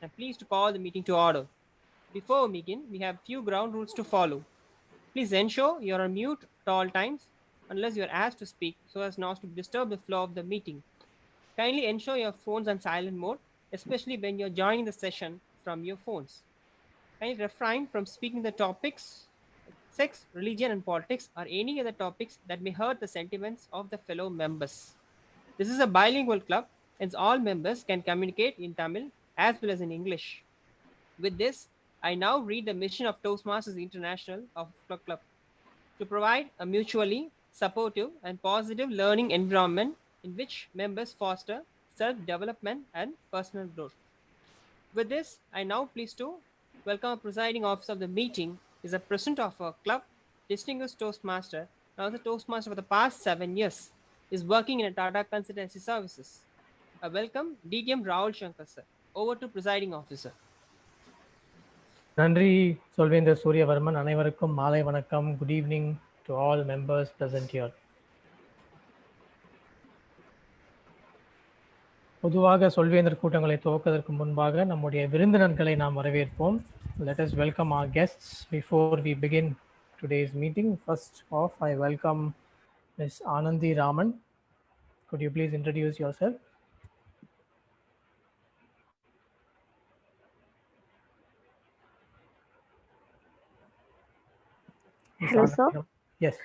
I'm pleased to call the meeting to order. Before we begin, we have few ground rules to follow. Please ensure you're on mute at all times unless you're asked to speak so as not to disturb the flow of the meeting. Kindly ensure your phones on silent mode, especially when you're joining the session from your phones. Kindly refrain from speaking the topics like sex, religion, and politics or any other topics that may hurt the sentiments of the fellow members. This is a bilingual club, hence all members can communicate in Tamil as well as in English. With this, I now read the mission of Toastmasters International of Club to provide a mutually supportive and positive learning environment in which members foster self-development and personal growth. With this, I now pleased to welcome a presiding officer of the meeting is a president of our club, distinguished Toastmaster, now the Toastmaster for the past 7 years, is working in a Tata Consultancy Services. A welcome DTM Rahul Shankar sir. Over to presiding officer. நன்றி சொல்வேந்தர் சூரியவர்மன். அனைவருக்கும் மாலை வணக்கம். Good evening to all members present here. பொதுவாக சொல்வேந்தர் கூட்டங்களை துவக்குவதற்கு முன்பாக நம்முடைய விருந்தினர்களை நாம் வரவேற்போம். Let us welcome our guests before we begin today's meeting. First off, I welcome Ms. Anandi Raman. Could you please introduce yourself? Hello, sir. Yes.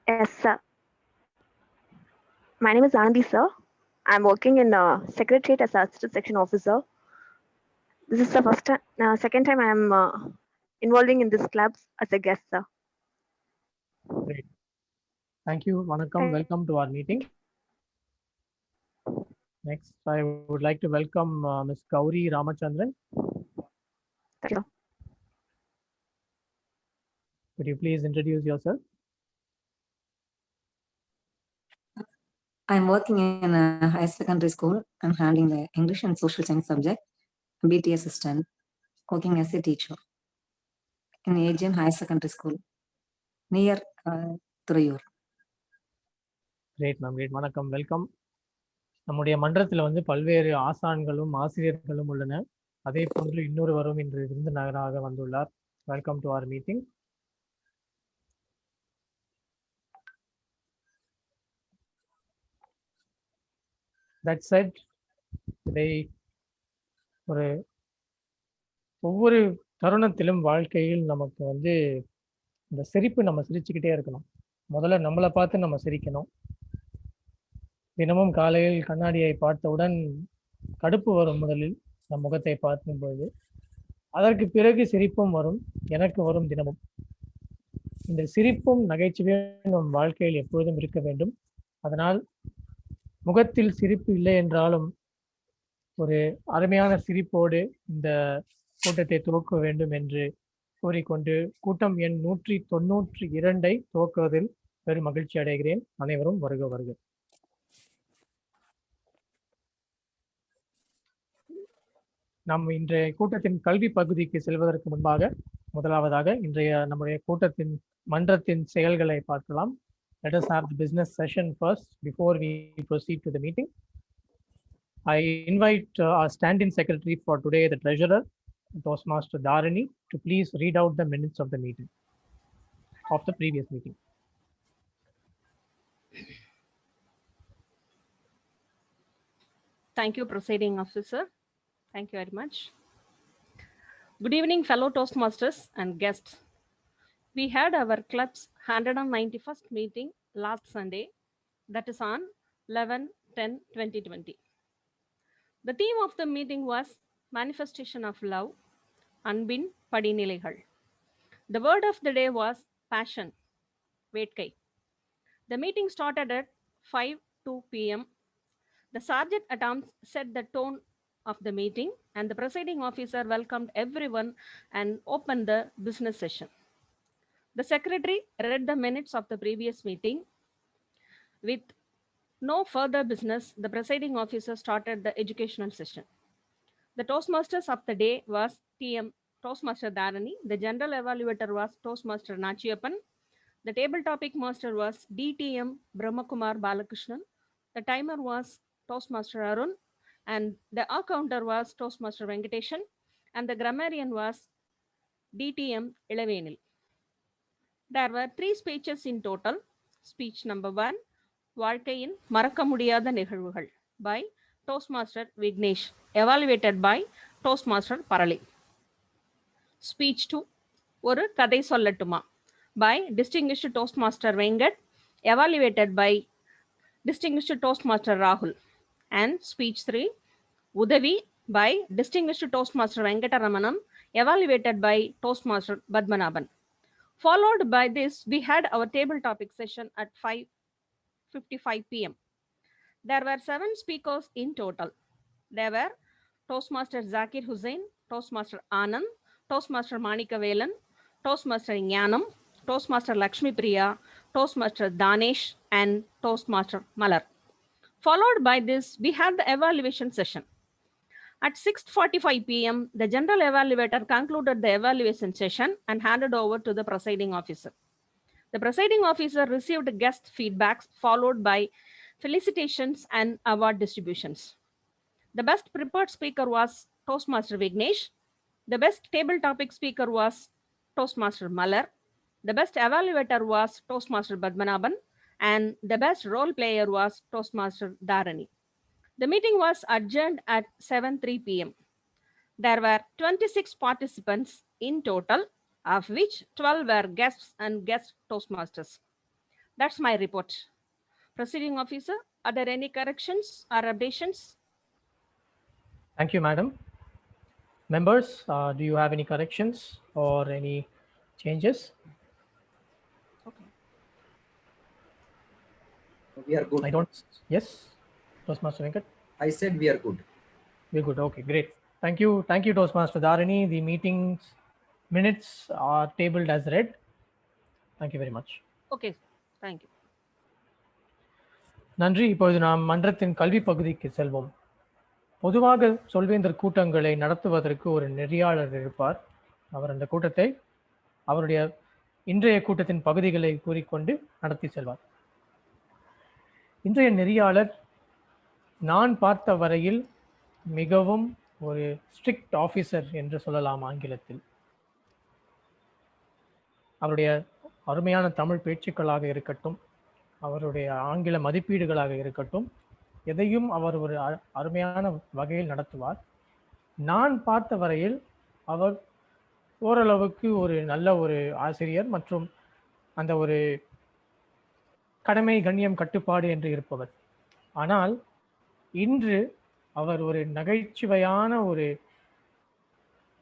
Yes, sir. My name is Anandi, sir. I'm working in Secretariat as Assistant Section Officer. This is the second time I'm involving in this club as a guest, sir. Great. Thank you. Vanakkam. Welcome to our meeting. Next, I would like to welcome Ms. Gauri Ramachandran. Thank you. Could you please introduce yourself? I'm working in a high secondary school. I'm handling the English and social science subject. BT assistant, working as a teacher in AGM High Secondary School near Thurayur. Great, ma'am. Great. வணக்கம். Welcome. நம்முடைய மன்றத்தில் வந்து பல்வேறு ஆசான்களும் ஆசிரியர்களும் உள்ளனர். அதே போன்று இன்னொருவரும் இன்று விருந்தினராக வந்துள்ளார். Welcome to our meeting. That said, today ஒவ்வொரு தருணத்திலும் வாழ்க்கையில் நமக்கு வந்து இந்த சிரிப்பு நம்ம சிரிச்சுக்கிட்டே இருக்கணும். முதல்ல நம்மளை பார்த்து நம்ம சிரிக்கணும். தினமும் காலையில் கண்ணாடியை பார்த்தவுடன் கடுப்பு வரும் முதலில் நம் முகத்தை பார்க்கும்போது. அதற்கு பிறகு சிரிப்பும் வரும், எனக்கு வரும் தினமும். இந்த சிரிப்பும் நகைச்சுவையும் நம் வாழ்க்கையில் எப்பொழுதும் இருக்க வேண்டும். அதனால் முகத்தில் சிரிப்பு இல்லை என்றாலும் ஒரு அருமையான சிரிப்போடு இந்த கூட்டத்தை துவக்க வேண்டும் என்று கூறிக்கொண்டு கூட்டம் எண் 192 துவக்குவதில் பெரும் மகிழ்ச்சி அடைகிறேன். அனைவரும் வருக வருக. நாம் இன்றைய கூட்டத்தின் கல்வி பகுதிக்கு செல்வதற்கு முன்பாக முதலாவதாக இன்றைய நம்முடைய கூட்டத்தின் மன்றத்தின் செயல்களை பார்க்கலாம். Let us have the business session first before we proceed to the meeting. I invite our stand-in secretary for today, the treasurer, Toastmaster Dharani, to please read out the minutes of the meeting, of the previous meeting. Thank you, presiding officer. Thank you very much. Good evening, fellow Toastmasters and guests. We had our club's 191st meeting last Sunday, that is on 11/10/2020. The theme of the meeting was Manifestation of Love, Anbin Padinilegal. The word of the day was passion, Vetkai. The meeting started at 5:02 p.m. The sergeant at arms set the tone of the meeting, and the presiding officer welcomed everyone and opened the business session. The secretary read the minutes of the previous meeting. With no further business, the presiding officer started the educational session. The Toastmasters of the day was TM Toastmaster Dharani. The general evaluator was Toastmaster Nachiappan. The table topic master was DTM Brahmakumar Balakrishnan. The timer was Toastmaster Arun. and the accounter was Toastmaster Venkateshan, and the grammarian was DTM Ilavenil. There were 3 speeches in total. Speech number 1, வாழ்க்கையின் மறக்க முடியாத நிகழ்வுகள் by Toastmaster Vignesh, evaluated by Toastmaster Parali. Speech 2, ஒரு கதை சொல்லட்டுமா by Distinguished Toastmaster Venkat, evaluated by Distinguished Toastmaster Rahul. And speech 3, உதவி by Distinguished Toastmaster Venkataramanam, evaluated by Toastmaster Padmanabhan. Followed by this, we had our table topic session at 5:55 p.m. There were 7 speakers in total. There were Toastmaster Zakir Hussain, Toastmaster Anand, Toastmaster Manika Velan, Toastmaster Jnanam, Toastmaster Lakshmi Priya, Toastmaster Danesh, and Toastmaster Malar. Followed by this, we had the evaluation session. At 6:45 p.m., the general evaluator concluded the evaluation session and handed over to the presiding officer. The presiding officer received guest feedbacks, followed by felicitations and award distributions. The best prepared speaker was Toastmaster Vignesh. The best table topic speaker was Toastmaster Malar. The best evaluator was Toastmaster Padmanabhan, and the best role player was Toastmaster Dharani. The meeting was adjourned at 7:03 p.m. There were 26 participants in total, of which 12 were guests and guest Toastmasters. That's my report. Presiding officer, are there any corrections or updations? Thank you, madam. Members, do you have any corrections or any changes? Okay. We are good. I don't. Yes, Toastmaster Venkat. I said we are good. We're good. Okay, great. Thank you, Toastmaster Dharani. The meeting's minutes are tabled as read. Thank you very much. Okay, thank you. நன்றி. இப்பொழுது நாம் மன்றத்தின் கல்வி பகுதிக்கு செல்வோம். பொதுவாக சொல்வேந்தர் கூட்டங்களை நடத்துவதற்கு ஒரு நெறியாளர் இருப்பார். அவர் அந்த கூட்டத்தை அவருடைய இன்றைய கூட்டத்தின் பகுதிகளை கூறிக்கொண்டு நடத்தி செல்வார். இன்றைய நெறியாளர் நான் பார்த்த வரையில் மிகவும் ஒரு ஸ்ட்ரிக்ட் ஆஃபீஸர் என்று சொல்லலாம் ஆங்கிலத்தில். அவருடைய அருமையான தமிழ் பேச்சுக்களாக இருக்கட்டும், அவருடைய ஆங்கில மதிப்பீடுகளாக இருக்கட்டும், எதையும் அவர் ஒரு அருமையான வகையில் நடத்துவார். நான் பார்த்த வரையில் அவர் ஓரளவுக்கு ஒரு நல்ல ஒரு ஆசிரியர் மற்றும் அந்த ஒரு கடமை, கண்ணியம், கட்டுப்பாடு என்று இருப்பவர். ஆனால் இன்று அவர் ஒரு நகைச்சுவையான ஒரு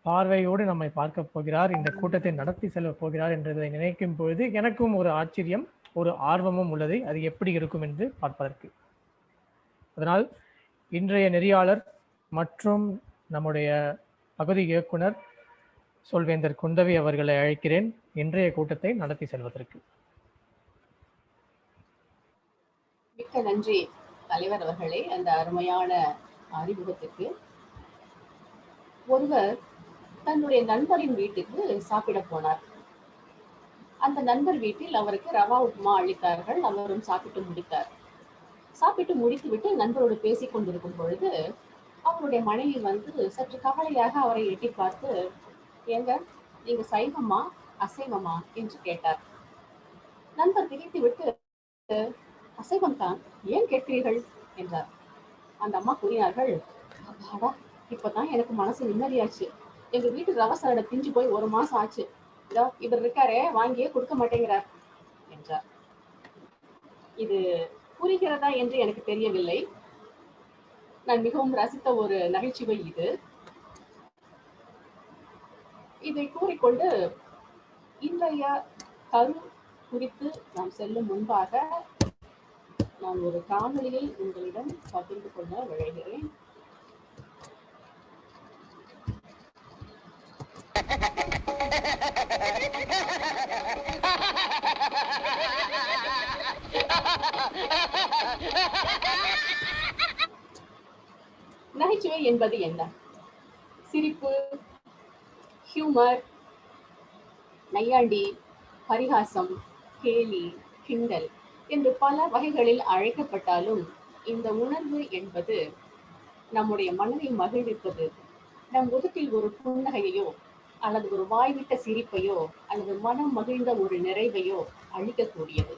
பார்வையோடு நம்மை பார்க்க போகிறார், இந்த கூட்டத்தை நடத்தி செல்ல போகிறார் என்றதை நினைக்கும் பொழுது எனக்கும் ஒரு ஆச்சரியம், ஒரு ஆர்வமும் உள்ளது, அது எப்படி இருக்கும் என்று பார்ப்பதற்கு. அதனால் இன்றைய நெறியாளர் மற்றும் நம்முடைய பகுதி இயக்குனர் சொல்வேந்தர் குந்தவி அவர்களை அழைக்கிறேன் இன்றைய கூட்டத்தை நடத்தி செல்வதற்கு. மிக்க நன்றி தலைவர் அவர்களே அந்த அருமையான அறிமுகத்துக்கு. ஒருவர் தன்னுடைய நண்பரின் வீட்டுக்கு சாப்பிட போனார். அந்த நண்பர் வீட்டில் அவருக்கு ரவா உப்புமா அளித்தார்கள். அவரும் சாப்பிட்டு முடித்தார். சாப்பிட்டு முடித்து விட்டு நண்பரோடு பேசிக் கொண்டிருக்கும் பொழுது அவருடைய மனைவி வந்து சற்று கவலையாக அவரை எட்டி பார்த்து, ஏங்க நீங்க சைவமா அசைவமா என்று கேட்டார். நண்பர் திகைத்து விட்டு, அசைவம் தான், ஏன் கேட்கிறீர்கள் என்றார். அந்த அம்மா கூறினார்கள், அப்பாடா இப்பதான் எனக்கு மனசு நிம்மதியாச்சு. எங்க வீட்டு ரவ சாலடை திஞ்சு போய் 1 மாசம் ஆச்சு. இதோ இவர் இருக்காரே வாங்கியே கொடுக்க மாட்டேங்கிறார் என்றார். இது புரிகிறதா என்று எனக்கு தெரியவில்லை. நான் மிகவும் ரசித்த ஒரு நகைச்சுவை இது. இதை கூறிக்கொண்டு இன்றைய கரு குறித்து நாம் செல்லும் முன்பாக நான் ஒரு காணொலியை உங்களிடம் பகிர்ந்து கொள்ள விழைகிறேன். நகைச்சுவை என்பது என்ன? சிரிப்பு, ஹியூமர், நையாண்டி, பரிகாசம், கேலி, கிண்டல் என்று பல வகைகளில் அழைக்கப்பட்டாலும் இந்த உணர்வு என்பது நம்முடைய மனதை மகிழ்விப்பது, நம் முகத்தில் ஒரு புன்னகையையோ அல்லது ஒரு வாய்விட்ட சிரிப்பையோ அல்லது மனம் மகிழ்ந்த ஒரு நிறைவையோ அளிக்கக்கூடியது.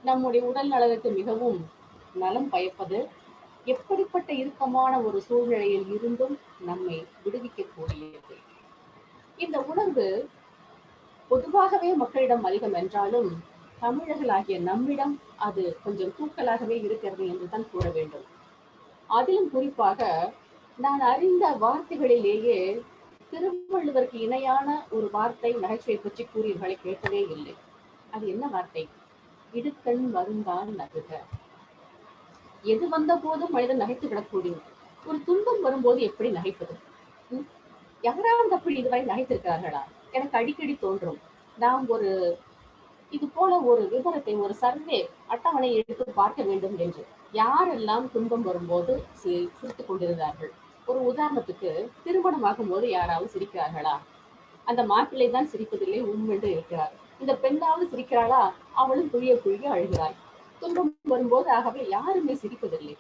நம்முடைய உடல் நலனுக்கு மிகவும் நலம் பயப்பது, எப்படிப்பட்ட இறுக்கமான ஒரு சூழ்நிலையில் இருந்தும் நம்மை விடுவிக்கக்கூடியது. இந்த உணர்வு பொதுவாகவே மக்களிடம் அதிகம் என்றாலும் தமிழர்களாகிய நம்மிடம் அது கொஞ்சம் தூக்கலாகவே இருக்கிறது என்றுதான் கூற வேண்டும். அதிலும் குறிப்பாக நான் அறிந்த வார்த்தைகளிலேயே திருவள்ளுவருக்கு இணையான ஒரு வார்த்தை நகைச்சுவை பற்றி கூறியவர்களை கேட்டதே இல்லை. அது என்ன வார்த்தை? இடுக்கண் வருந்தான் நகுக. எது வந்த போதும் மனிதன் நகைத்து விடக்கூடியது. ஒரு துன்பம் வரும்போது எப்படி நகைப்பது? யாராவது அப்படி இதுவரை நகைத்திருக்கிறார்களா? எனக்கு அடிக்கடி தோன்றும், நாம் ஒரு இது போல ஒரு விவரத்தை, ஒரு சர்வே அட்டவணை எடுத்து பார்க்க வேண்டும் என்று. யாரெல்லாம் துன்பம் வரும்போது சிரித்துக் கொண்டிருந்தார்கள்? ஒரு உதாரணத்துக்கு, திருமணமாகும் போது யாராவது சிரிக்கிறார்களா? அந்த மாப்பிள்ளை தான் சிரிப்பதில்லை, என்று இருக்கிறார். இந்த பெண்ணாவது சிரிக்கிறாளா? அவளும் புழிய புழிய அழுகிறாள். துன்பம் வரும்போது ஆகவே யாருமே சிரிப்பதில்லை.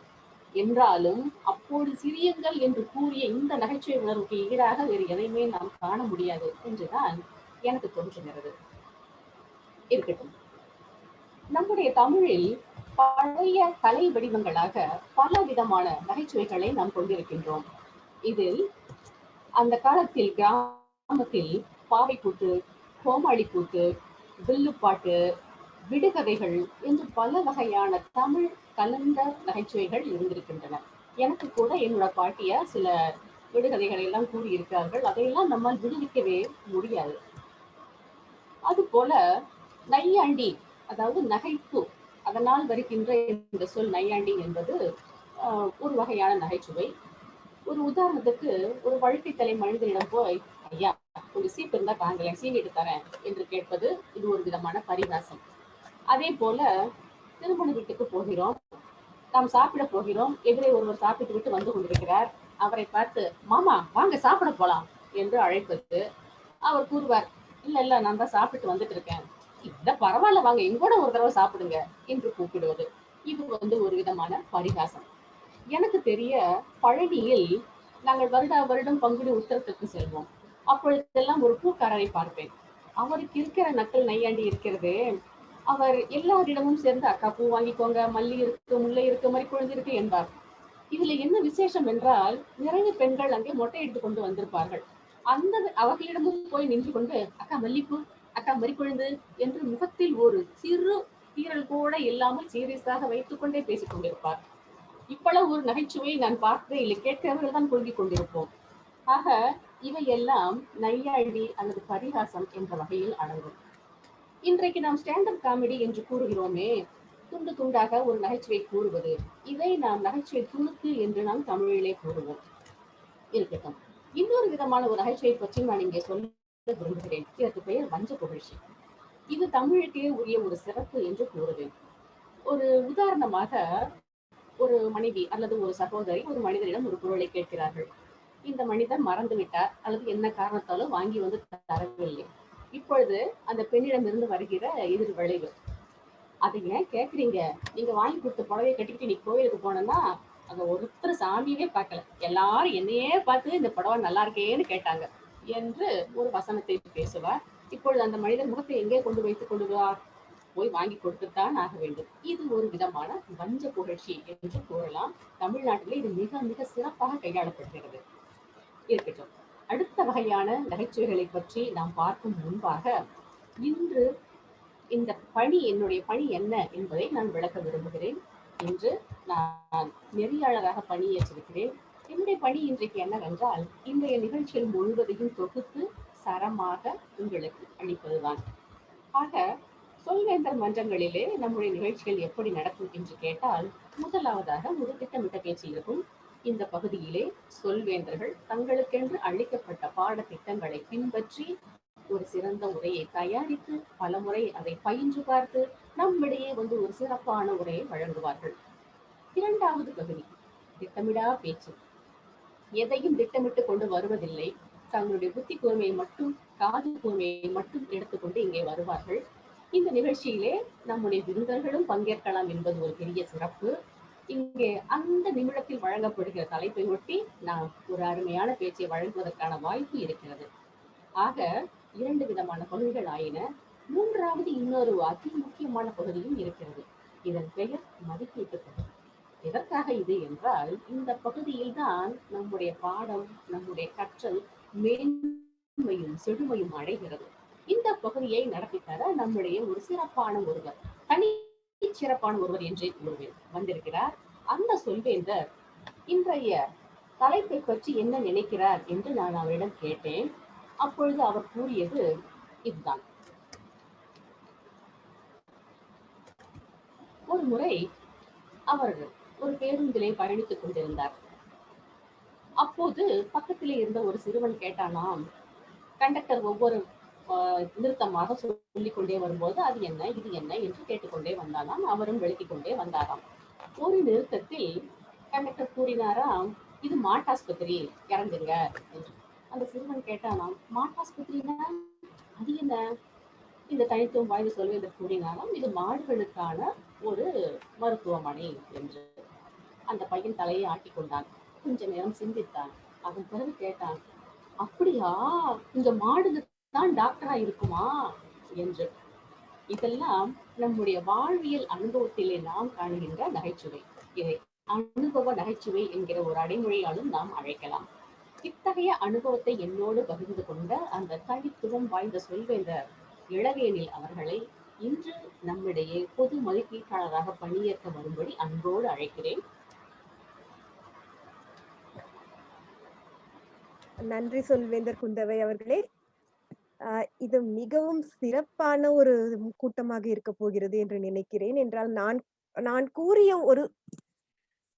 என்றாலும் அப்போது சிரியுங்கள் என்று கூறிய இந்த நகைச்சுவை உணர்வுக்கு ஈடாக வேறு எதையுமே நாம் காண முடியாது என்றுதான் எனக்கு தோன்றுகிறது. இருக்கட்டும். நம்முடைய தமிழில் பழைய கலை வடிவங்களாக பல விதமான நகைச்சுவைகளை நாம் கொண்டிருக்கின்றோம். இதில் அந்த காலத்தில் கிராமத்தில் பாவை கூத்து, கோமாளி கூத்து, வில்லுப்பாட்டு, விடுகதைகள் என்று பல வகையான தமிழ் கலந்த நகைச்சுவைகள் இருந்திருக்கின்றன. எனக்கு கூட என்னோட பாட்டிய சில விடுகதைகளை எல்லாம் கூறியிருக்கிறார்கள். அதையெல்லாம் நம்மால் விடுவிக்கவே முடியாது. அது போல நையாண்டி, அதாவது நகைப்பு, அதனால் வருகின்ற இந்த சொல் நையாண்டி என்பது ஒரு வகையான நகைச்சுவை. ஒரு உதாரணத்துக்கு, ஒரு வழுக்கை தலை மனிதனிடம் போய், ஐயா ஒரு சீப்பு இருந்தா தாங்களேன், சீவிட்டு தரேன் என்று கேட்பது இது ஒரு விதமான பரிகாசம். அதே போல திருமண வீட்டுக்கு போகிறோம், நாம் சாப்பிட போகிறோம், எதிரே ஒருவர் சாப்பிட்டு விட்டு வந்து கொண்டிருக்கிறார். அவரை பார்த்து, மாமா வாங்க சாப்பிட போலாம் என்று அழைப்பது. அவர் கூறுவார், இல்ல இல்ல நான் தான் சாப்பிட்டு வந்துட்டு இருக்கேன். இல்ல பரவாயில்ல வாங்க எங்கூட ஒரு தடவை சாப்பிடுங்க என்று கூப்பிடுவது. இது ஒரு விதமான பரிகாசம். எனக்கு தெரிய பழனியில் நாங்கள் வருடம் பங்குனி உத்தரத்துக்கு செல்வோம். அப்பொழுதெல்லாம் ஒரு பூக்காரரை பார்ப்பேன். அவருக்கு இருக்கிற நக்கல் நையாண்டி இருக்கிறது. அவர் எல்லாரிடமும் சேர்ந்து அக்கா பூ வாங்கிக்கோங்க, மல்லி இருக்கு, முல்லை இருக்கு, மறிக்குழுந்து இருக்கு என்பார். இதுல என்ன விசேஷம் என்றால், நிறைய பெண்கள் அங்கே மொட்டை எடுத்து கொண்டு வந்திருப்பார்கள். அந்த அவர்களிடமும் போய் நின்று கொண்டு, அக்கா மல்லிப்பூ, அக்கா மறிக்குழுந்து என்று முகத்தில் ஒரு சிறு கீரல் கூட இல்லாமல் சீரியஸாக வைத்துக் கொண்டே பேசிக் கொண்டிருப்பார். இப்பளவு ஒரு நகைச்சுவை நான் பார்த்தே இல்லை, கேட்கிறவர்கள் தான் புரிந்து கொண்டிருப்போம். ஆக இவையெல்லாம் நையாண்டி அல்லது பரிகாசம் என்ற வகையில் அடங்கும். இன்றைக்கு நாம் ஸ்டாண்டப் காமெடி என்று கூறுகிறோமே, துண்டு துண்டாக ஒரு நகைச்சுவை கூறுவது, இதை நாம் நகைச்சுவை துணுக்கு என்று நாம் தமிழிலே கூறுவோம். இருக்கட்டும். இன்னொரு விதமான ஒரு நகைச்சுவை பற்றி நான் இங்கே சொல்ல விரும்புகிறேன். இதற்கு பெயர் வஞ்ச புகழ்ச்சி. இது தமிழுக்கே உரிய ஒரு சிறப்பு என்று கூறுவேன். ஒரு உதாரணமாக, ஒரு மனைவி அல்லது ஒரு சகோதரி ஒரு மனிதனிடம் ஒரு பொருளை கேட்கிறார்கள். இந்த மனிதர் மறந்து விட்டார் அல்லது என்ன காரணத்தாலும் வாங்கி வந்து தரவில்லை. இப்பொழுது அந்த பெண்ணிடம் இருந்து வருகிற எதிர் விளைவு, அதை ஏன் கேட்குறீங்க, நீங்க வாங்கி கொடுத்த புடவையை கட்டிக்கிட்டு நீ கோயிலுக்கு போனோம்னா அங்க ஒருத்தர் சாமியவே பார்க்கல, எல்லாரும் என்னையே பார்த்து இந்த புடவை நல்லா இருக்கேன்னு கேட்டாங்க என்று ஒரு வசனத்தை பேசுவார். இப்பொழுது அந்த மனிதர் முகத்தை எங்கே கொண்டு வைத்துக் கொள்வார்? போய் வாங்கி கொடுத்துத்தான் ஆக வேண்டும். இது ஒரு விதமான வஞ்ச புகழ்ச்சி என்று கூறலாம். தமிழ்நாட்டிலே இது மிக மிக சிறப்பாக கையாளப்படுகிறது. இருக்கட்டும். அடுத்த வகையான நகைச்சுவைகளை பற்றி நாம் பார்க்கும் முன்பாக, இன்று இந்த பணி, என்னுடைய பணி என்ன என்பதை நான் விளக்க விரும்புகிறேன். இன்று நான் நெறியாளராக பணியேற்றிருக்கிறேன். என்னுடைய பணி இன்றைக்கு என்னவென்றால், இன்றைய நிகழ்ச்சிகள் முழுவதையும் தொகுத்து சரமாக உங்களுக்கு அளிப்பதுதான். ஆக சொல்வேந்தர் மன்றங்களிலே நம்முடைய நிகழ்ச்சிகள் எப்படி நடக்கும் என்று கேட்டால், முதலாவதாக ஒரு திட்டமிட்ட பேச்சு இருக்கும். இந்த பகுதியிலே சொல்வேந்தர்கள் தங்களுக்கென்று அளிக்கப்பட்ட பாடத்திட்டங்களை பின்பற்றி ஒரு சிறந்த உரையை தயாரித்து பலமுறை அதை பயின்று பார்த்து நம்மிடையே ஒரு சிறப்பான உரையை வழங்குவார்கள். இரண்டாவது பகுதி திட்டமிடா பேச்சு. எதையும் திட்டமிட்டு கொண்டு வருவதில்லை, தங்களுடைய புத்தி கூர்மையை மட்டும், காது கூர்மையை மட்டும் எடுத்துக்கொண்டு இங்கே வருவார்கள். இந்த நிகழ்ச்சியிலே நம்முடைய விருந்தர்களும் பங்கேற்கலாம் என்பது ஒரு பெரிய சிறப்பு. இங்கே அந்த நிமிடத்தில் வழங்கப்படுகிற தலைப்பை ஒட்டி நான் ஒரு அருமையான பேச்சை வழங்குவதற்கான வாய்ப்பு இருக்கிறது. ஆக 2 விதமான பகுதிகள் ஆயின. மூன்றாவது இன்னொரு அதி முக்கியமான பகுதியும் இருக்கிறது. இதன் பெயர் மதிப்பீட்டு பகுதி. எதற்காக இது என்றால், இந்த பகுதியில் தான் நம்முடைய பாடம், நம்முடைய கற்றல் மேன்மையும் செழுமையும் அடைகிறது. இந்த பகுதியை நடத்தி தர நம்முடைய ஒரு சிறப்பான ஒருவர், தனி சிறப்பான ஒருவர் என்றே கூறுவேன், வந்திருக்கிறார். அந்த சொல்வேந்தர் இன்றைய தலைப்பை பற்றி என்ன நினைக்கிறார் என்று நான் அவரிடம் கேட்டேன். அப்பொழுது அவர் கூறியது இதுதான். ஒரு முறை அவர் ஒரு பேருந்திலே பயணித்துக் கொண்டிருந்தார். அப்போது பக்கத்திலே இருந்த ஒரு சிறுவன் கேட்டானாம், கண்டக்டர் ஒவ்வொரு நிறுத்தமாக சொல்லிக் கொண்டே வரும்போது அது என்ன இது என்ன என்று கேட்டுக்கொண்டே வந்தானாம். அவரும் விளக்கிக் கொண்டே வந்தாராம். ஒரு நிறுத்தத்தில் கண்டக்டர் கூறினாராம், இது மாட்டாஸ்பத்திரி, இறங்குங்க என்று. அந்த சிறுவன் கேட்டானாம், மாட்டாஸ்பத்திரினா அது என்ன? இந்த தனித்துவம் வாய்ந்த சொல்வேந்தர் கூறினாலும், இது மாடுகளுக்கான ஒரு மருத்துவமனை என்று. அந்த பையன் தலையை ஆட்டிக் கொண்டான். கொஞ்ச நேரம் சிந்தித்தான். அதன் பிறகு கேட்டான், அப்படியா, இந்த மாடுக்கு தான் டாக்டரா இருக்குமா என்று. இதெல்லாம் நம்முடைய வாழ்வியல் அனுபவத்திலே நாம் காணுகின்ற நகைச்சுவை. இதை அனுபவ நகைச்சுவை என்கிற ஒரு அடைமொழியாலும் நாம் அழைக்கலாம். இத்தகைய அனுபவத்தை என்னோடு பகிர்ந்து கொண்ட அந்த தனித்துவம் வாய்ந்த சொல்வேந்தர் இளவேனில் அவர்களை இன்று நம்மிடையே பொது மதிப்பீட்டாளராக பணியேற்க வரும்படி அன்போடு அழைக்கிறேன். நன்றி சொல்வேந்தர் குந்தவை அவர்களே. இது மிகவும் சிறப்பான ஒரு கூட்டமாக இருக்க போகிறது என்று நினைக்கிறேன். என்றால் நான் கூறிய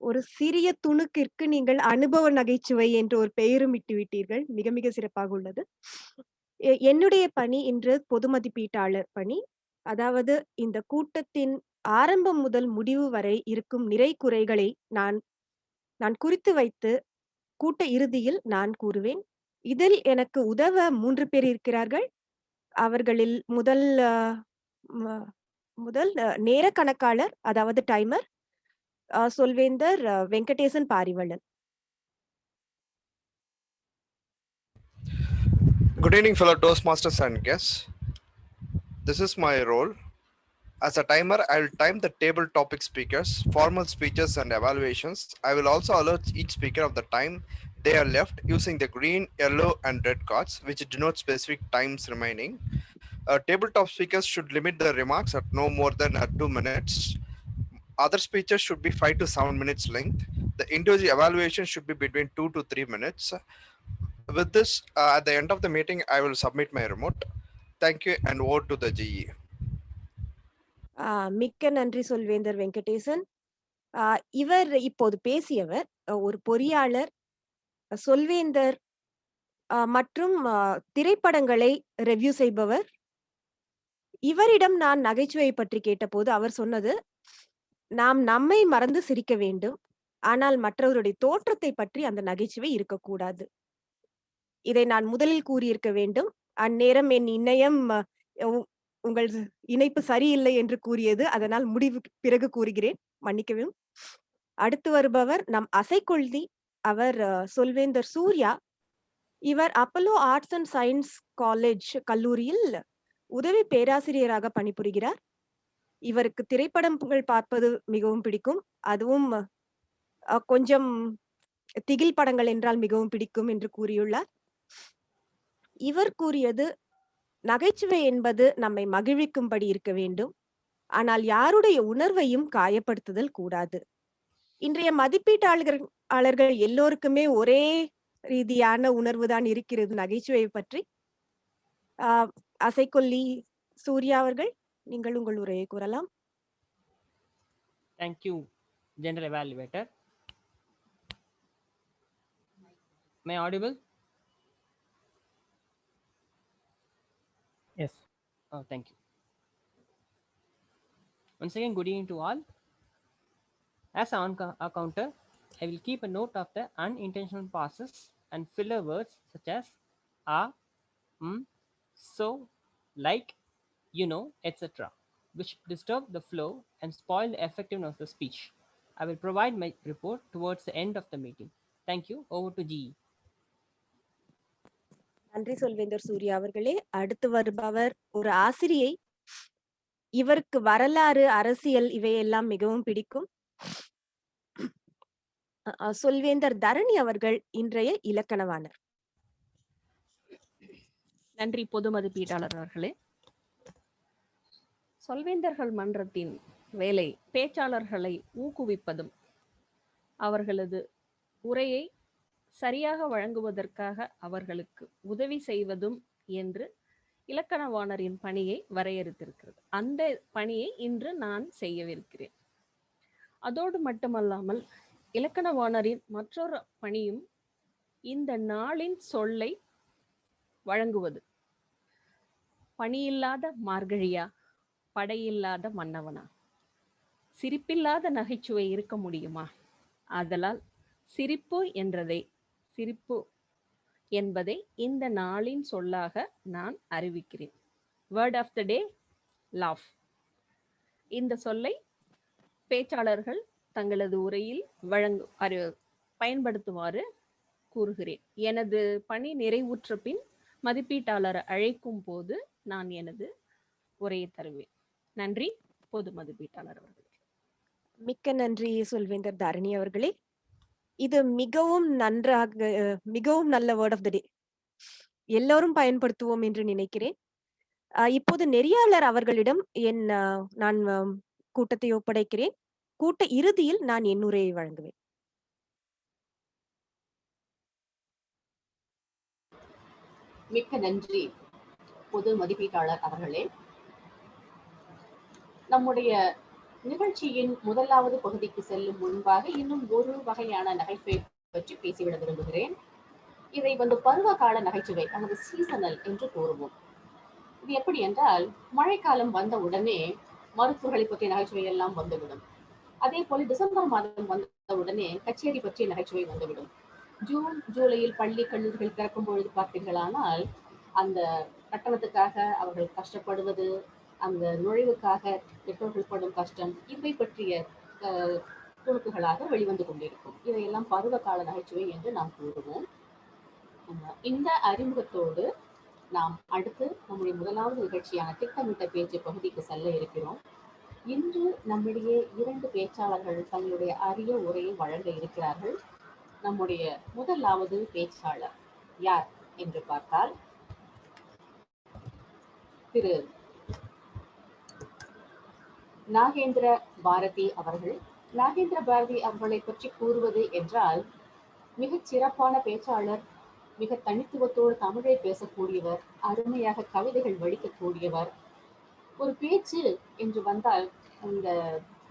ஒரு சிறிய துணுக்கிற்கு நீங்கள் அனுபவ நகைச்சுவை என்று ஒரு பெயரும் இட்டு விட்டீர்கள். மிக மிக சிறப்பாக உள்ளது. என்னுடைய பணி இன்று பொது மதிப்பீட்டாளர் பணி. அதாவது இந்த கூட்டத்தின் ஆரம்பம் முதல் முடிவு வரை இருக்கும் நிறை குறைகளை நான் குறித்து வைத்து கூட்ட இறுதியில் நான் கூறுவேன். இதில் எனக்கு உதவ 3 பேர் இருக்கிறார்கள். அவர்களில் முதல் நேர கணக்காளர், அதாவது டைமர், சொல்வேந்தர் Venkatesan Parivallan. Good evening, fellow Toastmasters and guests. This is my role. As a timer, I will time the table topic speakers, formal speeches, and evaluations. I will also alert each speaker of the time they are left using the green, yellow, and red cards, which denote specific times remaining. Tabletop speakers should limit their remarks at no more than 2 minutes. Other speeches should be 5 to 7 minutes length. The individual evaluation should be between 2 to 3 minutes. With this, at the end of the meeting, I will submit my remote. Thank you, and over to the GE. மிக்க நன்றி சொல்வேந்தர் வெங்கடேசன். இவர் இப்போது பேசியவர் ஒரு பொறியாளர், சொல்வேந்தர் மற்றும் திரைப்படங்களை review செய்பவர். இவரிடம் நான் நகைச்சுவை பற்றி கேட்டபோது அவர் சொன்னது, நாம் நம்மை மறந்து சிரிக்க வேண்டும், ஆனால் மற்றவருடைய தோற்றத்தை பற்றி அந்த நகைச்சுவை இருக்கக்கூடாது. இதை நான் முதலில் கூறியிருக்க வேண்டும். அந்நேரம் என் இணையம் உங்கள் இணைப்பு சரியில்லை என்று கூறியது. அதனால் முடிவு பிறகு கூறுகிறேன், மன்னிக்கவும். அடுத்து வருபவர் நம் அசைக்கொள்தி. அவர் சொல்வேந்தர் சூர்யா. இவர் Apollo arts and science college கல்லூரியில் உதவி பேராசிரியராக பணிபுரிகிறார். இவருக்கு திரைப்படங்கள் பார்ப்பது மிகவும் பிடிக்கும். அதுவும் கொஞ்சம் திகில் படங்கள் என்றால் மிகவும் பிடிக்கும் என்று கூறியுள்ளார். இவர் கூறியது, நகைச்சுவை என்பது நம்மை மகிழ்விக்கும்படி இருக்க வேண்டும், ஆனால் யாருடைய உணர்வையும் காயப்படுத்துதல் கூடாது. இன்றைய மதிப்பீட்டாளர்கள் எல்லோருக்குமே ஒரே ரீதியான உணர்வுதான் இருக்கிறது நகைச்சுவையை பற்றி. அசைக்கொல்லி சூர்யா அவர்கள், நீங்கள் உங்கள் உரையை கூறலாம். Thank you, General Evaluator. Am I audible? Yes. Oh, thank you. Once again, good evening to all. As an counter, I will keep a note of the unintentional pauses and filler words such as so, like, you know, etc., which disturb the flow and spoil the effectiveness of the speech. I will provide my report towards the end of the meeting. Thank you. Over to GE. நன்றி சொல்வேந்தர் சூர்யா அவர்களே. அடுத்து வருபவர் ஒரு ஆசிரியை. இவருக்கு வரலாறு, அரசியல் இவையெல்லாம் மிகவும் பிடிக்கும். சொல்வேந்தர் தரணி அவர்கள் இன்றைய இலக்கணவாணர். நன்றி பொது மதிப்பீட்டாளர் அவர்களே. சொல்வேந்தர்கள் மன்றத்தின் வேலை பேச்சாளர்களை ஊக்குவிப்பதும் அவர்களது உரையை சரியாக வழங்குவதற்காக அவர்களுக்கு உதவி செய்வதும் என்று இலக்கணவாணரின் பணியை வரையறுத்திருக்கிறது. அந்த பணியை இன்று நான் செய்யவிருக்கிறேன். அதோடு மட்டுமல்லாமல் இலக்கணவாணரின் மற்றொரு பணியும் இந்த நாளின் சொல்லை வழங்குவது. பணியில்லாத மார்கழியா, படையில்லாத மன்னவனா, சிரிப்பில்லாத நகைச்சுவை இருக்க முடியுமா? ஆதலால் சிரிப்பு என்பதை இந்த நாளின் சொல்லாக நான் அறிவிக்கிறேன். Word of the day, laugh. இந்த சொல்லை பேச்சாளர்கள் தங்களது உரையில் பயன்படுத்துமாறு கூறுகிறேன். எனது பணி நிறைவுற்ற பின் மதிப்பீட்டாளர் அழைக்கும் போது நான் எனது உரையை தருவேன். நன்றி பொது மதிப்பீட்டாளர் அவர்களே. மிக்க நன்றி சொல்வேந்தர் தாரணி அவர்களே. இது மிகவும் நல்ல வேர்ட் ஆஃப் த டே. எல்லோரும் பயன்படுத்துவோம் என்று நினைக்கிறேன். இப்போது நெறியாளர் அவர்களிடம் நான் கூட்டத்தை ஒப்படைக்கிறேன். கூட்ட இறுதியில் நான் என் உரையை வழங்குவேன். மிக்க நன்றி பொது மதிப்பீட்டாளர் அவர்களே. நம்முடைய நிகழ்ச்சியின் முதலாவது பகுதிக்கு செல்லும் முன்பாக இன்னும் ஒரு வகையான நகைச்சுவை பற்றி பேசிவிட விரும்புகிறேன். இதை பருவ கால நகைச்சுவை அல்லது சீசனல் என்று கூறுவோம். இது எப்படி என்றால், மழைக்காலம் வந்த உடனே மருத்துவர்களை பற்றிய நகைச்சுவை எல்லாம் வந்துவிடும். அதே போல டிசம்பர் மாதம் வந்த உடனே கச்சேரி பற்றிய நகைச்சுவை வந்துவிடும். ஜூன் ஜூலையில் பள்ளி கல்லூரிகள் திறக்கும் பொழுது பார்த்தீர்களானால் அந்த கட்டணத்துக்காக அவர்கள் கஷ்டப்படுவது, அந்த நுழைவுக்காக பெற்றோர்கள் படும் கஷ்டம், இவை பற்றிய துணுக்குகளாக வெளிவந்து கொண்டிருக்கும். இதையெல்லாம் பருவகால நகைச்சுவை என்று நாம் கூறுவோம். இந்த அறிமுகத்தோடு நாம் அடுத்து நம்முடைய முதலாவது நிகழ்ச்சியான திட்டமிட்ட பேச்சு பகுதிக்கு செல்ல இருக்கிறோம். இன்று நம்மிடையே 2 பேச்சாளர்கள் தங்களுடைய அரிய உரையை வழங்க இருக்கிறார்கள். நம்முடைய முதலாவது பேச்சாளர் யார் என்று பார்த்தால் திரு நாகேந்திர பாரதி அவர்கள். நாகேந்திர பாரதி அவர்களை பற்றி கூறுவது என்றால், மிகச் சிறப்பான பேச்சாளர், மிக தனித்துவத்தோடு தமிழை பேசக்கூடியவர், அருமையாக கவிதைகள் வடிக்கக்கூடியவர். ஒரு பேச்சு என்று வந்தால் அந்த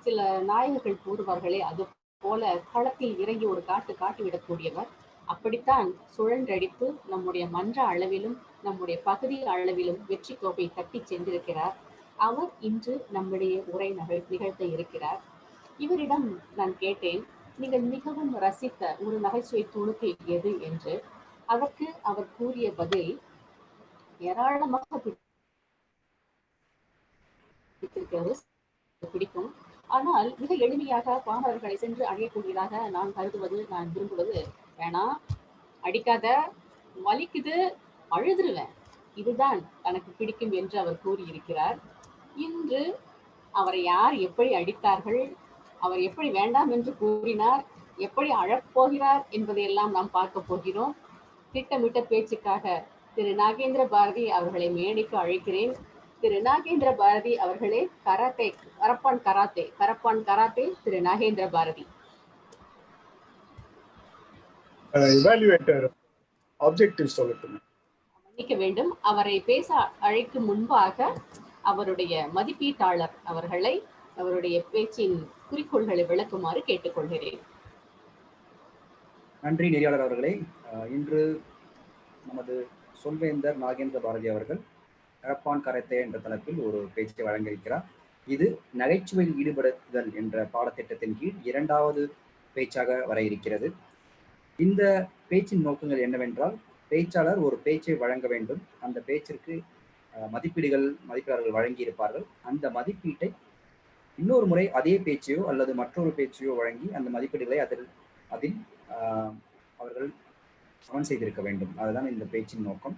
சில நாயகர்கள் கூறுவார்களே, அது போல களத்தில் இறங்கி ஒரு காட்டிவிடக்கூடியவர். அப்படித்தான் சுழன்றடித்து நம்முடைய மன்ற அளவிலும் நம்முடைய பகுதி அளவிலும் வெற்றி கோப்பை தட்டி சென்றிருக்கிறார். அவர் இன்று நம்முடைய உரை நிகழ்த்த இருக்கிறார். இவரிடம் நான் கேட்டேன், நீங்கள் மிகவும் ரசித்த ஒரு நகைச்சுவை துணுக்கு எது என்று. அதற்கு அவர் கூறிய பதில் ஏராளமாக பிடிக்கும். ஆனால் மிக எளிமையாக பாமரர்களை சென்று அடையக்கூடியதாக நான் விரும்புவது, வேணாம், அடிக்காத, வலிக்குது, அழுதுருவேன், இதுதான் தனக்கு பிடிக்கும் என்று அவர் கூறியிருக்கிறார். இன்று அவரை யார் எப்படி அடித்தார்கள், அவர் எப்படி வேண்டாம் என்று கூறினார், எப்படி அழப்போகிறார் என்பதையெல்லாம் நாம் பார்க்க போகிறோம். திட்டமிட்ட பேச்சுக்காக திரு நாகேந்திர பாரதி அவர்களை மேடைக்கு அழைக்கிறேன். திரு நாகேந்திர பாரதி அவர்களே, கரப்பான் கராத்தே திரு நாகேந்திர பாரதி. மன்னிக்க வேண்டும், அவரை பேச அழைக்கும் முன்பாக அவருடைய மதிப்பீட்டாளர் அவர்களை அவருடைய பேச்சின் குறிக்கோள்களை விளக்குமாறு கேட்டுக்கொள்கிறேன். நன்றி நெறியாளர் அவர்களே. இன்று நமது சொல்வேந்தர் நாகேந்திர பாரதி அவர்கள் கரப்பான் கராத்தே என்ற தலைப்பில் ஒரு பேச்சை வழங்கியிருக்கிறார். இது நகைச்சுவையில் ஈடுபடுதல் என்ற பாடத்திட்டத்தின் கீழ் 2வது பேச்சாக வர இருக்கிறது. இந்த பேச்சின் நோக்கங்கள் என்னவென்றால், பேச்சாளர் ஒரு பேச்சை வழங்க வேண்டும். அந்த பேச்சிற்கு மதிப்பீடுகள் மதிப்பீடாளர்கள் வழங்கியிருப்பார்கள். அந்த மதிப்பீட்டை இன்னொரு முறை அதே பேச்சையோ அல்லது மற்றொரு பேச்சையோ வழங்கி அந்த மதிப்பீடுகளை அதில் அவர்கள் சமன் செய்திருக்க வேண்டும். அதுதான் இந்த பேச்சின் நோக்கம்.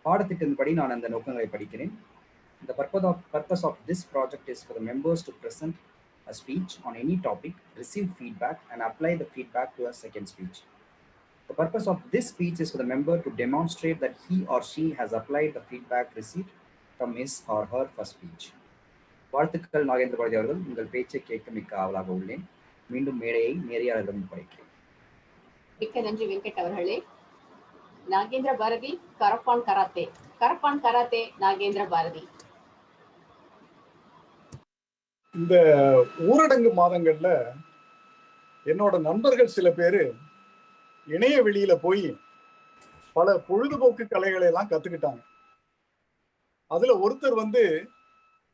பாடத்திட்டத்தின்படி நான் அந்த நோக்கங்களை படிக்கிறேன். The purpose of this project is for the members to present a speech on any topic, receive feedback, and apply the feedback to a second speech. The purpose of this speech is for the member to demonstrate that he or she has applied the feedback received from his or her first speech. வாழ்த்துக்கள் நாகேந்திர பாரதி அவர்கள். உங்கள் பேச்சை கேட்க மிக்க ஆவலாக உள்ளேன். மீண்டும் மேடையை நெறியாளரிடம் ஒப்படைக்கிறேன். மிக்க நன்றி வெங்கட் அவர்களே. நாகேந்திர பாரதி, கரப்பான் கராத்தே நாகேந்திர பாரதி. இந்த ஊரடங்கு மாதங்கள்ல என்னோட நண்பர்கள் சில பேரு இணைய வெளியில போய் பல பொழுதுபோக்கு கலைகளை எல்லாம் கத்துக்கிட்டாங்க. அதுல ஒருத்தர்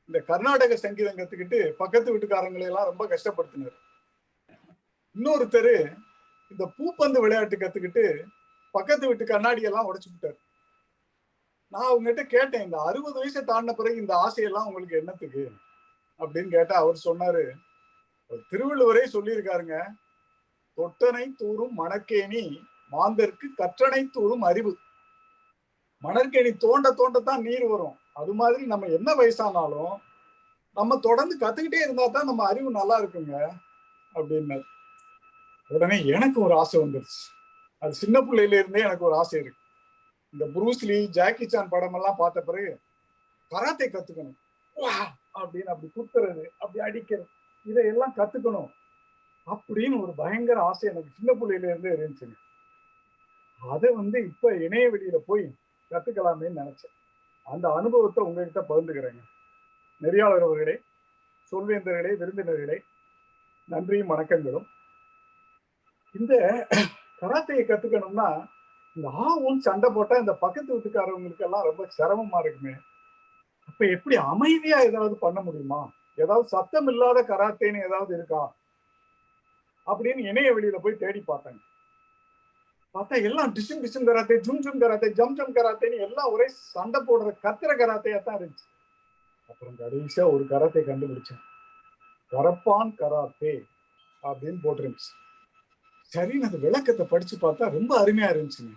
இந்த கர்நாடக சங்கீதம் கத்துக்கிட்டு பக்கத்து வீட்டுக்காரங்களை எல்லாம் ரொம்ப கஷ்டப்படுத்தினார். இன்னொருத்தர் இந்த பூப்பந்து விளையாட்டு கத்துக்கிட்டு பக்கத்து வீட்டு கண்ணாடியெல்லாம் உடைச்சு விட்டார். நான் அவங்ககிட்ட கேட்டேன், இந்த 60 வயசை தாண்டின பிறகு இந்த ஆசையெல்லாம் உங்களுக்கு என்னத்துக்கு அப்படின்னு கேட்டா அவர் சொன்னாரு, திருவள்ளுவரே சொல்லியிருக்காருங்க, தொட்டனை தூரும் மணற்கேணி மாந்தருக்கு கற்றனை தூரும் அறிவு. மணற்கேணி தோண்ட தோண்டத்தான் நீர் வரும். அது மாதிரி நம்ம என்ன வயசானாலும் நம்ம தொடர்ந்து கத்துக்கிட்டே இருந்தா தான் நம்ம அறிவு நல்லா இருக்குங்க அப்படின்னு. உடனே எனக்கு ஒரு ஆசை வந்துருச்சு. அது சின்ன பிள்ளையில இருந்தே எனக்கு ஒரு ஆசை இருக்கு. இந்த புரூஸ்லி, ஜாக்கி சான் படம் எல்லாம் பார்த்த பிறகு கராத்தே கத்துக்கணும், அப்படின்னு அப்படி குத்துறது, அப்படி அடிக்கிறது, இதையெல்லாம் கத்துக்கணும் அப்படின்னு ஒரு பயங்கர ஆசை எனக்கு சின்ன பிள்ளையில இருந்தே இருந்துச்சுங்க. அதை இப்ப இணைய வெளியில போய் கத்துக்கலாமேன்னு நினைச்சேன். அந்த அனுபவத்தை உங்ககிட்ட பகிர்ந்துக்கிறேங்க. நெறியாளர் அவர்களே, சொல்வேந்தர்களே, விருந்தினர்களே, நன்றியும் வணக்கங்களும். இந்த கராத்தையை கத்துக்கணும்னா இந்த சண்டை போட்டா இந்த பக்கத்து வீட்டுக்காரவங்களுக்கு எல்லாம் ரொம்ப சிரமமா இருக்குமே. அப்ப எப்படி அமைதியா ஏதாவது பண்ண முடியுமா? ஏதாவது சத்தம் இல்லாத கராத்தேன்னு ஏதாவது இருக்கா அப்படின்னு இணைய வெளியில போய் தேடி பார்த்தாங்க. பார்த்தா எல்லாம் டிஷும் டிஷும் கராத்தே, ஜும் ஜும் கராத்தே, ஜம் ஜம் கராத்தேன்னு எல்லாம் ஒரே சண்டை போடுற கத்திர கராத்தையா தான் இருந்துச்சு. அப்புறம் கடைசியா ஒரு கராத்தே கண்டுபிடிச்சேன். கரப்பான் கராத்தே அப்படின்னு போட்டுருந்துச்சு. சரின்னு அந்த விளக்கத்தை படிச்சு பார்த்தா ரொம்ப அருமையா இருந்துச்சுங்க.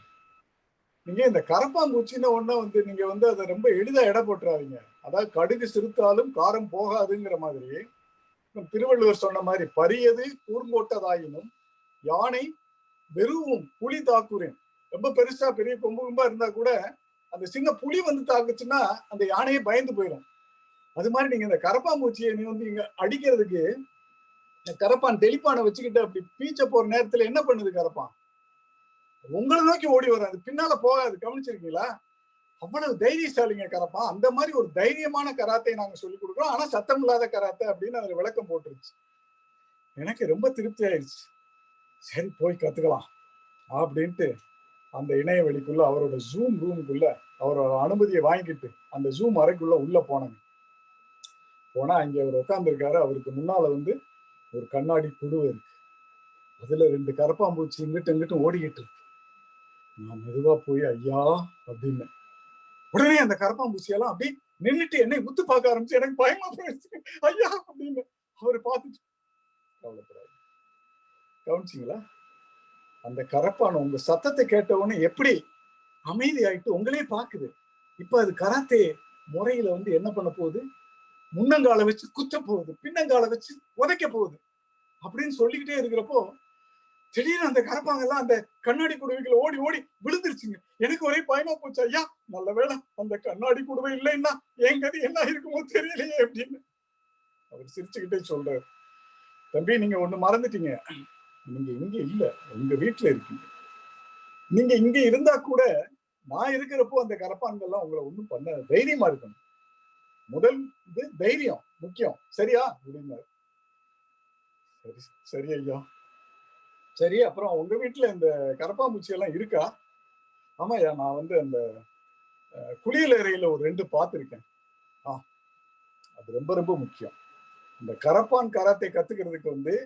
நீங்க இந்த கரப்பாம்பூச்சின்னு ஒண்ணு நீங்க அதை ரொம்ப எளிதா எடை போட்டுறாதீங்க. அதாவது கடுகு சிறுத்தாலும் காரம் போகாதுங்கிற மாதிரி திருவள்ளுவர் சொன்ன மாதிரி பரியது கூர்ங்கோட்டதாயினும் யானை வெறுவும் புலி தாக்குறேன். ரொம்ப பெருசா பெரிய கொம்பு கொம்பா இருந்தா கூட அந்த சின்ன புலி தாக்குச்சுன்னா அந்த யானையே பயந்து போயிடும். அது மாதிரி நீங்க இந்த கரப்பாம்பூச்சியை இங்க அடிக்கிறதுக்கு கரப்பான் தெளிப்பானை வச்சுக்கிட்டு அப்படி பீச்ச போற நேரத்துல என்ன பண்ணுது கரப்பான்? உங்களை நோக்கி ஓடி வராது, பின்னால போகாது. கவனிச்சிருக்கீங்களா? அவ்வளவு தைரியசாலிங்க கரப்பான். அந்த மாதிரி ஒரு தைரியமான கராத்தை நாங்க சொல்லி கொடுக்குறோம். ஆனா சத்தம் இல்லாத கராத்தை அப்படின்னு அதுல விளக்கம் போட்டுருச்சு. எனக்கு ரொம்ப திருப்தி ஆயிடுச்சு. சரி போய் கத்துக்கலாம் அப்படின்ட்டு அந்த இணைய வெளிக்குள்ள அவரோட ஜூம் ரூமுக்குள்ள அவரோட அனுமதியை வாங்கிட்டு அந்த ஜூம் அறைக்குள்ள உள்ள போனாங்க. போனா அங்கே அவர் உட்கார்ந்துருக்காரு. அவருக்கு முன்னால ஒரு கண்ணாடி குடுவை இருக்கு. அதுல 2 கரப்பாம்பூச்சி இங்கிட்டு ஓடிக்கிட்டு இருக்கு. நான் மெதுவா போய் ஐயா அப்படின்னு உடனே அந்த கரப்பாம்பூச்சியெல்லாம் அப்படி நின்றுட்டு என்னை உத்து பார்க்க ஆரம்பிச்சு. எனக்கு பயமா போயிடுச்சு. ஐயா அப்படின்னு அவரு பார்த்துட்டு கவலைப்படாது. கவனிச்சிங்களா? அந்த கரப்பான் உங்க சத்தத்தை கேட்ட உடனே எப்படி அமைதி ஆயிட்டு உங்களே பாக்குது. இப்ப அது கராத்தே முறையில என்ன பண்ண போகுது? முன்னங்கால வச்சு குத்த போகுது, பின்னங்கால வச்சு உதைக்க போகுது அப்படின்னு சொல்லிக்கிட்டே இருக்கிறப்போ திடீர்னு அந்த கரப்பாங்கெல்லாம் அந்த கண்ணாடி குடுவைகளை ஓடி ஓடி விழுந்துருச்சுங்க. எனக்கு ஒரே பயமா போச்சு. ஐயா நல்ல வேளை அந்த கண்ணாடி குடுவை இல்லைன்னா என் கதி என்ன இருக்குமோ தெரியலையே அப்படின்னு அவர் சிரிச்சுக்கிட்டே சொல்றாரு. தம்பி நீங்க ஒண்ணு மறந்துட்டீங்க. நீங்க இங்க இல்ல, உங்க வீட்டுல இருக்கீங்க. நீங்க இங்க இருந்தா கூட நான் இருக்கிறப்போ அந்த கரப்பான்கள்லாம் உங்களை ஒண்ணும் பண்ண தைரியமா இருக்கணும். முதல் தைரியம் முக்கியம், சரியா அப்படின்னாரு. சரி சரி ஐயா. சரி அப்புறம் உங்க வீட்டுல இந்த கரப்பாம்பூச்சி எல்லாம் இருக்கா? ஆமாய்யா, நான் அந்த குளியலறையில ஒரு 2 பார்த்துருக்கேன். அது ரொம்ப ரொம்ப முக்கியம். இந்த கரப்பான் கராத்தே கத்துக்கிறதுக்கு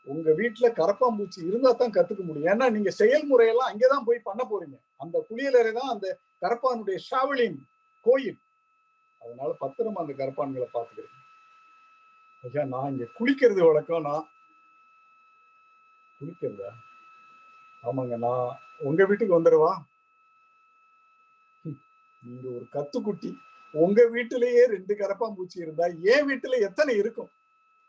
உங்க வீட்டுல கரப்பாம்பூச்சி இருந்தா தான் கத்துக்க முடியும். ஏன்னா நீங்க செயல்முறையெல்லாம் அங்கேதான் போய் பண்ண போறீங்க. அந்த குளியலறை தான் அந்த கரப்பானுடைய ஷாவலின் கோயில். அதனால பத்திரமா அந்த கரப்பான்களை பார்த்துக்கிறீங்க. ஐயா நான் இங்க குளிக்கிறது வழக்கம். நான் குளிக்கிறதா? ஆமாங்க, நான் உங்க வீட்டுக்கு வந்துடுவா? நீங்க ஒரு கத்துக்குட்டி, உங்க வீட்டிலேயே 2 கரப்பாம்பூச்சி இருந்தா என் வீட்டுல எத்தனை இருக்கும்?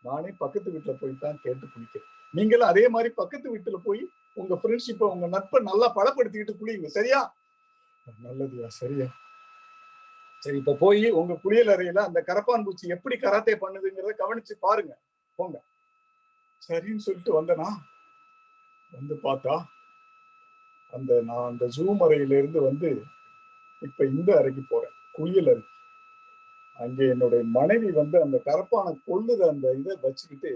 நானே பக்கத்து வீட்டுல போய் தான் கேட்டு குளிக்கிறேன். நீங்களும் அதே மாதிரி பக்கத்து வீட்டுல போய் உங்க ஃப்ரெண்ட்ஷிப்பை, உங்க நட்பை நல்லா பலப்படுத்திக்கிட்டு குளிங்க. சரியா? நல்லதுயா. சரியா? சரி, இப்ப போய் உங்க குளியல் அறையில அந்த கரப்பான் பூச்சி எப்படி கராத்தே பண்ணுதுங்கிறத கவனிச்சு பாருங்க. போங்க. சரின்னு சொல்லிட்டு வந்தனா, வந்து பார்த்தா நான் அந்த ஜூம் அறையில இருந்து வந்து இப்ப இந்த அறைக்கு போறேன், குளியல் அறைக்கு. அங்கே என்னுடைய மனைவி வந்து அந்த கரப்பானை கொள்ளுத அந்த இதை வச்சுக்கிட்டு,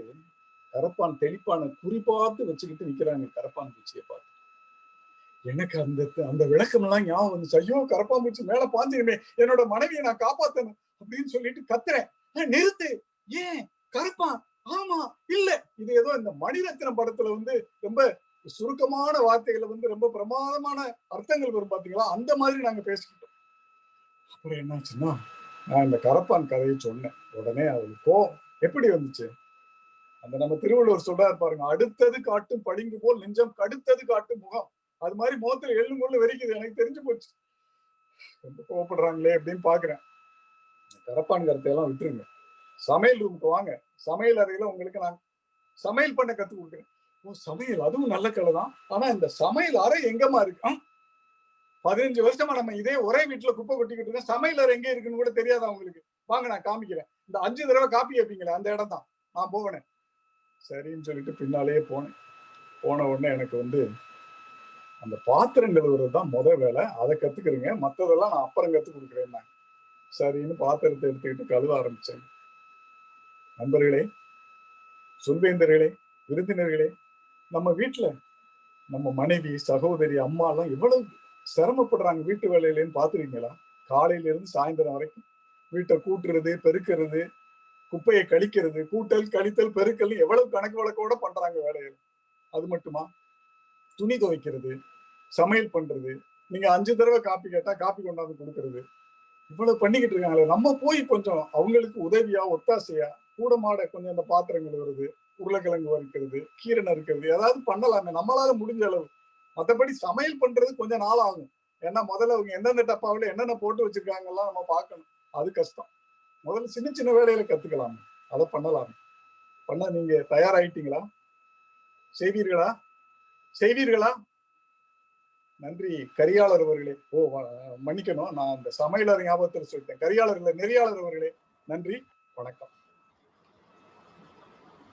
கரப்பான் தெளிப்பான குறிப்பாத்து வச்சுக்கிட்டு நிக்கிறாங்க கரப்பான் பூச்சியை பார்த்து. எனக்கு அந்த விளக்கம் எல்லாம் ஞாபகம் வந்துச்சு. ஐயோ, கரப்பான் பூச்சி மேல பாஞ்சிருமே, என்னோட மனைவியை நான் காப்பாத்தணும் அப்படின்னு சொல்லிட்டு கத்துறேன். நிறுத்து, ஏன் கரப்பான்? ஆமா, இல்ல. இது ஏதோ இந்த மணிரத்னம் படத்துல வந்து ரொம்ப சுருக்கமான வார்த்தைகளை வந்து ரொம்ப பிரமாதமான அர்த்தங்கள் வரும் பாத்தீங்களா, அந்த மாதிரி நாங்க பேசிக்கிட்டோம். அப்புறம் என்னாச்சுன்னா, நான் இந்த கரப்பான் கதையை சொன்னேன். உடனே அவளுக்கு கோவம் எப்படி வந்துச்சு? அந்த நம்ம திருவள்ளுவர் சொல்றாரு பாருங்க, அடுத்தது காட்டும் பளிங்கு போல் நெஞ்சம் கடுத்தது காட்டும் முகம். அது மாதிரி முகத்துல எள்ளும் கொள்ள வெறிக்குது. எனக்கு தெரிஞ்சு போச்சு, ரொம்ப கோவப்படுறாங்களே அப்படின்னு பாக்குறேன். கரப்பான் கருத்தையெல்லாம் விட்டுருங்க. சமையல் ரூமுக்கு வாங்க. சமையல் அறையில உங்களுக்கு நான் சமையல் பண்ண கத்து கொடுக்குறேன். ஓ, சமையல், அதுவும் நல்ல கலை தான். ஆனா இந்த சமையல் அறை எங்கம்மா இருக்கு? 15 வருஷமா நம்ம இதே ஒரே வீட்டுல குப்பை கொட்டிக்கிட்டு இருக்கோம். சமையல் அறை எங்க இருக்குன்னு கூட தெரியாதா உங்களுக்கு? வாங்க, நான் காமிக்கிறேன். இந்த 5 தடவை காப்பி வைப்பீங்களே, அந்த இடம் தான். நான் போவேன். சரின்னு சொல்லிட்டு பின்னாலேயே போனேன். போன உடனே எனக்கு வந்து அந்த பாத்திரம் கழுவுறது தான் வேலை, அதை கத்துக்கிறீங்க, மற்றதெல்லாம் நான் அப்புறம் கத்து கொடுக்குறேன். சரின்னு பாத்திரத்தை எடுத்துக்கிட்டு கழுவ ஆரம்பிச்சேன். நண்பர்களே, சொல்வேந்தர்களே, விருந்தினர்களே, நம்ம வீட்டுல நம்ம மனைவி, சகோதரி, அம்மா எல்லாம் எவ்வளவு சிரமப்படுறாங்க வீட்டு வேலையிலேன்னு பாத்துருக்கீங்களா? காலையில இருந்து சாயந்தரம் வரைக்கும் வீட்டை கூட்டுறது, பெருக்கிறது, குப்பையை கழிக்கிறது, கூட்டல் கழித்தல் பெருக்கல் எவ்வளவு கணக்கு வழக்கோட பண்றாங்க வேலைகள். அது மட்டுமா, துணி துவைக்கிறது, சமையல் பண்றது, நீங்க 5 தடவை காப்பி கேட்டா காப்பி கொண்டாந்து கொடுக்கறது, இவ்வளவு பண்ணிக்கிட்டு இருக்காங்களே. நம்ம போய் கொஞ்சம் அவங்களுக்கு உதவியா, ஒத்தாசையா, கூட மாட கொஞ்சம் அந்த பாத்திரங்கள் வருது, உருளைக்கிழங்கு வறுக்கிறது, கீரை நறுக்கிறது, ஏதாவது பண்ணலாமே நம்மளால முடிஞ்ச அளவு. மற்றபடி சமையல் பண்றது கொஞ்சம் நாள் ஆகும். ஏன்னா முதல்ல அவங்க எந்தெந்த டப்பாவில் என்னென்ன போட்டு வச்சிருக்காங்கலாம் நம்ம பார்க்கணும். அது கஷ்டம். முதல்ல சின்ன சின்ன வேலையில கத்துக்கலாம், அதை பண்ணலாம். பண்ண நீங்க தயாராயிட்டீங்களா? செய்வீர்களா? செய்வீர்களா? நன்றி கரியாளர் அவர்களே. ஓ, மன்னிக்கணும், நான் அந்த சமையலர் ஞாபகத்தில் சொல்லிட்டேன். கரியாளர் இல்ல, நெறியாளர் அவர்களே. நன்றி, வணக்கம்.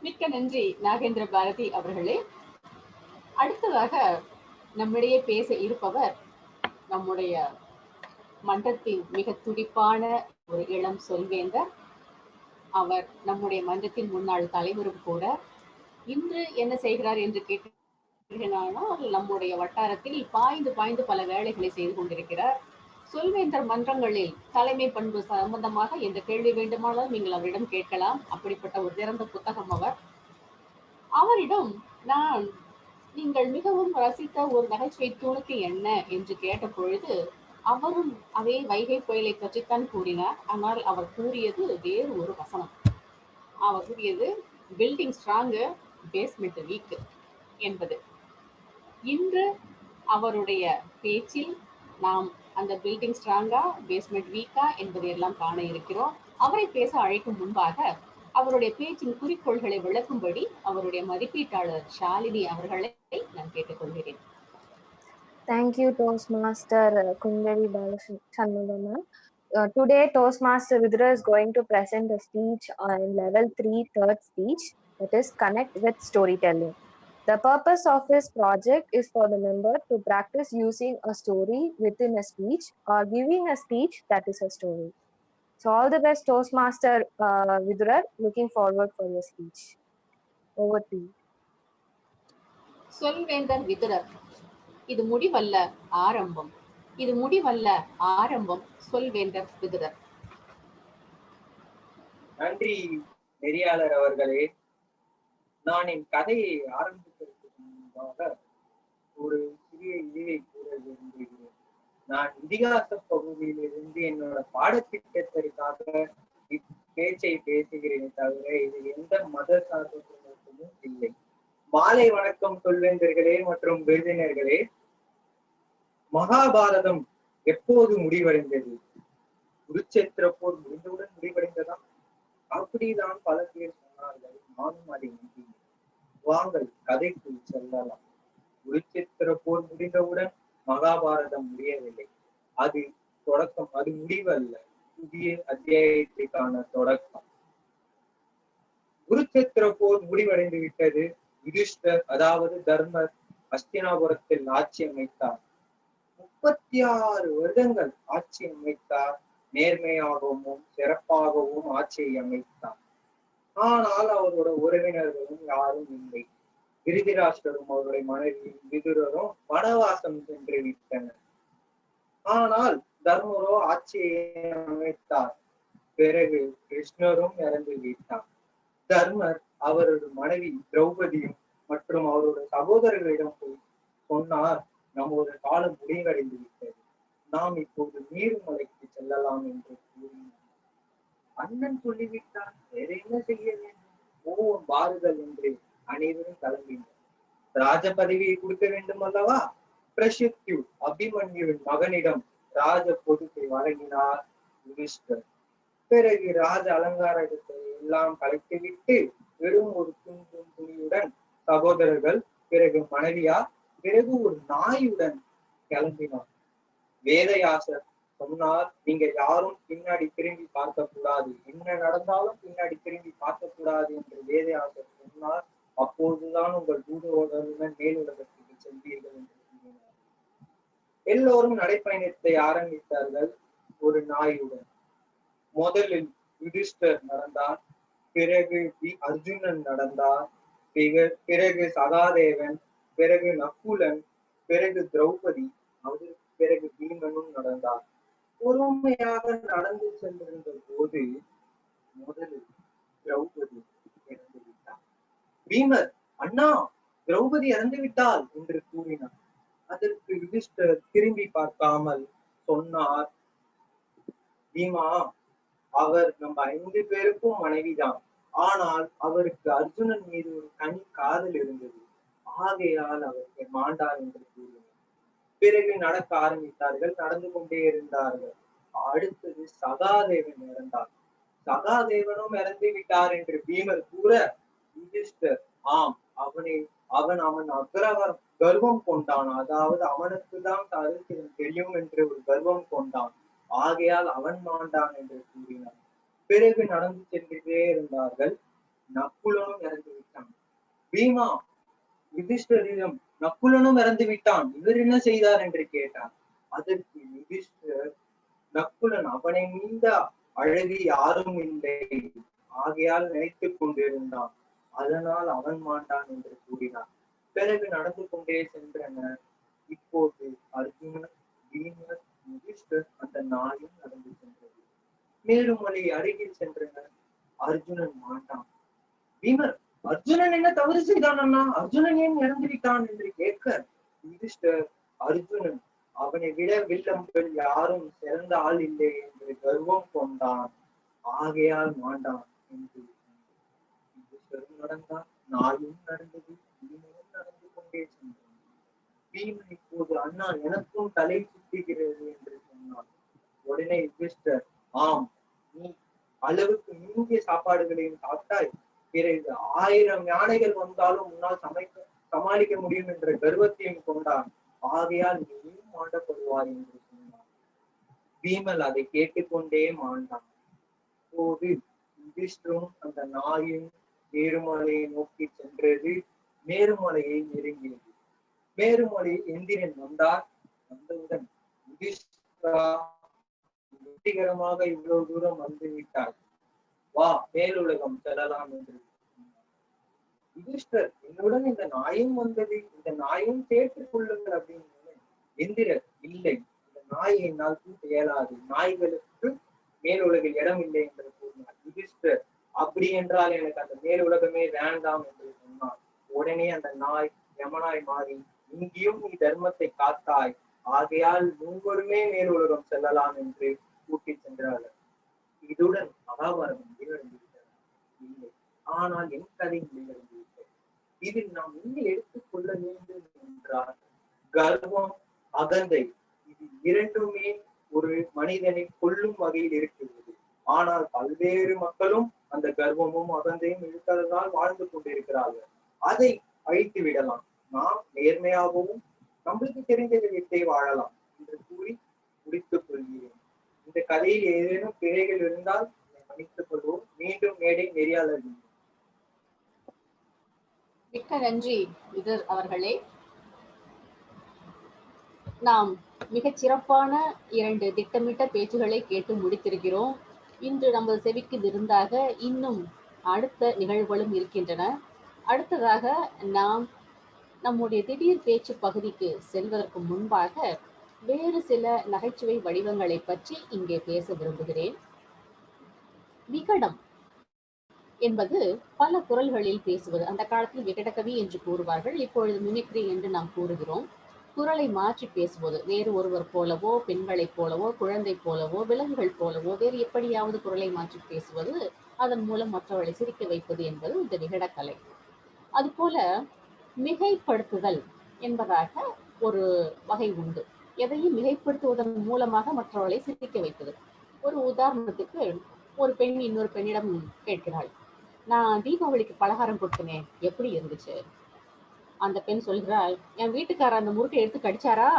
மிக்க நன்றி நாகேந்திர பாரதி அவர்களே. அடுத்ததாக நம்மிடையே பேச இருப்பவர் நம்முடைய மன்றத்தின் மிக துடிப்பான ஒரு இளம் சொல்வேந்தர். அவர் நம்முடைய மன்றத்தின் முன்னாள் தலைவரும் கூட. இன்று என்ன செய்கிறார் என்று கேட்டீர்களானால், நம்முடைய வட்டாரத்தில் பாய்ந்து பாய்ந்து பல வேலைகளை செய்து கொண்டிருக்கிறார். சொல்வேந்தர் மன்றங்களில் தலைமை பண்பு சம்பந்தமாக எந்த கேள்வி வேண்டுமானாலும் நீங்கள் அவரிடம் கேட்கலாம். அப்படிப்பட்ட ஒரு திறந்த புத்தகம் அவர். அவரிடம் நான் நீங்கள் மிகவும் ரசித்த ஒரு நகைச்சுவை துணுக்கு என்ன என்று கேட்ட பொழுது, அவரும் அதே வைகை புயலை பற்றித்தான் கூறினார். ஆனால் அவர் கூறியது வேறு ஒரு வசனம். அவர் கூறியது பில்டிங் ஸ்ட்ராங்கு, பேஸ்மெண்ட் வீக் என்பது. இன்று அவருடைய பேச்சில் நாம் அந்த பில்டிங் ஸ்ட்ராங்கா, பேஸ்மெண்ட் வீக்கா என்பதை எல்லாம் காண இருக்கிறோம். அவரை பேச அழைக்கும் முன்பாக அவருடைய பேச்சின் குறிக்கோள்களை விளக்கும்படி அவருடைய மதிப்பீட்டாளர் ஷாலினி அவர்களை நான் கேட்டுக்கொள்கிறேன். Thank you, Toastmaster Kundari Balashanmugam. Today, Toastmaster Vidura is going to present a speech on level 3, third speech, that is connect with storytelling. The purpose of this project is for the member to practice using a story within a speech or giving a speech that is a story. So all the best, Toastmaster Vidura. Looking forward for your speech. Over to you. சொல்வேந்தர் விதுரர். இது முடிவல்ல, ஆரம்பம். இது முடிவல்ல, ஆரம்பம். சொல்வேந்தர் விதுரர். நன்றி நெறியாளர் அவர்களே. நான் என் கதையை ஆரம்பிப்பதற்கு முன்பாக ஒரு சிறிய இதையை கூற விரும்புகிறேன். நான் இதிகாச பகுதியிலிருந்து என்னோட பாடத்திட்டத்திற்காக பேச்சை பேசுகிறேன் தவிர இது எந்த மத சார்பும் இல்லை. மாலை வணக்கம் சொல்வேந்தர்களே மற்றும் விருந்தினர்களே. மகாபாரதம் எப்போது முடிவடைந்தது? குருச்சேத்திர போர் முடிந்தவுடன் முடிவடைந்ததா? அப்படிதான் பல பேர் சொன்னார்கள். நானும் அதை நம்பினேன். வாங்கள் கதைக்கு செல்லலாம். குருச்சேத்திர போர் முடிந்தவுடன் மகாபாரதம் முடியவில்லை. அது தொடக்கம், அது முடிவல்ல, புதிய அத்தியாயத்திற்கான தொடக்கம். குருச்சேத்திர போர் முடிவடைந்து விட்டது. யுதிஷ்டர் அதாவது தர்மர் ஹஸ்தினாபுரத்தில் ஆட்சி அமைத்தார். 36 வருடங்கள் ஆட்சி அமைத்தார். நேர்மையாகவும் சிறப்பாகவும் ஆட்சியை அமைத்தார். ஆனால் அவரோட உறவினர்களும் யாரும் இல்லை. திருதராஷ்டிரரும் அவருடைய மனைவி விதுரரும் வனவாசம் சென்று விட்டனர். ஆனால் தர்மரோ ஆட்சியை அமைத்தார். பிறகு கிருஷ்ணரும் இறந்து விட்டார். தர்மர் அவரது மனைவி திரௌபதியும் மற்றும் அவரோட சகோதரர்களிடம் போய் சொன்னார், நம்மோட காலம் முடிவடைந்து விட்டது, நாம் இப்போது நீர்மலைக்கு செல்லலாம் என்று கூறினார். அண்ணன் சொல்லிவிட்டார், வேற என்ன செய்ய வேண்டும், போவோம் வாருங்கள் என்று அனைவரும் கிளம்பினர். ராஜ பதவியை கொடுக்க வேண்டும் அல்லவா? பிரசித்யு அபிமன்யுவின் மகனிடம் ராஜ பொறுப்பை வழங்கினார் யுதிஷ்டர். பிறகு ராஜ அலங்காரத்தை எல்லாம் கலைத்துவிட்டு வெறும் ஒரு துண்டும் துணியுடன் சகோதரர்கள், பிறகு மனைவியார், பிறகு ஒரு நாயுடன் கிளம்பினார். வேதயாசர் சொன்னார், நீங்க யாரும் பின்னாடி திரும்பி பார்க்க கூடாது, என்ன நடந்தாலும் பின்னாடி திரும்பி பார்க்க கூடாது என்று வேதயாசர் சொன்னார். அப்போதுதான் உங்கள் தூதருடன் மேலுலகத்துக்கு செல்வீர்கள் என்று கூறினார். எல்லோரும் நடைப்பயணத்தை ஆரம்பித்தார்கள். ஒரு நாயுடன் முதலில் யுதிஷ்டர் நடந்தார், பிறகு அர்ஜுனன் நடந்தார், பிறகு சகாதேவன், பிறகு நகுலன், பிறகு திரௌபதி, அதற்கு பிறகு பீமனும் நடந்தார். பொறுமையாக நடந்து சென்றிருந்த போது முதலில் திரௌபதி இறந்து விட்டார். பீமர், அண்ணா திரௌபதி இறந்து விட்டாள் என்று கூறினார். அதற்கு யுதிஷ்டர் திரும்பி பார்க்காமல் சொன்னார், பீமா, அவர் நம்ம 5 பேருக்கும் மனைவிதான். ஆனால் அவருக்கு அர்ஜுனன் மீது ஒரு தனி காதல் இருந்தது, ஆகையால் அவருக்கு மாண்டார் என்று கூறினார். பிறகு நடக்க ஆரம்பித்தார்கள். நடந்து கொண்டே இருந்தார்கள். அடுத்தது சகாதேவன் இறந்தார். சகாதேவனும் இறந்து விட்டார் என்று பீமர் கூற, யுதிஷ்டர், ஆம், அவன் கர்வம் கொண்டான், அதாவது அவனுக்கு தான் சரித்திரம் தெரியும் என்று ஒரு கர்வம் கொண்டான், ஆகையால் அவன் மாண்டான் என்று கூறினார். பிறகு நடந்து சென்றே இருந்தார்கள். நக்குலனும் இறந்து விட்டான். பீமா யுதிஷ்டரிடம், நக்குலனும் இறந்து விட்டான், இவர் என்ன செய்தார் என்று கேட்டார். அதற்கு யுதிஷ்டர், நக்குலன் அவனை மீண்ட அழகு யாரும் இல்லை, ஆகையால் நினைத்துக் கொண்டிருந்தான், அதனால் அவன் மாண்டான் என்று கூறினார். பிறகு நடந்து கொண்டே சென்றனர். இப்போது அர்ஜுனன், பீமர், யுதிஷ்டர், அந்த நாயும் நடந்து சென்றது. மேருமலை அருகில் சென்றனர். அர்ஜுனன் மாண்டான். பீமர், அர்ஜுனன் என்ன தவறு செய்தான் அண்ணா, அர்ஜுனன் ஏன் இறந்து விட்டான் என்று கேட்க, யுதிஷ்டர், அர்ஜுனன் அவனை விட வில்லம்பல் யாரும் சிறந்த ஆள் இல்லை என்று கர்வம் கொண்டான், ஆகையால் மாண்டான் என்று. யுதிஷ்டரும் நடந்தான், நாயும் நடந்தது, பீமனும் நடந்து கொண்டே சென்றான். பீமன் இப்போது, அண்ணா எனக்கும் தலை சுற்றுகிறது என்று சொன்னான். உடனே யுதிஷ்டர், ஆம், நீ அளவுக்கு மிஞ்சிய சாப்பாடுகளையும் சாப்பிட்டாய், பிறகு 1000 யானைகள் வந்தாலும் உன்னால் சமாளிக்க முடியும் என்ற கர்வத்தையும் கொண்டான், ஆகையால் நீயும் மாண்டப்படுவாய் என்று சொன்னான். பீமல் அதை கேட்டுக்கொண்டே மாண்டான். போது யுதிஷ்டரும் அந்த நாயும் மேருமலையை நோக்கி சென்றது. மேருமலையை நெருங்கியது. மேருமலையில் இந்திரன் வந்தார். வந்தவுடன், யுதிஷ்டரா, வெற்றிகரமாக இவ்வளவு தூரம் வந்து விட்டார், வா மேலுலகம் செல்லலாம் என்று. யுதிஷ்டர், என்னுடன் இந்த நாயும் வந்தது, இந்த நாயும் சேர்த்துக் கொள்ளுங்கள் அப்படின்னு. இந்திரர், இல்லை, இந்த நாயை என்னால் கூட்ட இயலாது, நாய்களுக்கு மேலுலகில் இடம் இல்லை என்று கூறினார். யுதிஷ்டர், அப்படி என்றால் எனக்கு அந்த மேலுலகமே வேண்டாம் என்று சொன்னார். உடனே அந்த நாய் யமனாய் மாறி, இங்கேயும் நீ தர்மத்தை காத்தாய், ஆகையால் மூவருமே மேலுலகம் செல்லலாம் என்று கூட்டி சென்றார்கள். இதுடன் மகாபாரதம் முடிவடைந்துவிட்டது? இல்லை. ஆனால் என் கதை முடிவடைந்துவிட்டது. இதில் நாம் என்ன எடுத்துக்கொள்ள வேண்டும் என்றால், கர்வம், அகந்தை, இது இரண்டுமே ஒரு மனிதனை கொல்லும் வகையில் இருக்கிறது. ஆனால் பல்வேறு மக்களும் அந்த கர்வமும் அகந்தையும் இருக்கிறதால் வாழ்ந்து கொண்டிருக்கிறார்கள். அதை அழித்து விடலாம். நாம் நேர்மையாகவும் நம்மளுக்கு தெரிந்த விதத்தை வாழலாம் என்று கூறி முடித்துக் கொள்கிறேன். இந்த கதையில் ஏதேனும் பிழைகள் இருந்தால் மன்னித்துக் கொள்வோம். மீண்டும் மேடை நெறியாளர். மிக்க நன்றி விதர் அவர்களே. நாம் மிகச் சிறப்பான 2 திட்டமிட்ட பேச்சுகளை கேட்டு முடித்திருக்கிறோம். இன்று நமது செவிக்கு விருந்தாக இன்னும் அடுத்த நிகழ்வுகளும் இருக்கின்றன. அடுத்ததாக நாம் நம்முடைய திடீர் பேச்சு பகுதிக்கு செல்வதற்கு முன்பாக வேறு சில நகைச்சுவை வடிவங்களை பற்றி இங்கே பேச விரும்புகிறேன். விகடம் என்பது பல குரல்களில் பேசுவது. அந்த காலத்தில் விகடகவி என்று கூறுவார்கள், இப்பொழுது மிமிக்ரி என்று நாம் கூறுகிறோம். குரலை மாற்றி பேசுவது, வேறு ஒருவர் போலவோ, பெண்களைப் போலவோ, குழந்தை போலவோ, விலங்குகள் போலவோ, வேறு எப்படியாவது குரலை மாற்றி பேசுவது, அதன் மூலம் மற்றவர்களை சிரிக்க வைப்பது என்பது இந்த விகடக்கலை. அதுபோல மிகைப்படுத்துதல் என்பதாக ஒரு வகை உண்டு. எதையும் மிகைப்படுத்துவதன் மூலமாக மற்றவர்களை சிரிக்க வைப்பது. ஒரு உதாரணத்துக்கு, ஒரு பெண் இன்னொரு பெண்ணிடம் கேட்கிறாள், நான் தீபாவளிக்கு பலகாரம் கொடுத்தனே, எப்படி இருந்துச்சு? அந்த பெண் சொல்கிறாள், என் வீட்டுக்காரர் அந்த முறுக்கை எடுத்து கடிச்சாரா,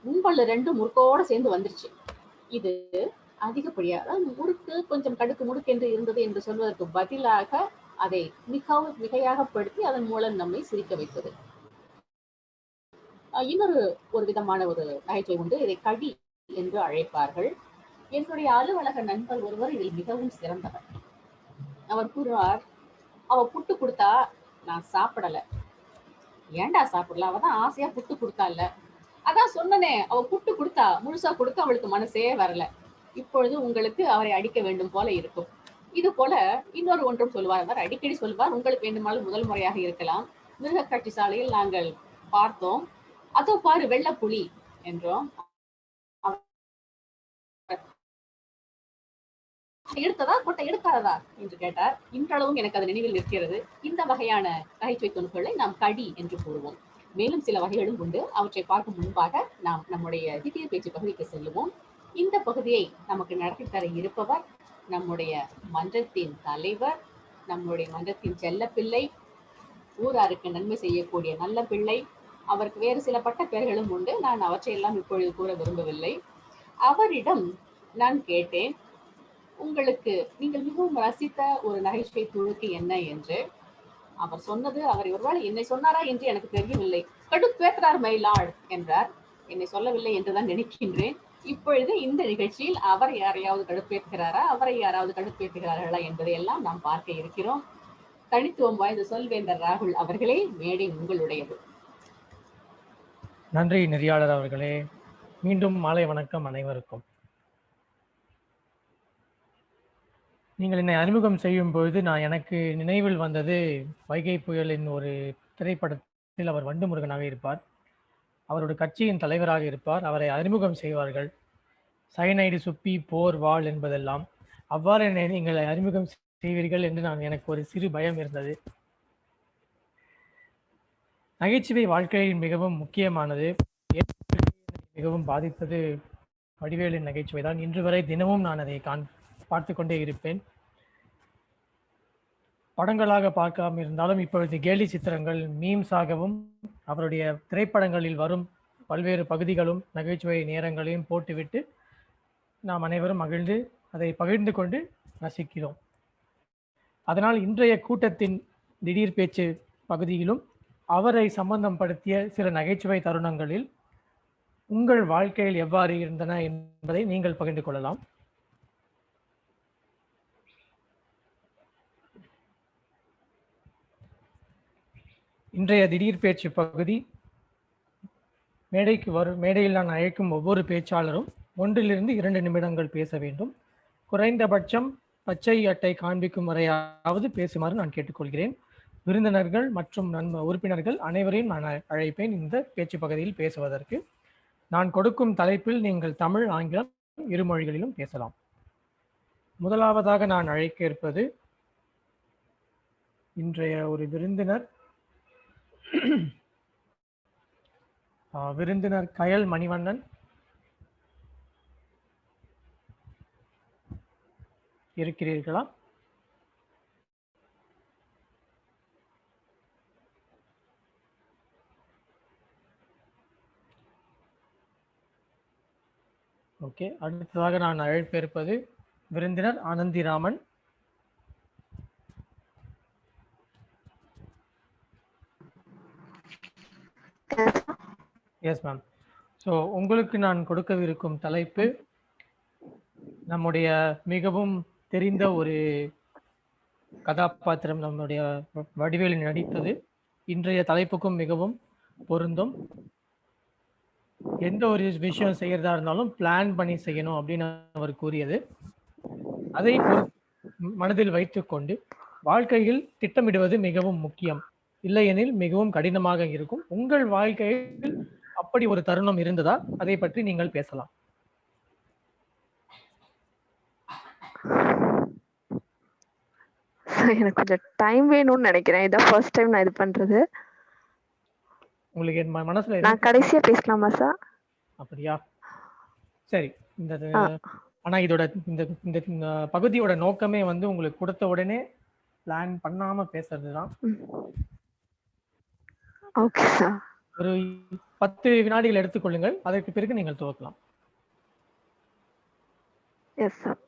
முன்பல்ல 2 முறுக்கோட சேர்ந்து வந்துருச்சு. இது அதிகப்படியாக முறுக்கு கொஞ்சம் கடுக்கு முடுக்கு என்று இருந்தது என்று சொல்வதற்கு பதிலாக அதை மிகையாகப்படுத்தி அதன் மூலம் நம்மை சிரிக்க வைத்தது. இன்னொரு விதமான ஒரு நகைச்சுவை உண்டு. இதை கடி என்று அழைப்பார்கள். என்னுடைய அலுவலக நண்பர் ஒருவர் இதில் மிகவும் சிறந்தவர். அவர் கூறுவார், அவ புட்டு கொடுத்தா நான் சாப்பிடல. ஏண்டா சாப்பிடல? அவதான் ஆசையா புட்டு கொடுத்தால. அதான் சொன்னனே, அவ புட்டு கொடுத்தா, முழுசா கொடுக்க அவளுக்கு மனசே வரல. இப்பொழுது உங்களுக்கு அவரை அடிக்க வேண்டும் போல இருக்கும். இது போல இன்னொரு ஒன்றும் சொல்வார். அவர் அடிக்கடி சொல்வார், உங்களுக்கு வேண்டுமானாலும் முதல் முறையாக இருக்கலாம், மிருக காட்சி சாலையில் நாங்கள் பார்த்தோம், அதோ பாரு வெள்ளை புலி என்றோம். எடுத்ததா கொட்டை எடுக்காததா என்று கேட்டார். இன்றளவும் எனக்கு அது நினைவில் நிற்கிறது. இந்த வகையான நகைச்சுவை துணுக்குகளை நாம் கடி என்று கூறுவோம். மேலும் சில வகைகளும் உண்டு. அவற்றை பார்க்கும் முன்பாக நாம் நம்முடைய திடீர் பேச்சு பகுதிக்கு செல்லுவோம். இந்த பகுதியை நமக்கு நடத்தி தர இருப்பவர் நம்முடைய மன்றத்தின் தலைவர், நம்முடைய மன்றத்தின் செல்ல பிள்ளை, ஊராருக்கு நன்மை செய்யக்கூடிய நல்ல பிள்ளை. அவருக்கு வேறு சில பட்ட பெயர்களும் உண்டு. நான் அவற்றையெல்லாம் இப்பொழுது கூற விரும்பவில்லை. அவரிடம் நான் கேட்டேன், உங்களுக்கு நீங்கள் மிகவும் ரசித்த ஒரு நகைச்சுவை துணுக்கு என்ன என்று. அவர் சொன்னது, அவர் ஒருவேளை என்னை சொன்னாரா என்று எனக்கு தெரியவில்லை, கடுப்பேற்றார் மயிலாள் என்றார். என்னை சொல்லவில்லை என்றுதான் நினைக்கின்றேன். இப்பொழுது இந்த நிகழ்ச்சியில் அவர் யாரையாவது கடுப்பேற்றுகிறாரா, அவரை யாராவது கடுப்பேற்றுகிறார்களா என்பதை எல்லாம் நாம் பார்க்க இருக்கிறோம். தனித்துவம் வாய்ந்த சொல்வேந்தர் ராகுல் அவர்களே, மேடை உங்களுடையது. நன்றி நெறியாளர் அவர்களே. மீண்டும் மாலை வணக்கம் அனைவருக்கும். நீங்கள் என்னை அறிமுகம் செய்யும் பொழுது எனக்கு நினைவில் வந்தது வைகை புயலின் ஒரு திரைப்படத்தில் அவர் வண்டு முருகனாக இருப்பார். அவருடைய கட்சியின் தலைவராக இருப்பார். அவரை அறிமுகம் செய்வார்கள். சயனைடு சுப்பி போர் வாழ் என்பதெல்லாம். அவ்வாறு என்னை நீங்கள் அறிமுகம் செய்வீர்கள் என்று எனக்கு ஒரு சிறு பயம் இருந்தது. நகைச்சுவை வாழ்க்கையில் மிகவும் முக்கியமானது. மிகவும் பாதித்தது வடிவேலின் நகைச்சுவை தான். இன்று வரை தினமும் நான் அதை பார்த்து கொண்டே இருப்பேன். படங்களாக பார்க்காம இருந்தாலும் இப்பொழுது கேலி சித்திரங்கள் மீம்ஸாகவும் அவருடைய திரைப்படங்களில் வரும் பல்வேறு பகுதிகளும் நகைச்சுவை நேரங்களையும் போட்டுவிட்டு நாம் அனைவரும் மகிழ்ந்து அதை பகிர்ந்து கொண்டு ரசிக்கிறோம். அதனால் இன்றைய கூட்டத்தின் திடீர் பேச்சு பகுதியிலும் அவரை சம்பந்தப்படுத்திய சில நகைச்சுவை தருணங்களில் உங்கள் வாழ்க்கையில் எவ்வாறு இருந்தன என்பதை நீங்கள் பகிர்ந்து கொள்ளலாம். இன்றைய திடீர் பேச்சு பகுதி மேடையில் நான் அழைக்கும் ஒவ்வொரு பேச்சாளரும் 1 to 2 நிமிடங்கள் பேச வேண்டும். குறைந்தபட்சம் பச்சை அட்டை காண்பிக்கும் வரையாவது பேசுமாறு நான் கேட்டுக்கொள்கிறேன். விருந்தினர்கள் மற்றும் உறுப்பினர்கள் அனைவரையும் நான் அழைப்பேன் இந்த பேச்சு பகுதியில் பேசுவதற்கு. நான் கொடுக்கும் தலைப்பில் நீங்கள் தமிழ், ஆங்கிலம் 2 மொழிகளிலும் பேசலாம். முதலாவதாக நான் அழைக்க இருப்பது இன்றைய ஒரு விருந்தினர் விருந்தினர் கயல் மணிவண்ணன். இருக்கிறீர்களா? ஓகே, அடுத்ததாக நான் அழைக்க இருப்பது விருந்தினர் ஆனந்திராமன். Yes ma'am. ஸோ உங்களுக்கு நான் கொடுக்கவிருக்கும் தலைப்பு நம்முடைய மிகவும் தெரிந்த ஒரு கதாபாத்திரம் நம்முடைய வடிவேலு நடித்தது. இன்றைய தலைப்புக்கும் மிகவும் பொருந்தும். எந்த ஒரு விஷயம் செய்யறதா இருந்தாலும் பிளான் பண்ணி செய்யணும் அப்படின்னு அவர் கூறியது. அதை மனதில் வைத்துக்கொண்டு வாழ்க்கையில் திட்டமிடுவது மிகவும் முக்கியம், இல்லையெனில் மிகவும் கடினமாக இருக்கும். உங்கள் வாழ்க்கையில் அப்படி ஒரு தருணம் இருந்ததா? அதை பற்றி நீங்கள் பேசலாம். எனக்கு கொஞ்சம் டைம் வேணும்னு நினைக்கிறேன். இதான் ஃபர்ஸ்ட் டைம் நான் இது பண்றது. உங்களுக்கு மனசுல நான் கடைசியா பேசலாமா சார்? அப்படியா? சரி. இந்த ஆனா இதோட இந்த பகுதியோட நோக்கமே வந்து உங்களுக்கு கொடுத்த உடனே பிளான் பண்ணாம பேசுறதுதான். Okay sir. ஒரு 10 வினாடிகள் எடுத்துக்கொள்ளுங்கள். அதற்கு பிறகு நீங்கள் துவக்கலாம். Yes sir.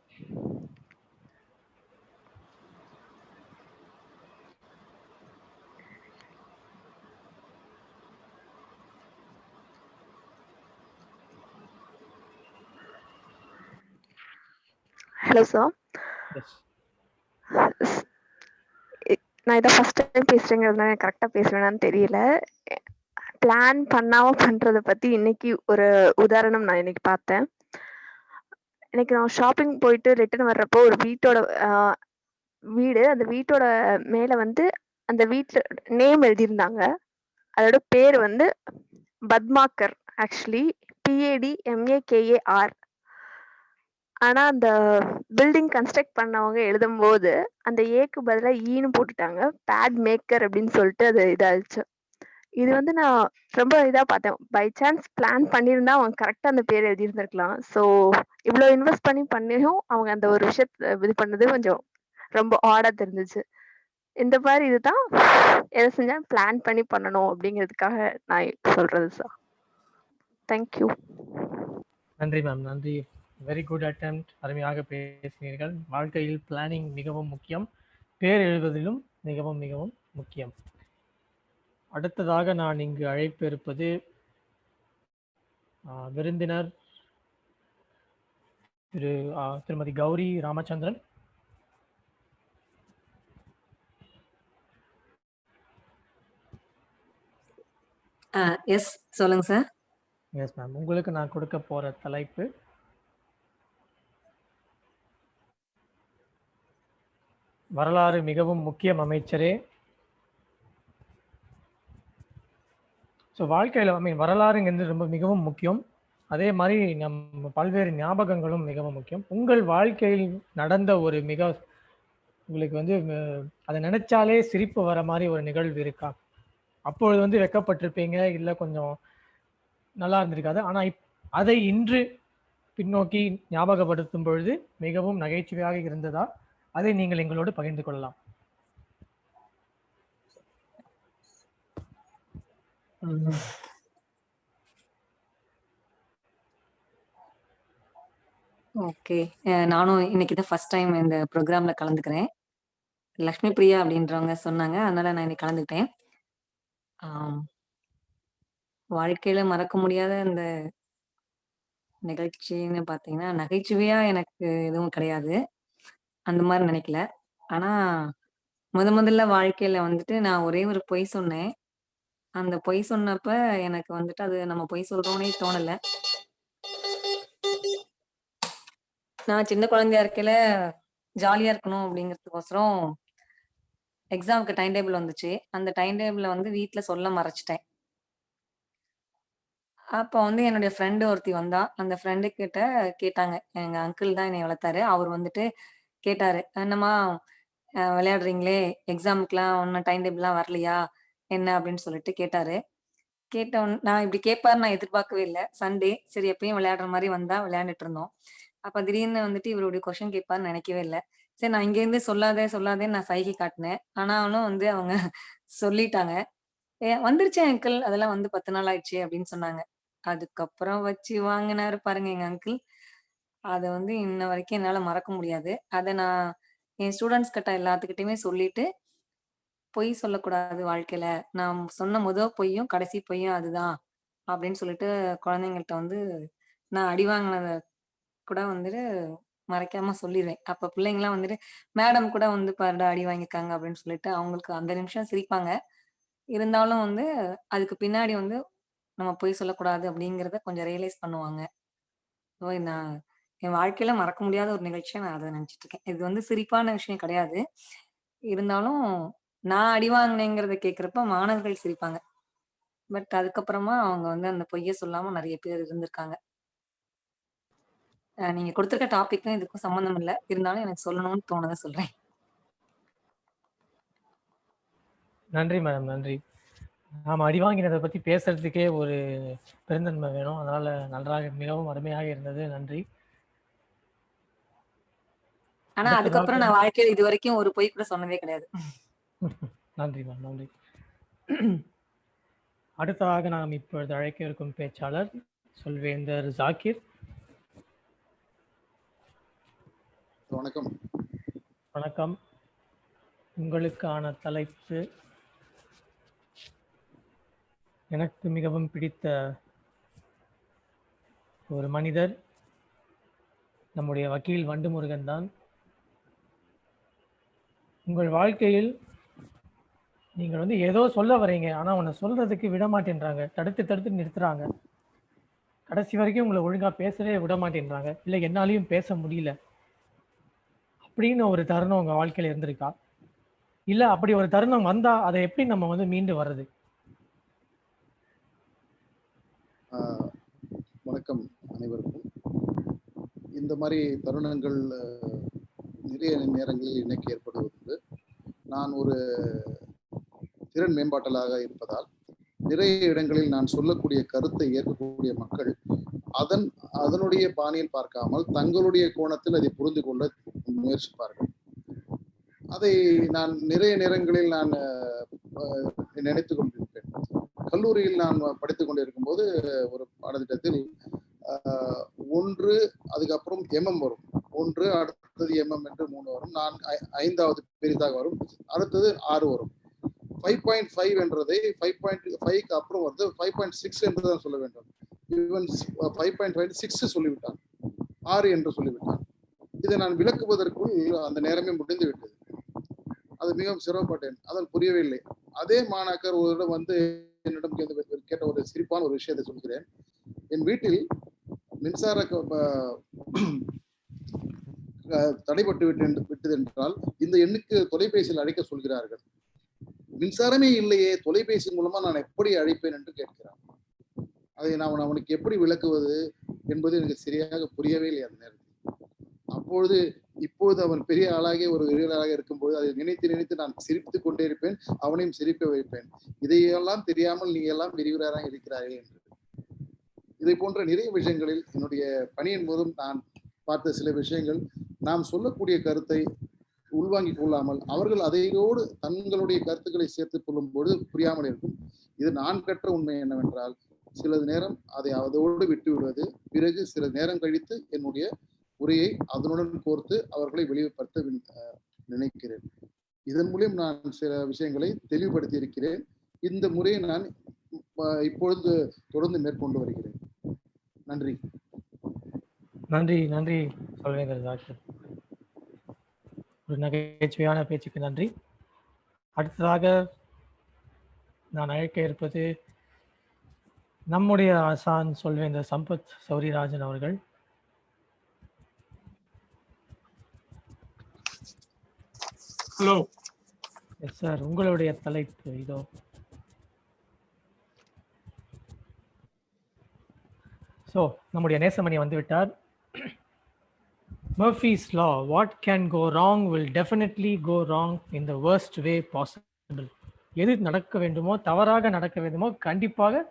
Hello sir. நான் இதை ஃபர்ஸ்ட் டைம் பேசுறேங்கிறதுனால எனக்கு கரெக்டா பேசுவேனான்னு தெரியல. பிளான் பண்ணாம பண்றத பத்தி இன்னைக்கு ஒரு உதாரணம் நான் இன்னைக்கு பார்த்தேன். இன்னைக்கு நான் ஷாப்பிங் போயிட்டு ரிட்டர்ன் வர்றப்போ ஒரு வீட்டோட வீடு, அந்த வீட்டோட மேல வந்து அந்த வீட்டுல நேம் எழுதியிருந்தாங்க. அதோட பேர் வந்து பத்மாக்கர். Actually PADMAKAR. ஆனா அந்த பில்டிங் கன்ஸ்ட்ரக்ட் பண்ணவங்க எழுதும் போது அந்த ஏக்கு பதிலா ஈன்னு போட்டுட்டாங்க. பேட் மேக்கர் அப்படின்னு சொல்லிட்டு அது இதாச்சு. இது வந்து நான் ரொம்ப இதா பார்த்தேன். பை சான்ஸ் பிளான் பண்ணியிருந்தா அவங்க கரெக்டா அந்த பேர் எழுதியிருந்திருக்கலாம். ஸோ இவ்வளோ இன்வெஸ்ட் பண்ணியும் அவங்க அந்த ஒரு விஷயத்த இது பண்ணது கொஞ்சம் ரொம்ப ஆடா தெரிஞ்சிச்சு. இந்த மாதிரி இதுதான் எதை செஞ்சாலும் பிளான் பண்ணி பண்ணணும் அப்படிங்கிறதுக்காக நான் சொல்றது சார். தேங்க்யூ. நன்றி மேம், நன்றி. Very good attempt. அருமையாக பேசினீர்கள். வாழ்க்கையில் பிளானிங் மிகவும் முக்கியம், பேர் எழுதுவதிலும் மிகவும் மிகவும் முக்கியம். அடுத்ததாக நான் இங்கு அழைப்பு இருப்பது விருந்தினர் திருமதி கௌரி ராமச்சந்திரன். எஸ், சொல்லுங்க சார். Yes ma'am. உங்களுக்கு நான் கொடுக்க போற தலைப்பு வரலாறு மிகவும் முக்கியம் அமைச்சரே. ஸோ வாழ்க்கையில் வரலாறுங்கிறது ரொம்ப மிகவும் முக்கியம். அதே மாதிரி நம்ம பல்வேறு ஞாபகங்களும் மிகவும் முக்கியம். உங்கள் வாழ்க்கையில் நடந்த ஒரு உங்களுக்கு வந்து அதை நினைச்சாலே சிரிப்பு வர மாதிரி ஒரு நிகழ்வு இருக்கா? அப்பொழுது வந்து வெக்கப்பட்டிருப்பீங்க, இல்லை கொஞ்சம் நல்லா இருந்திருக்காது. ஆனால் அதை இன்று பின்னோக்கி ஞாபகப்படுத்தும் பொழுது மிகவும் நகைச்சுவையாக இருந்ததா? அதை நீங்கள் எங்களோடு பகிர்ந்து கொள்ளலாம். ஓகே, நானும் இன்னைக்கு தான் ஃபர்ஸ்ட் டைம் இந்த ப்ரோக்ராம்ல கலந்துக்கிறேன். லக்ஷ்மி பிரியா அப்படின்றவங்க சொன்னாங்க, அதனால நான் இன்னைக்கு கலந்துக்கிட்டேன். வாழ்க்கையில மறக்க முடியாத இந்த நிகழ்ச்சின்னு பார்த்தீங்கன்னா, நகைச்சுவையா எனக்கு எதுவும் கிடையாது. அந்த மாதிரி நினைக்கல. ஆனா முதல்ல வாழ்க்கையில வந்துட்டு நான் ஒரே ஒரு பொய் சொன்னேன். அந்த பொய் சொன்னப்ப எனக்கு வந்துட்டு அது நம்ம பொய் சொல்றோம்னே தோணல. நான் சின்ன குழந்தையா இருக்கையில ஜாலியா இருக்கணும் அப்படிங்கிறதுக்கோசரம் எக்ஸாமுக்கு டைம் டேபிள் வந்துச்சு. அந்த டைம் டேபிள வந்து வீட்ல சொல்ல மறைச்சிட்டேன். அப்ப வந்து என்னுடைய ஃப்ரெண்டு ஒருத்தி வந்தா. அந்த ஃப்ரெண்டு கிட்ட கேட்டாங்க. எங்க அங்கிள் தான் என்னைய வளர்த்தாரு. அவர் வந்துட்டு கேட்டாரு, என்னம்மா விளையாடுறீங்களே, எக்ஸாமுக்குலாம் ஒன்றும் டைம் டேபிள்லாம் வரலையா என்ன அப்படின்னு சொல்லிட்டு கேட்டாரு. கேட்டவொன் நான் இப்படி கேட்பாருன்னு நான் எதிர்பார்க்கவே இல்ல. சண்டே சரி எப்பயும் விளையாடுற மாரி வந்தா விளையாண்டுட்டு இருந்தோம். அப்ப திடீர்னு வந்துட்டு இவரு இப்படி கொஸ்டின் கேட்பாருன்னு நினைக்கவே இல்ல. சரி நான் இங்கேருந்து சொல்லாதேன்னு நான் சைகை காட்டினேன். ஆனாலும் வந்து அவங்க சொல்லிட்டாங்க. வந்துருச்சு அங்கிள் அதெல்லாம் வந்து 10 நாள் ஆயிடுச்சு அப்படின்னு சொன்னாங்க. அதுக்கப்புறம் வச்சு வாங்குனாரு பாருங்க எங்க அங்கிள். அத வந்து இன்ன வரைக்கும் என்னால மறக்க முடியாது. அத நான் என் ஸ்டூடண்ட்ஸ் கிட்ட எல்லாத்துக்கிட்டயுமே சொல்லிட்டு, பொய் சொல்லக்கூடாது வாழ்க்கையில. நான் சொன்ன பொய்யும், கடைசி பொய்யும் அதுதான். அப்படின்னு சொல்லிட்டு குழந்தைங்கள்ட்ட வந்து நான் அடி வாங்கினத கூட வந்துட்டு மறைக்காம சொல்லிருவேன். அப்ப பிள்ளைங்கலாம் வந்துட்டு, மேடம் கூட வந்து பாருடா அடி வாங்கியிருக்காங்க அப்படின்னு சொல்லிட்டு அவங்களுக்கு அந்த நிமிஷம் சிரிப்பாங்க. இருந்தாலும் வந்து அதுக்கு பின்னாடி வந்து நம்ம பொய் சொல்லக்கூடாது அப்படிங்கிறத கொஞ்சம் ரியலைஸ் பண்ணுவாங்க. ஸோ நான் என் வாழ்க்கையில மறக்க முடியாத ஒரு நிகழ்ச்சியா நான் அத நினைச்சுட்டு இருக்கேன். இது வந்து சிரிப்பான விஷயம் கிடையாது. இருந்தாலும் நான் அடி வாங்கினேங்கிறத கேட்கிறப்ப மாணவர்கள் சிரிப்பாங்க. பட் அதுக்கப்புறமா அவங்க வந்து அந்த பொய்ய சொல்லாம நெறைய பேர் இருந்திருக்காங்க. நீங்க குடுத்திருக்க டாபிக்கும் இதுக்கும் சம்மந்தம் இல்ல. இருந்தாலும் எனக்கு சொல்லணும்னு தோணுத சொல்றேன். நன்றி மேடம், நன்றி. நாம அடி வாங்கினதை பத்தி பேசுறதுக்கே ஒரு பெருந்தன்மை வேணும். அதனால நன்றாக மிகவும் அருமையாக இருந்தது. நன்றி. ஆனா அதுக்கப்புறம் நான் வாழ்க்கையில இதுவரைக்கும் ஒரு பொய் கூட சொன்னதே கிடையாது. நன்றி மேம், நன்றி. அடுத்ததாக நாம் இப்பொழுது அழைக்க இருக்கும் பேச்சாளர் சொல்வேந்தர் ஜாக்கிர். வணக்கம். வணக்கம். உங்களுக்கான தலைப்பு எனக்கு மிகவும் பிடித்த ஒரு மனிதர் நம்முடைய வக்கீல் வண்டுமுருகன் தான். உங்கள் வாழ்க்கையில் நீங்கள் வந்து ஏதோ சொல்ல வரீங்க, ஆனால் உன்னை சொல்றதுக்கு விட மாட்டேன்றாங்க, தடுத்து நிறுத்துறாங்க. கடைசி வரைக்கும் உங்களை ஒழுங்கா பேசவே விட மாட்டேன்றாங்க, இல்லை என்னாலையும் பேச முடியல அப்படின்னு ஒரு தருணம் உங்க வாழ்க்கையில இருந்திருக்கா? இல்லை அப்படி ஒரு தருணம் வந்தா அதை எப்படி நம்ம வந்து மீண்டு வர்றது? வணக்கம் அனைவருக்கும். இந்த மாதிரி தருணங்கள் நிறைய நேரங்களில் எனக்கு ஏற்படுவது. நான் ஒரு திறன் மேம்பாட்டலாக இருப்பதால் நிறைய இடங்களில் நான் சொல்லக்கூடிய கருத்தை ஏற்கக்கூடிய மக்கள் அதனுடைய பாணியில் பார்க்காமல் தங்களுடைய கோணத்தில் அதை புரிந்து கொள்ள முயற்சிப்பார்கள். அதை நான் நிறைய நேரங்களில் நான் நினைத்து கொண்டிருப்பேன். கல்லூரியில் நான் படித்துக் கொண்டிருக்கும் போது ஒரு பாடத்திட்டத்தில் 1 அதுக்கப்புறம் MM வரும், 1 அடுத்தது MM என்று 3 வரும், 5வது பெரிதாக வரும், அடுத்தது 6 வரும். 5.5 என்றதை 5.5க்கு அப்புறம் வந்து 5.6 என்று தான் சொல்ல வேண்டும். இவன் 5.56 சொல்லிவிட்டான், 6 என்று சொல்லிவிட்டான். இதை நான் விளக்குவதற்குள் அந்த நேரமே முடிந்து விட்டது. அது மிகவும் சிரமப்பட்டேன், அதன் புரியவே இல்லை. அதே மாணாக்கர் ஒரு இடம் வந்து என்னிடம் கேட்ட ஒரு சிரிப்பான ஒரு விஷயத்தை சொல்கிறேன். என் வீட்டில் மின்சார தடைப்பட்டு விட்டது என்றால் இந்த எண்ணுக்கு தொலைபேசியில் அழைக்க சொல்கிறார்கள். மின்சாரமே இல்லையே, தொலைபேசி மூலமா நான் எப்படி அழைப்பேன் என்று கேட்கிறான். அதை நான் அவனுக்கு எப்படி விளக்குவது என்பது எனக்கு சரியாக புரியவே இல்லை அந்த நேரத்தில். இப்பொழுது அவன் பெரிய ஆளாகி ஒரு விரிவலாக இருக்கும்போது அதை நினைத்து நான் சிரித்துக் கொண்டே இருப்பேன், அவனையும் சிரிக்க வைப்பேன். இதையெல்லாம் தெரியாமல் நீங்க எல்லாம் விரிவலாக இருக்கிறார்கள் என்று. இதை போன்ற நிறைய விஷயங்களில் என்னுடைய பணியின் போதும் நான் பார்த்த சில விஷயங்கள், நாம் சொல்லக்கூடிய கருத்தை உள்வாங்கிக் கொள்ளாமல் அவர்கள் அதையோடு தங்களுடைய கருத்துக்களை சேர்த்துக் கொள்ளும் பொழுது புரியாமல் இருக்கும். இது நான் கற்ற உண்மை என்னவென்றால், சிறிது நேரம் அதை அதோடு விட்டு விடுவது, பிறகு சில நேரம் கழித்து என்னுடைய உரையை அதனுடன் கோர்த்து அவர்களை வெளிப்படுத்த நினைக்கிறேன். இதன் மூலம் நான் சில விஷயங்களை தெளிவுபடுத்தி இருக்கிறேன். இந்த முறையை நான் இப்பொழுது தொடர்ந்து மேற்கொண்டு வருகிறேன். நன்றி. நன்றி நன்றி சொல்வேந்தர் டாக்டர். ஒரு நகைச்சுவையான பேச்சுக்கு நன்றி. அடுத்ததாக நான் அழைக்க இருப்பது நம்முடைய ஆசான் சொல்வேந்தர் சம்பத் சௌரிராஜன் அவர்கள். ஹலோ. எஸ் சார், உங்களுடைய தலைப்பு இதோ. ஸோ நம்முடைய நேசமணி வந்து விட்டார். Murphy's law, what can go wrong will definitely go wrong in the worst way possible. எது நடக்க வேண்டுமோ, தவறாக நடக்க வேண்டுமோ, கண்டிப்பாக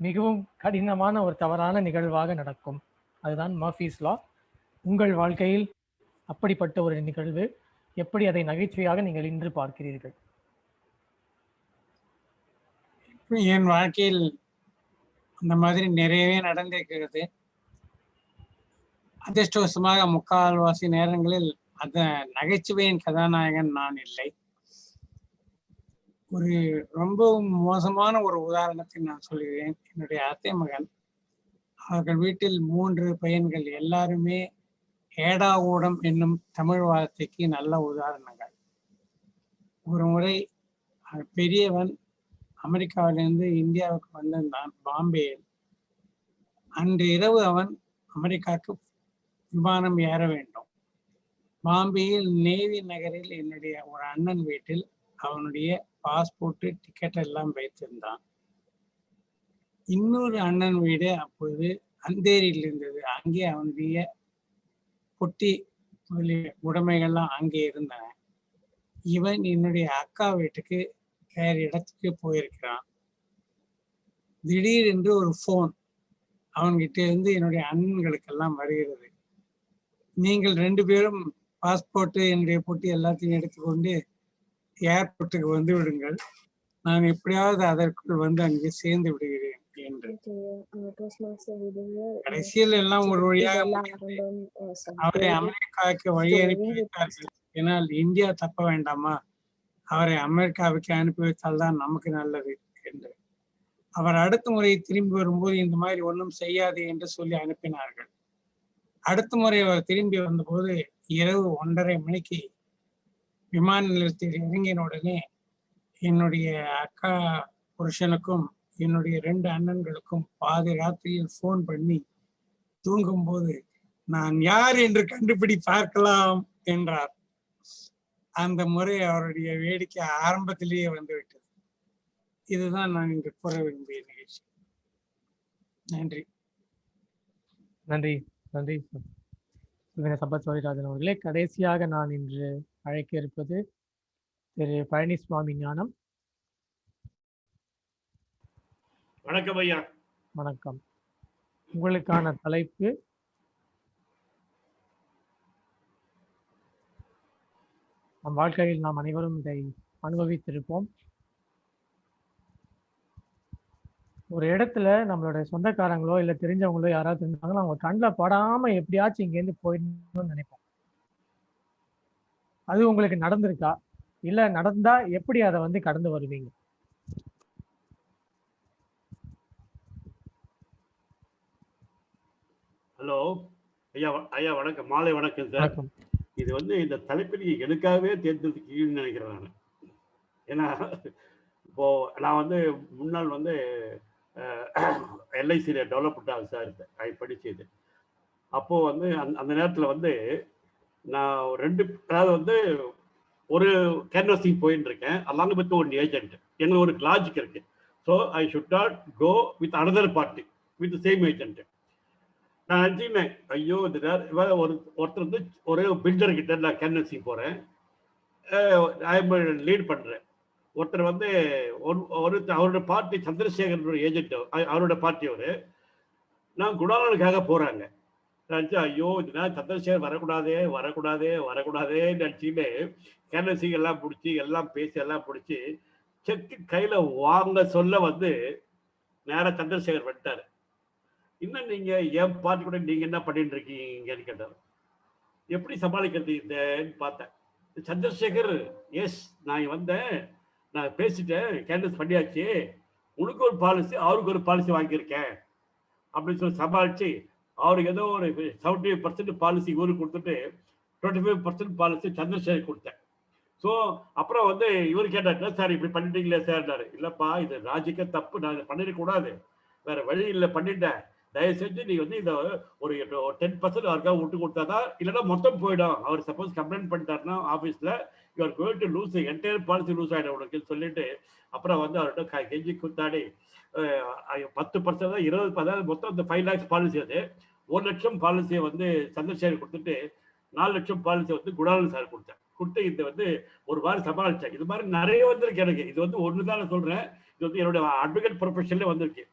மிகவும் கடினமான ஒரு தவறான நிகழ்வாக நடக்கும். அதுதான் மர்ஃபீஸ் லா. உங்கள் வாழ்க்கையில் அப்படிப்பட்ட ஒரு நிகழ்வு, எப்படி அதை நகைச்சுவையாக நீங்கள் இன்று பார்க்கிறீர்கள்? என் வாழ்க்கையில் அந்த மாதிரி நிறையவே நடந்திருக்கிறது. அதிர்ஷ்டவசமாக முக்கால்வாசி நேரங்களில் அந்த நகைச்சுவையின் கதாநாயகன் நான் இல்லை. ஒரு ரொம்ப மோசமான ஒரு உதாரணத்தை நான் சொல்கிறேன். என்னுடைய அத்தை மகன், அவர்கள் வீட்டில் 3 பையன்கள், எல்லாருமே ஏடா ஊடம் என்னும் தமிழ் வார்த்தைக்கு நல்ல உதாரணங்கள். ஒரு முறை பெரியவன் அமெரிக்காவிலிருந்து இந்தியாவுக்கு வந்திருந்தான், பாம்பேயில். அன்று இரவு அவன் அமெரிக்காவுக்கு விமானம் ஏற வேண்டும். பாம்பேயில் நேவி நகரில் என்னுடைய ஒரு அண்ணன் வீட்டில் அவனுடைய பாஸ்போர்ட், டிக்கெட் எல்லாம் வைத்திருந்தான். இன்னொரு அண்ணன் வீடு அப்போது அந்தேரியில் இருந்தது. அங்கே அவனுடைய பொட்டி உடைமைகள்லாம் அங்கே இருந்தன. இவன் என்னுடைய அக்கா வீட்டுக்கு வேறு இடத்துக்கு போயிருக்கிறான். திடீரென்று ஒரு ஃபோன் அவன்கிட்ட இருந்து என்னுடைய அண்ணன்களுக்கெல்லாம் வருகிறது. நீங்கள் 2 பேரும் பாஸ்போர்ட்டு, என்னுடைய பொட்டி எல்லாத்தையும் எடுத்துக்கொண்டு ஏர்போர்ட்டுக்கு வந்து விடுங்கள், நான் எப்படியாவது அதற்குள் வந்து அங்கே சேர்ந்து விடுகிறேன் என்று. கடைசியில் எல்லாம் ஒரு வழியாக அவரை அமெரிக்காவுக்கு வழி அனுப்பி வைத்தார்கள். ஏன்னால் இந்தியா தப்ப வேண்டாமா, அவரை அமெரிக்காவுக்கு அனுப்பி வைத்தால் தான் நமக்கு நல்லது என்று. அவர் அடுத்த முறை திரும்பி வரும்போது இந்த மாதிரி ஒன்றும் செய்யாது என்று சொல்லி அனுப்பினார்கள். அடுத்த முறை அவர் திரும்பி வந்தபோது இரவு 1:30 மணிக்கு விமான நிலையத்தில் இறங்கின உடனே என்னுடைய அக்கா புருஷனுக்கும் என்னுடைய 2 அண்ணன்களுக்கும் பாதி ராத்திரியில் ஃபோன் பண்ணி தூங்கும்போது, நான் யார் என்று கண்டுபிடி பார்க்கலாம் என்றார். அந்த முறை அவருடைய வேடிக்கை ஆரம்பத்திலேயே வந்துவிட்டது. இதுதான் நான் இன்று கூற விரும்பிய நிகழ்ச்சி. நன்றி. நன்றி நன்றி சம்பத் சௌரிராஜன் அவர்களே. கடைசியாக நான் இன்று அழைக்க இருப்பது திரு பழனிசுவாமி ஞானம். வணக்கம் ஐயா. வணக்கம். உங்களுக்கான தலைப்பு நம் வாழ்க்கையில் நாம் அனைவரும் இதை அனுபவித்திருப்போம். ஒரு இடத்துல நம்மளோட சொந்தக்காரங்களோ இல்லை தெரிஞ்சவங்களோ யாராவது இருந்தாங்களோ அவங்க கண்ணில் படாம எப்படியாச்சும் இங்கேருந்து போயிடணும்னு நினைப்போம். அது உங்களுக்கு நடந்திருக்கா? இல்லை நடந்தா எப்படி அதை வந்து கடந்து வருவீங்க? ஹலோ ஐயா. ஐயா வணக்கம், மாலை வணக்கம் சார். இது வந்து இந்த தலைப்பில் எனக்காகவே தேர்ந்தெடுக்கணும்னு நினைக்கிறேன் நான். ஏன்னா இப்போ நான் வந்து முன்னாள் வந்து எல்ஐசியில் டெவலப்மெண்ட் ஆஃபீஸாக இருந்தேன். அது படிச்சது அப்போது வந்து அந்த நேரத்தில் வந்து நான் 2 அதாவது வந்து ஒரு கேன்வசிங் போயின்னு இருக்கேன். அல்லாங்க பற்றி ஒரு ஏஜென்ட் எங்களுக்கு ஒரு லாஜிக் இருக்கு. So I should not go with another party with same agent. நான் நினச்சிக்கினேன், ஐயோ இந்த ஒருத்தர் வந்து ஒரு பில்டர்கிட்ட நான் கேன்வசிங் போகிறேன், லீட் பண்ணுறேன். ஒருத்தர் வந்து அவரோட பார்ட்டி சந்திரசேகர் ஏஜென்ட், அவரோட பார்ட்டி அவர். நான் குணாலனுக்காக போகிறாங்க. நினச்சா ஐயோ இதுனா சந்திரசேகர் வரக்கூடாதே நினச்சிக்கிட்டு கேன்வசிங் எல்லாம் பிடிச்சி எல்லாம் பேசி எல்லாம் பிடிச்சி செக்கு கையில் வாங்க சொல்ல வந்து நேராக சந்திரசேகர் வந்துட்டார். இன்னும் நீங்கள் என் பார்ட்டி கூட நீங்கள் என்ன பண்ணிட்டு இருக்கீங்கன்னு கேட்டார். எப்படி சமாளிக்கிறது இந்தன்னு பார்த்தேன். சந்திரசேகர், எஸ் நான் வந்தேன், நான் பேசிட்டேன், கேன்வஸ் பண்ணியாச்சு, உனக்கு ஒரு பாலிசி அவருக்கு ஒரு பாலிசி வாங்கியிருக்கேன் அப்படின்னு சொல்லி சமாளித்து அவருக்கு ஏதோ ஒரு 75% பாலிசி இவருக்கு கொடுத்துட்டு 25% பாலிசி சந்திரசேகர் கொடுத்தேன். ஸோ அப்புறம் வந்து இவர் கேட்டார், சார் இப்படி பண்ணிட்டீங்களே சார்னாரு. இல்லைப்பா இது ராஜிக்க தப்பு, நான் பண்ணிடக்கூடாது, வேறு வழி இல்லை பண்ணிட்டேன், தயவு செஞ்சு நீ வந்து இந்த ஒரு 10% அவருக்காக விட்டு கொடுத்தா தான், இல்லைன்னா மொத்தம் போயிடும். அவர் சப்போஸ் கம்ப்ளைண்ட் பண்ணிட்டாருன்னா ஆஃபீஸில் you're going to lose, entire policy lose ஆகிடும் உனக்கு சொல்லிட்டு அப்புறம் வந்து அவர்கிட்ட கெஞ்சி கூத்தாடி 10% தான் 20, அதாவது மொத்தம் இந்த 5 lakhs பாலிசி, அது 1 லட்சம் பாலிசியை வந்து சந்திரசேகர் கொடுத்துட்டு 4 லட்சம் பாலிசி வந்து குணாலன் சார் கொடுத்து இந்த வந்து ஒரு மாதிரி சமாளித்தேன். இது மாதிரி நிறைய வந்திருக்கு எனக்கு. இது வந்து ஒன்று தான் நான் சொல்கிறேன். இது வந்து என்னுடைய அட்வொகேட் ப்ரொஃபஷன்லேயே வந்திருக்கு.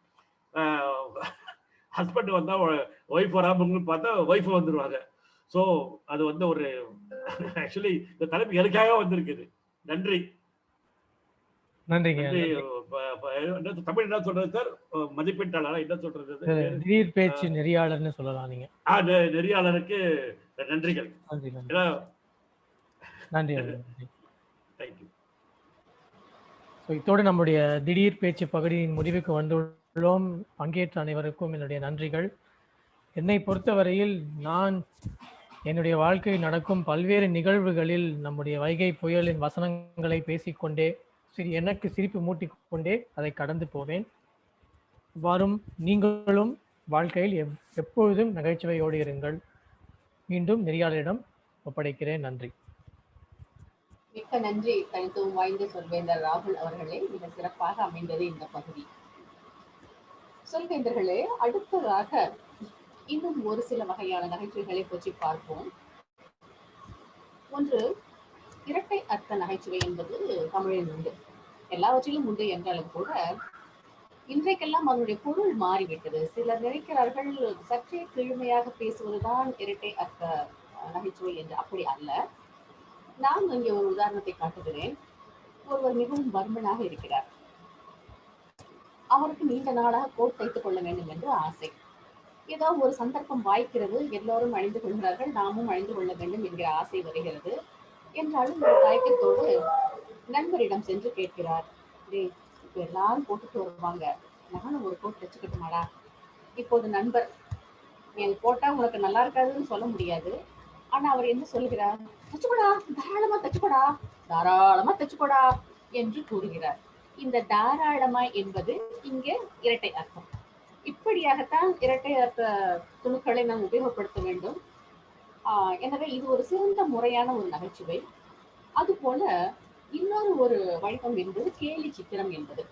ஹஸ்பண்ட் வந்தால் ஒய்ஃப் வராமன்னு பார்த்தா ஒய்ஃப் வந்துடுவாங்க. ஸோ அது வந்து ஒரு ஆக்சுவலி இந்த தலைப்பு எனக்காக வந்திருக்குது. நன்றி. நன்றிங்க. தமிழ் என்ன சொல்றது சார்? மதிப்பீட்டாளரா என்ன சொல்றது? திடீர் பேச்சு நெறியாளர்னு சொல்லலாம் நீங்க. நெறியாளருக்கு நன்றிகள். நன்றி. தேங்க்யூ. இதோடு நம்முடைய திடீர் பேச்சு பகுதியின் முடிவுக்கு வந்துள்ளோம். பங்கேற்ற அனைவருக்கும் என்னுடைய நன்றிகள். என்னை பொறுத்தவரையில் நான் என்னுடைய வாழ்க்கையில் நடக்கும் பல்வேறு நிகழ்வுகளில் நம்முடைய வைகை புயலின் வசனங்களை பேசிக்கொண்டே எனக்கு சிரிப்பு மூட்டிக்கொண்டே அதை கடந்து போவேன். வரும் நீங்களும் வாழ்க்கையில் எப்பொழுதும் நகைச்சுவையோடு இருங்கள். மீண்டும் நெறியாளரிடம் ஒப்படைக்கிறேன். நன்றி. மிக்க நன்றி. தனித்துவம் வாய்ந்த சொல்வேந்தர் ராகுல் அவர்களே, மிக சிறப்பாக அமைந்தது இந்த பகுதி. சொல்வேந்தர்களே, அடுத்ததாக இன்னும் ஒரு சில வகையான நகைச்சுவைகளை பற்றி பார்ப்போம். ஒன்று, இரட்டை அர்த்த நகைச்சுவை என்பது தமிழில் உண்டு. எல்லாவற்றிலும் உண்டு என்றாலும் கூட இன்றைக்கெல்லாம் அதனுடைய பொருள் மாறிவிட்டது. சிலர் நினைக்கிறார்கள் சற்றே கீழ்மையாக பேசுவதுதான் இரட்டை அர்த்த நகைச்சுவை என்று. அப்படி அல்ல. நான் இங்கே ஒரு உதாரணத்தை காட்டுகிறேன். ஒருவர் மிகவும் பர்மனாக இருக்கிறார். அவருக்கு நீண்ட நாளாக கோட் தைத்துக் கொள்ள வேண்டும் என்று ஆசை. ஏதோ ஒரு சந்தர்ப்பம் வாய்க்கிறது, எல்லோரும் அணிந்து கொள்கிறார்கள், நாமும் அணிந்து கொள்ள வேண்டும் என்கிற ஆசை வருகிறது. என்றாலும் ஒரு தயக்கத்தோடு நண்பரிடம் சென்று கேட்கிறார். இப்ப எல்லாரும் போட்டுட்டு வருவாங்க, நானும் ஒரு கோட் தைச்சுக்கட்டுமாடா? இப்போது நண்பர், நீ போட்டா உனக்கு நல்லா இருக்காதுன்னு சொல்ல முடியாது. ஆனா அவர் என்ன சொல்கிறார்? தச்சுக்கோடா, தாராளமா தச்சுக்கோடா, தாராளமா தச்சுக்கோடா என்று கூறுகிறார். இந்த தாராளமா என்பது இங்கே இரட்டை அர்த்தம். இப்படியாகத்தான் இரட்டை அர்த்த துணுக்களை நாம் உபயோகப்படுத்த வேண்டும். எனவே இது ஒரு சிறந்த முறையான ஒரு நகைச்சுவை. அதுபோல இன்னொரு ஒரு வழக்கம் என்பது கேலி சித்திரம் என்பது.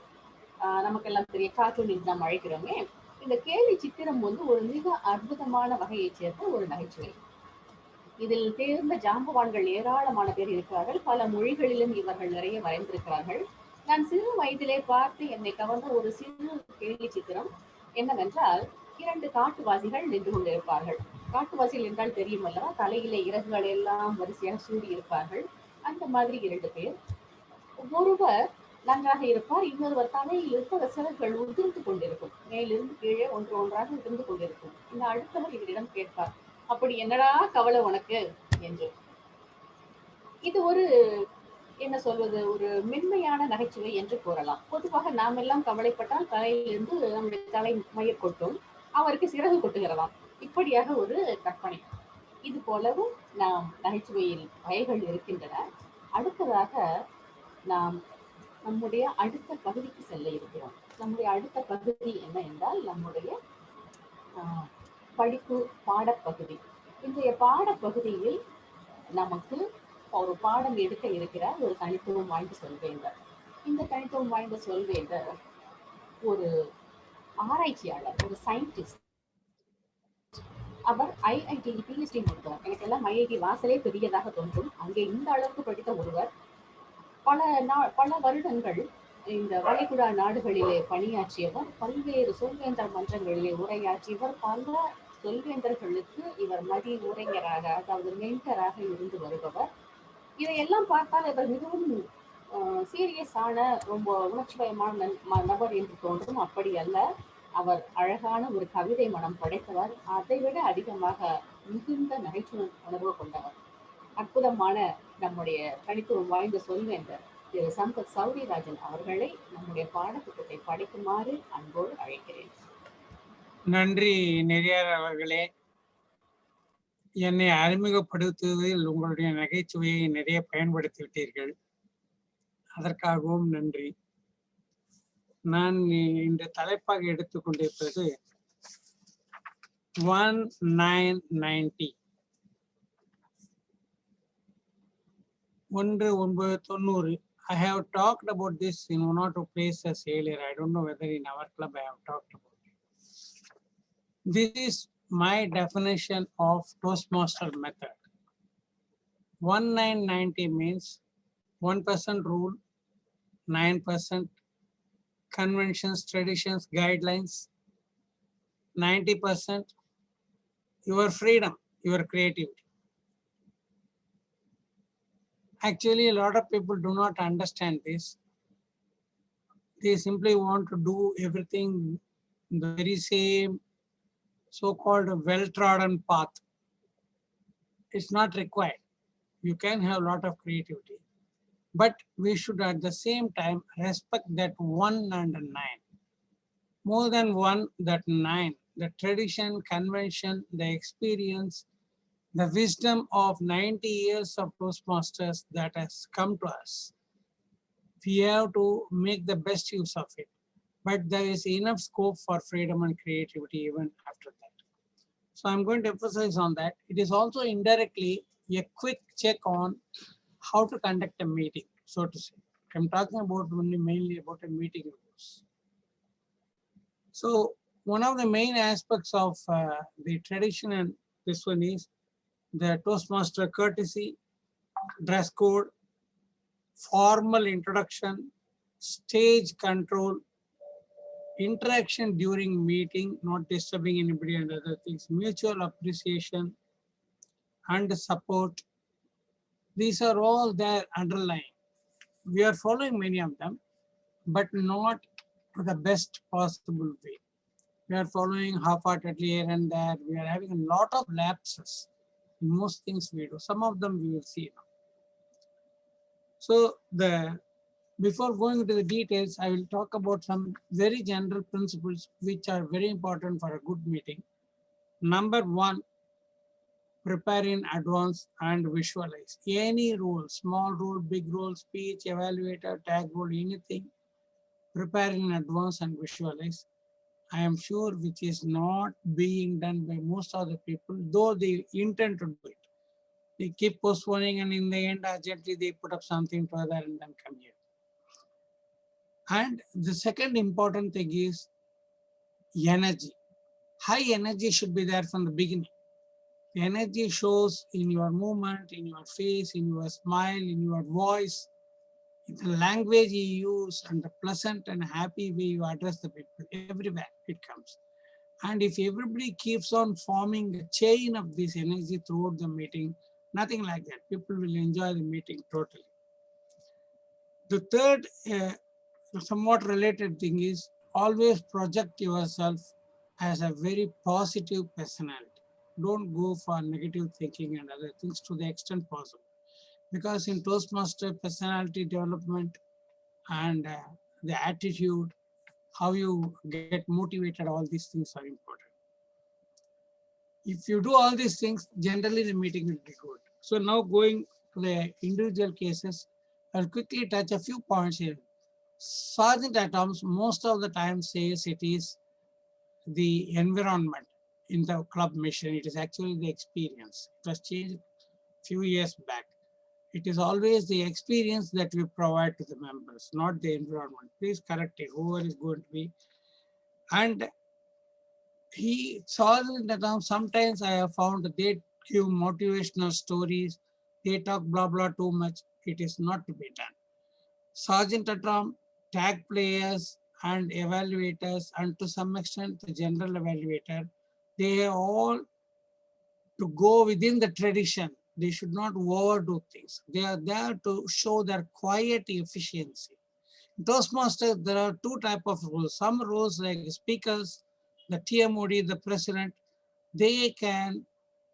நமக்கெல்லாம் தெரிய கார்ட்டூன் என்று நாம் அழைக்கிறோமே. இந்த கேலி சித்திரம் வந்து ஒரு மிக அற்புதமான வகையை சேர்ந்த ஒரு நகைச்சுவை. இதில் தேர்ந்த ஜாம்பவான்கள் ஏராளமான பேர் இருக்கிறார்கள். பல மொழிகளிலும் இவர்கள் நிறைய வரைந்திருக்கிறார்கள். நான் சிறு வயதிலே பார்த்து என்னை கவர்ந்த ஒரு சிறு கேலி சித்திரம் என்னவென்றால், 2 காட்டுவாசிகள் நின்று கொண்டிருப்பார்கள். காட்டுவாசிகள் என்றால் தெரியும் அல்லவா? தலையிலே இறகுகள் எல்லாம் வரிசையாக சூடி இருப்பார்கள். அந்த மாதிரி 2 பேர். ஒருவர் நன்றாக இருப்பார், இன்னொருவர் தலையில் இருக்கிற சிறகுகள் உதிர்ந்து கொண்டிருக்கும். மேலிருந்து கீழே ஒன்று ஒன்றாக உதிர்ந்து கொண்டிருக்கும். இந்த அடுத்தவர் இவரிடம் கேட்பார், அப்படி என்னடா கவலை உனக்கு என்று. இது ஒரு என்ன சொல்வது, ஒரு மென்மையான நகைச்சுவை என்று கூறலாம். பொதுவாக நாம் எல்லாம் கவலைப்பட்டால் தலையிலிருந்து நம்முடைய தலை மயிர் கொட்டும், அவருக்கு சிறகு கொட்டுகிறதாம். இப்படியாக ஒரு கற்பனை. இது போலவும் நாம் நகைச்சுவையில் வகைகள் இருக்கின்றன. அடுத்ததாக நாம் நம்முடைய அடுத்த பகுதிக்கு செல்ல இருக்கிறோம். நம்முடைய அடுத்த பகுதி என்ன என்றால், நம்முடைய படிப்பு பாடப்பகுதி. இன்றைய பாடப்பகுதியில் நமக்கு ஒரு பாடம் எடுக்க இருக்கிறார் ஒரு தனித்துவம் வாய்ந்த சொல்வேந்தர். இந்த தனித்துவம் வாய்ந்த சொல்வேந்தர் ஒரு ஆராய்ச்சியாளர், ஒரு சயின்டிஸ்ட். அவர் IIT PhD முடித்தவர். எனக்கு எல்லாம் IIT வாசலே பெரியதாக தோன்றும். அங்கே இந்த அளவுக்கு படித்த ஒருவர் பல வருடங்கள் இந்த வளைகுடா நாடுகளிலே பணியாற்றியவர். பல்வேறு சொல்வேந்தர் மன்றங்களிலே உரையாற்றியவர். பல சொல்வேந்தர்களுக்கு இவர் மதி உரைஞராக, அதாவது மென்டராக இருந்து வருபவர். இதையெல்லாம் பார்த்தால் இவர் மிகவும் சீரியஸான, ரொம்ப உணர்ச்சிபயமான நபர் என்று தோன்றும். அப்படி அல்ல. அவர் அழகான ஒரு கவிதை மனம் படைத்தவர். அதைவிட அதிகமாக மிகுந்த நகைச்சுவை உணர்வு கொண்டவர். அற்புதமான நம்முடைய தனித்துவம் வாய்ந்த சொல்வேந்தர் திரு சம்பத் சௌரிராஜன் அவர்களை நம்முடைய பாடத்திட்டத்தை படிக்குமாறு அன்போடு அழைக்கிறேன். நன்றி நெறியாளர் அவர்களே. என்னை அறிமுகப்படுத்துவதில் உங்களுடைய நகைச்சுவையை நிறைய பயன்படுத்தி விட்டீர்கள். அதற்காகவும் நன்றி. நான் இந்த தலைப்பாக எடுத்துக்கொண்டிருப்பது 1990. 1990. I have talked about this in one or two places earlier. I don't know whether in our club I have talked about it. This is my definition of Toastmaster method. 1990 means 1% rule, 9% conventions, traditions, guidelines, 90% your freedom, your creativity. Actually, a lot of people do not understand this. They simply want to do everything in the very same so-called well-trodden path. It's not required. You can have a lot of creativity, but we should at the same time respect that 1 and 9. More than 1, that 9. The tradition, convention, the experience, the wisdom of 90 years of Toastmasters that has come to us. We have to make the best use of it. But there is enough scope for freedom and creativity even after that. So I'm going to emphasize on that. It is also indirectly a quick check on how to conduct a meeting, so to say. I'm talking about only mainly about a meeting rules. So one of the main aspects of the tradition and this one is the Toastmaster courtesy, dress code, formal introduction, stage control, interaction during meeting, not disturbing anybody and other things, mutual appreciation and support. These are all there underlying. We are following many of them, but not to the best possible way. We are following half-heartedly here and there. We are having a lot of lapses in most things we do. Some of them we will see now. So before going into the details, I will talk about some very general principles which are very important for a good meeting. Number 1, prepare in advance and visualize. Any role, small role, big role, speech, evaluator, tag role, anything, prepare in advance and visualize. I am sure which is not being done by most of the people, though they intend to do it. They keep postponing and in the end, urgently they put up something further and then come here. And the second important thing is energy. High energy should be there from the beginning. The energy shows in your movement, in your face, in your smile, in your voice, in the language you use, and the pleasant and happy way you address the people. Everywhere it comes. And if everybody keeps on forming a chain of this energy throughout the meeting, nothing like that. People will enjoy the meeting totally. The third somewhat related thing is always project yourself as a very positive personality. Don't go for negative thinking and other things to the extent possible. Because in Toastmaster, personality development and the attitude, how you get motivated, all these things are important. If you do all these things, generally the meeting will be good. So now going to the individual cases, I'll quickly touch a few points here. Sergeant at Arms most of the time says it is the environment in the club mission. It is actually the experience. It was changed a few years back. It is always the experience that we provide to the members, not the environment. Please correct it, whoever is going to be. And he saw that sometimes I have found that they give motivational stories, they talk blah blah too much. It is not to be done. Sergeant at Arms, tag players and evaluators, and to some extent the general evaluator, they all to go within the tradition. They should not overdo things. They are there to show their quiet efficiency. In Toastmasters, there are 2 types of roles. Some roles like speakers, the TMOD, the president, they can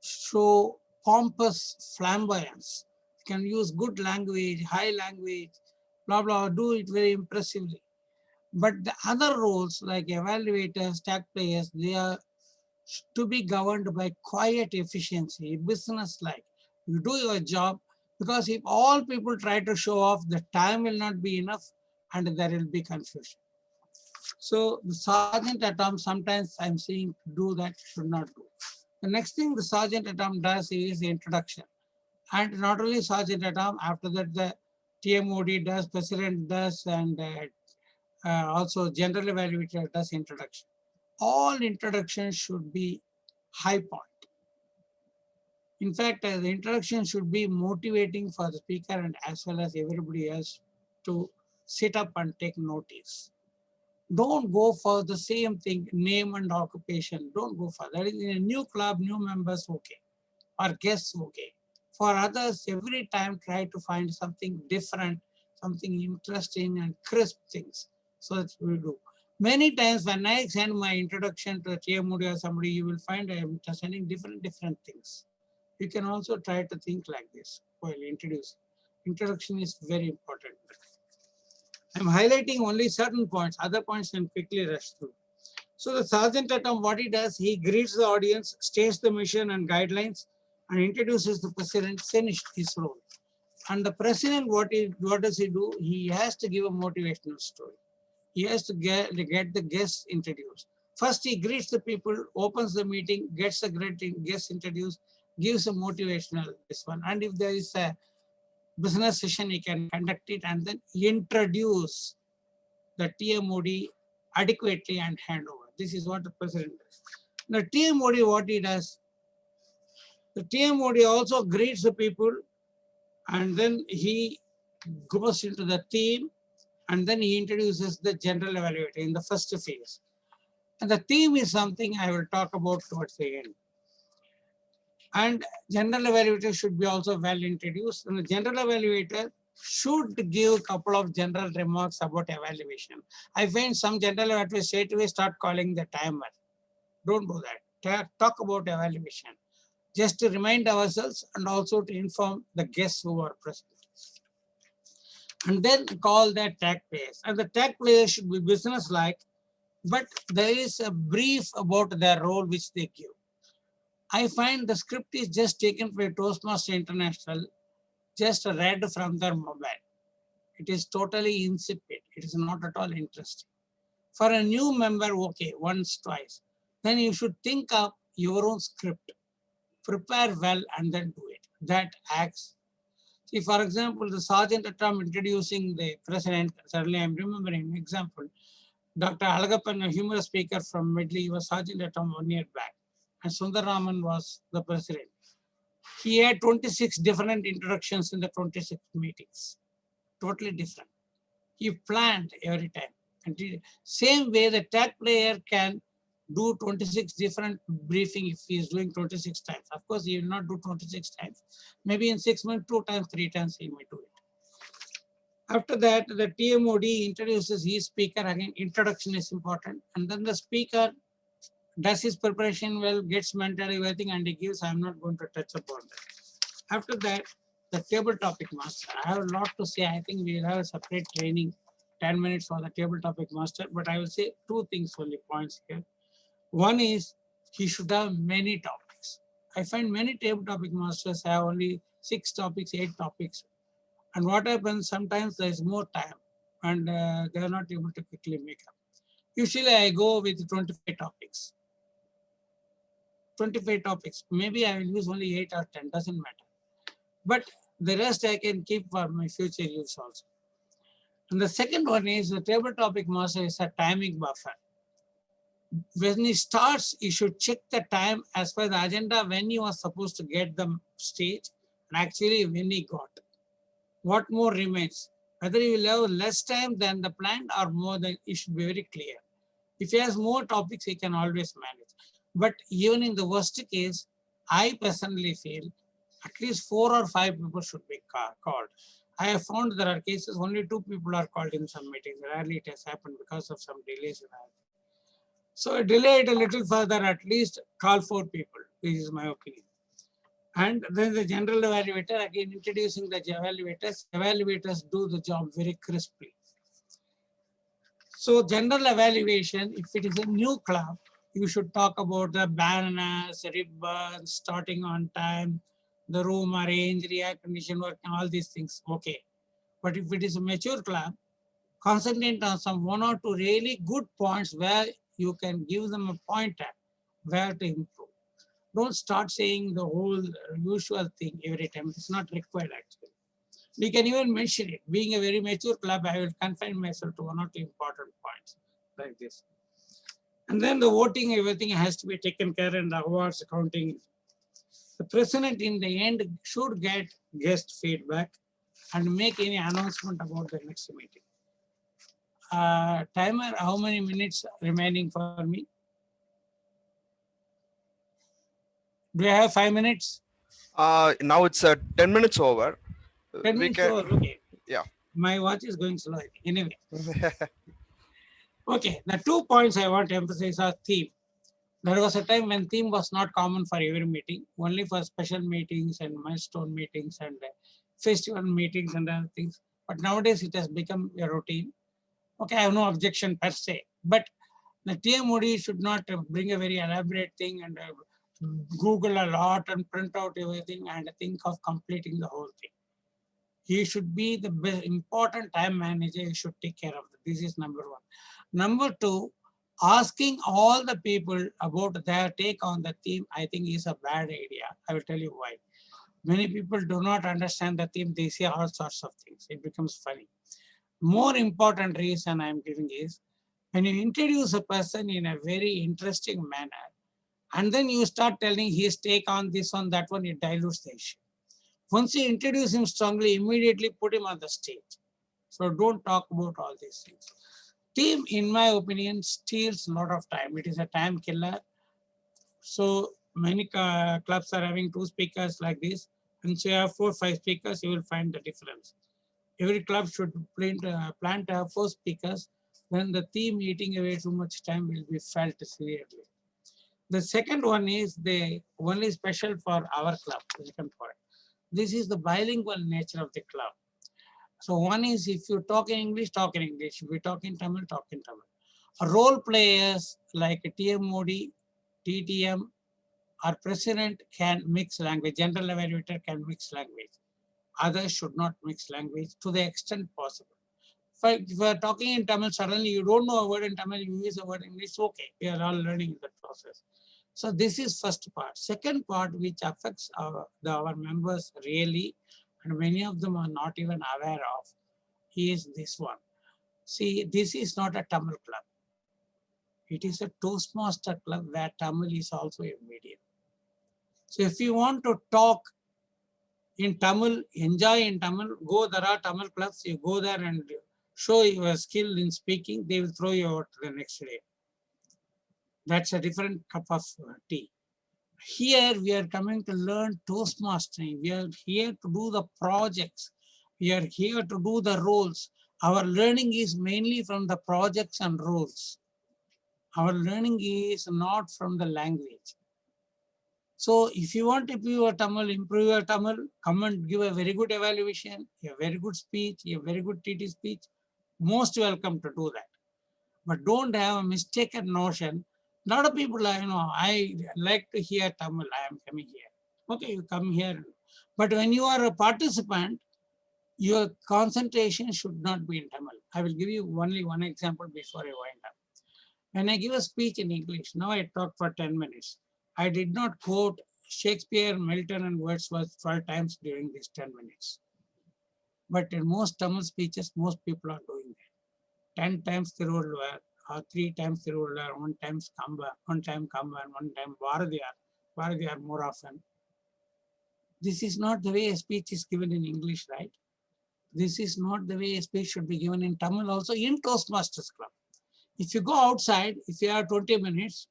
show pompous flamboyance, can use good language, high language, blah, blah, do it very impressively. But the other roles like evaluators, tag players, they are to be governed by quiet efficiency, business-like. You do your job, because if all people try to show off, the time will not be enough and there will be confusion. So the Sergeant at Arms, sometimes I'm seeing to do that, should not do. The next thing the Sergeant at Arms does is the introduction. And not only Sergeant at Arms, after that the TMOD does, President does, and also General Evaluator does introduction. All introductions should be high point. In fact, the introduction should be motivating for the speaker and as well as everybody else to sit up and take notice. Don't go for the same thing, name and occupation. Don't go for that. In a new club, new members, okay. Or guests, okay. For others, every time try to find something different, something interesting and crisp things. So that's what we do. Many times when I send my introduction to a TMOD or somebody, you will find I'm sending different things. You can also try to think like this while introducing. Introduction is very important. I'm highlighting only certain points, other points can quickly rush through. So the sergeant at arms, what he does, he greets the audience, states the mission and guidelines, and introduces the president, finished his role. And the president, what does he do? He has to give a motivational story. He has to get the guests introduced. First, he greets the people, opens the meeting, gets the guests introduced, gives a motivational this one. And if there is a business session, he can conduct it and then introduce the TMOD adequately and hand over. This is what the president does. The TMOD, what he does, the TMOD also greets the people and then he goes into the theme and then he introduces the general evaluator in the first phase. And the theme is something I will talk about towards the end. And general evaluator should be also well introduced. And the general evaluator should give a couple of general remarks about evaluation. I find some general evaluators straight away start calling the timer. Don't do that. Talk about evaluation. Just to remind ourselves and also to inform the guests who are present. And then call their tag players. And the tag players should be business-like, but there is a brief about their role which they give. I find the script is just taken from Toastmaster International, just read from their mobile. It is totally insipid. It is not at all interesting. For a new member, okay, once, twice. Then you should think up your own script. Prepare well and then do it. That acts. See, for example, the sergeant at arms introducing the president, certainly I'm remembering an example. Dr. Alagappan, a humorous speaker from Medley, was sergeant at arms 1 year back. And Sundararaman was the president. He had 26 different introductions in the 26 meetings, totally different. He planned every time. And same way the tag player can do 26 different briefing if he is doing 26 times. Of course, he will not do 26 times. Maybe in 6 months, 2 times, 3 times he may do it. After that, the TMOD introduces his speaker. Again, introduction is important. And then the speaker does his preparation well, gets mentored, everything, and he gives. I'm not going to touch upon that. After that, the table topic master. I have a lot to say. I think we will have a separate training, 10 minutes for the table topic master, but I will say 2 things only, points here. One is he should have many topics. I find many table topic masters have only 6 topics, 8 topics. And what happens, sometimes there is more time and they are not able to quickly make up. Usually I go with 25 topics. 25 topics. Maybe I will use only 8 or 10, doesn't matter. But the rest I can keep for my future use also. And the second one is the table topic master is a timing buffer. When he starts, you should check the time as per the agenda when you are supposed to get the stage and actually when he got. What more remains? Whether you will have less time than the planned or more than, it should be very clear. If he has more topics, he can always manage. But even in the worst case, I personally feel at least 4 or 5 people should be called. I have found there are cases only 2 people are called in some meetings. Rarely it has happened because of some delays. So delay it a little further, at least call 4 people. This is my opinion. And then the general evaluator, again introducing the evaluators. Evaluators do the job very crisply. So general evaluation, if it is a new club, you should talk about the banners, ribbons, starting on time, the room arranged, air condition work, all these things. Okay. But if it is a mature club, concentrate on some 1 or 2 really good points where you can give them a pointer where to improve. Don't start saying the whole usual thing every time. It's not required actually. We can even mention it. Being a very mature club, I will confine myself to 1 or 2 important points like this. And then the voting, everything has to be taken care and the awards, accounting. The president in the end should get guest feedback and make any announcement about the next meeting. Timer, how many minutes remaining for me? Do I have 5 minutes? Now it's 10 minutes over. 10 minutes over, okay. Yeah. My watch is going slow anyway. Okay, the 2 points I want to emphasize are theme. There was a time when theme was not common for every meeting, only for special meetings and milestone meetings and festival meetings and other things. But nowadays it has become a routine. Okay, I have no objection per se, but the TMOD should not bring a very elaborate thing and Google a lot and print out everything and think of completing the whole thing. He should be the best, important time manager. He should take care of it. This is number one. Number two, asking all the people about their take on the theme, I think is a bad idea. I will tell you why. Many people do not understand the theme. They say all sorts of things. It becomes funny. More important reason I'm giving is when you introduce a person in a very interesting manner, and then you start telling his take on this one, that one, it dilutes the issue. Once you introduce him strongly, immediately put him on the stage. So don't talk about all these things. Team, in my opinion, steals a lot of time. It is a time killer. So many clubs are having 2 speakers like this. And so you have 4 or 5 speakers, you will find the difference. Every club should plan to have 4 speakers. Then the theme eating away too much time will be felt severely. The second one is the only special for our club, the second point. This is the bilingual nature of the club. So one is if you talk in English, talk in English. If you talk in Tamil, talk in Tamil. Role players like TMOD, TTM, or president can mix language. General evaluator can mix language. Others should not mix language to the extent possible. If you are talking in Tamil, suddenly you don't know a word in Tamil, you use a word in English, okay. We are all learning in that process. So this is first part. Second part, which affects our members really, and many of them are not even aware of, is this one. See, this is not a Tamil club. It is a Toastmaster club where Tamil is also a medium. So if you want to talk in Tamil, enjoy in Tamil, go, there are Tamil clubs, you go there and show your skill in speaking, they will throw you out the next day. That's a different cup of tea. Here we are coming to learn Toastmastering. We are here to do the projects. We are here to do the roles. Our learning is mainly from the projects and roles. Our learning is not from the language. So if you want to improve your Tamil, come and give a very good evaluation, a very good speech, a very good TT speech. Most welcome to do that. But don't have a mistaken notion. A lot of people are, I like to hear Tamil, I am coming here. Okay, you come here. But when you are a participant, your concentration should not be in Tamil. I will give you only one example before I wind up. When I give a speech in English, now I talk for 10 minutes. I did not quote Shakespeare, Milton, and Wordsworth 12 times during these 10 minutes. But in most Tamil speeches, most people are doing that. 10 times Thiruvallur, or 3 times Thiruvallur, 1 time Kamba, 1 time Kamba, and 1 time Bharadiyar more often. This is not the way a speech is given in English, right? This is not the way a speech should be given in Tamil also in Toastmasters Club. If you go outside, if you have 20 minutes,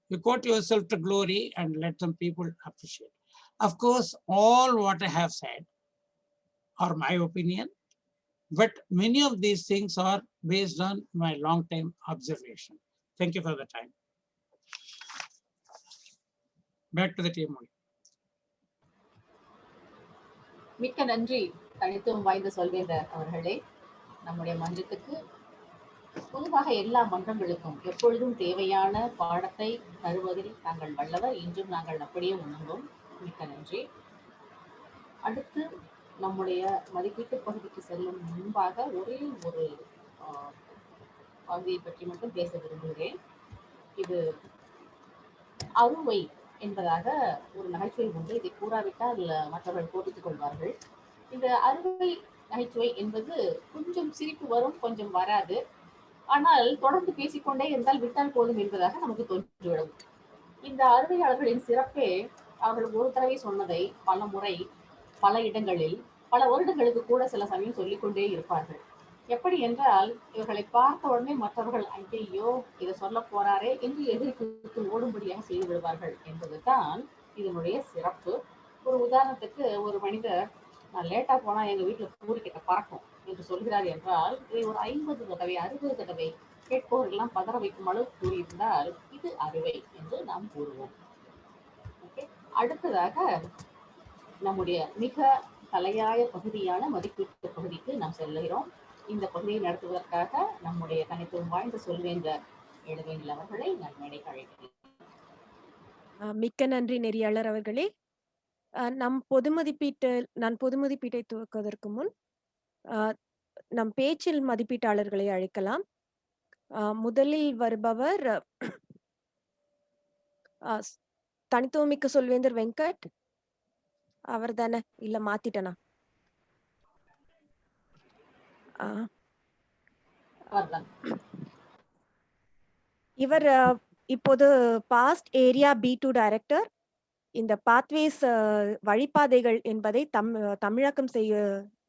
you quote yourself to glory and let them people appreciate. Of course, all what I have said are my opinion, but many of these things are based on my long-time observation. Thank you for the time. Back to the team. மிக்க நன்றி தனித்துவம் வாய்ந்த சொல்வேந்தர் அவர்களே. நம்முடைய மன்றத்துக்கு பொதுவாக எல்லா மன்றங்களுக்கும் எப்பொழுதும் தேவையான பாடத்தை தருவதில் தாங்கள் வல்லவர். இன்றும் நாங்கள் அப்படியே உணர்ந்தோம். மிக்க நன்றி. அடுத்து நம்முடைய மதிப்பீட்டு பகுதிக்கு செல்லும் முன்பாக ஒரே ஒரு பகுதியை பற்றி மட்டும் பேச விரும்புகிறேன். இது அறுவை என்பதாக ஒரு நகைச்சுவை உண்டு. இதை கூறாவிட்டால் மற்றவர்கள் கோபித்துக் கொள்வார்கள். இந்த அறுவை நகைச்சுவை என்பது கொஞ்சம் சிரிப்பு வரும், கொஞ்சம் வராது. ஆனால் தொடர்ந்து பேசிக்கொண்டே இருந்தால் விட்டால் போதும் என்பதாக நமக்கு தோன்றிவிடும். இந்த அறுவையாளர்களின் சிறப்பே அவர்கள் ஒரு தடவை சொன்னதை பல முறை பல இடங்களில் பல வருடங்களுக்கு கூட சில சமயம் சொல்லிக்கொண்டே இருப்பார்கள். எப்படி என்றால் இவர்களை பார்த்த உடனே மற்றவர்கள் ஐயையோ இதை சொல்ல போறாரே என்று எதிர்ப்பு ஓடும்படியாக செய்து விடுவார்கள் என்பதுதான் இதனுடைய சிறப்பு. ஒரு உதாரணத்துக்கு ஒரு மனிதர் நான் லேட்டா போனா எங்க வீட்டுல பூரி கிட்ட பறக்கும் என்று சொல்கிறார் என்றால் இதை ஒரு 50 தடவை 60 தடவை கேட்பவர்கள்லாம் பதற வைக்கும் அளவு கூறியிருந்தால் இது அறுவை என்று நாம் கூறுவோம். அடுத்ததாக நம்முடைய மிக தலையாய பகுதியான மதிப்பீட்டு பகுதிக்கு நாம் செல்கிறோம். இந்த பகுதியை நடத்துவதற்காக நம்முடைய தனித்துவம் வாய்ந்த சொல்வேந்தர் எழுவேந்தில் அவர்களை நான் மேடைக்கு அழைக்கிறேன். மிக்க நன்றி நெறியாளர் அவர்களே. நான் பொது மதிப்பீட்டை துவக்குவதற்கு முன் நம் பேச்சில் மதிப்பீட்டாளர்களை அழைக்கலாம். முதலில் வருபவர் தனித்துவமிக்க சொல்வேந்தர் வெங்கட். அவர் தானே? இல்ல மாத்திட்டனா? இவர் இப்போது பாஸ்ட் ஏரியா B2 டைரக்டர். இந்த பாத்வேஸ் வழிபாதைகள் என்பதை தமிழாக்கம்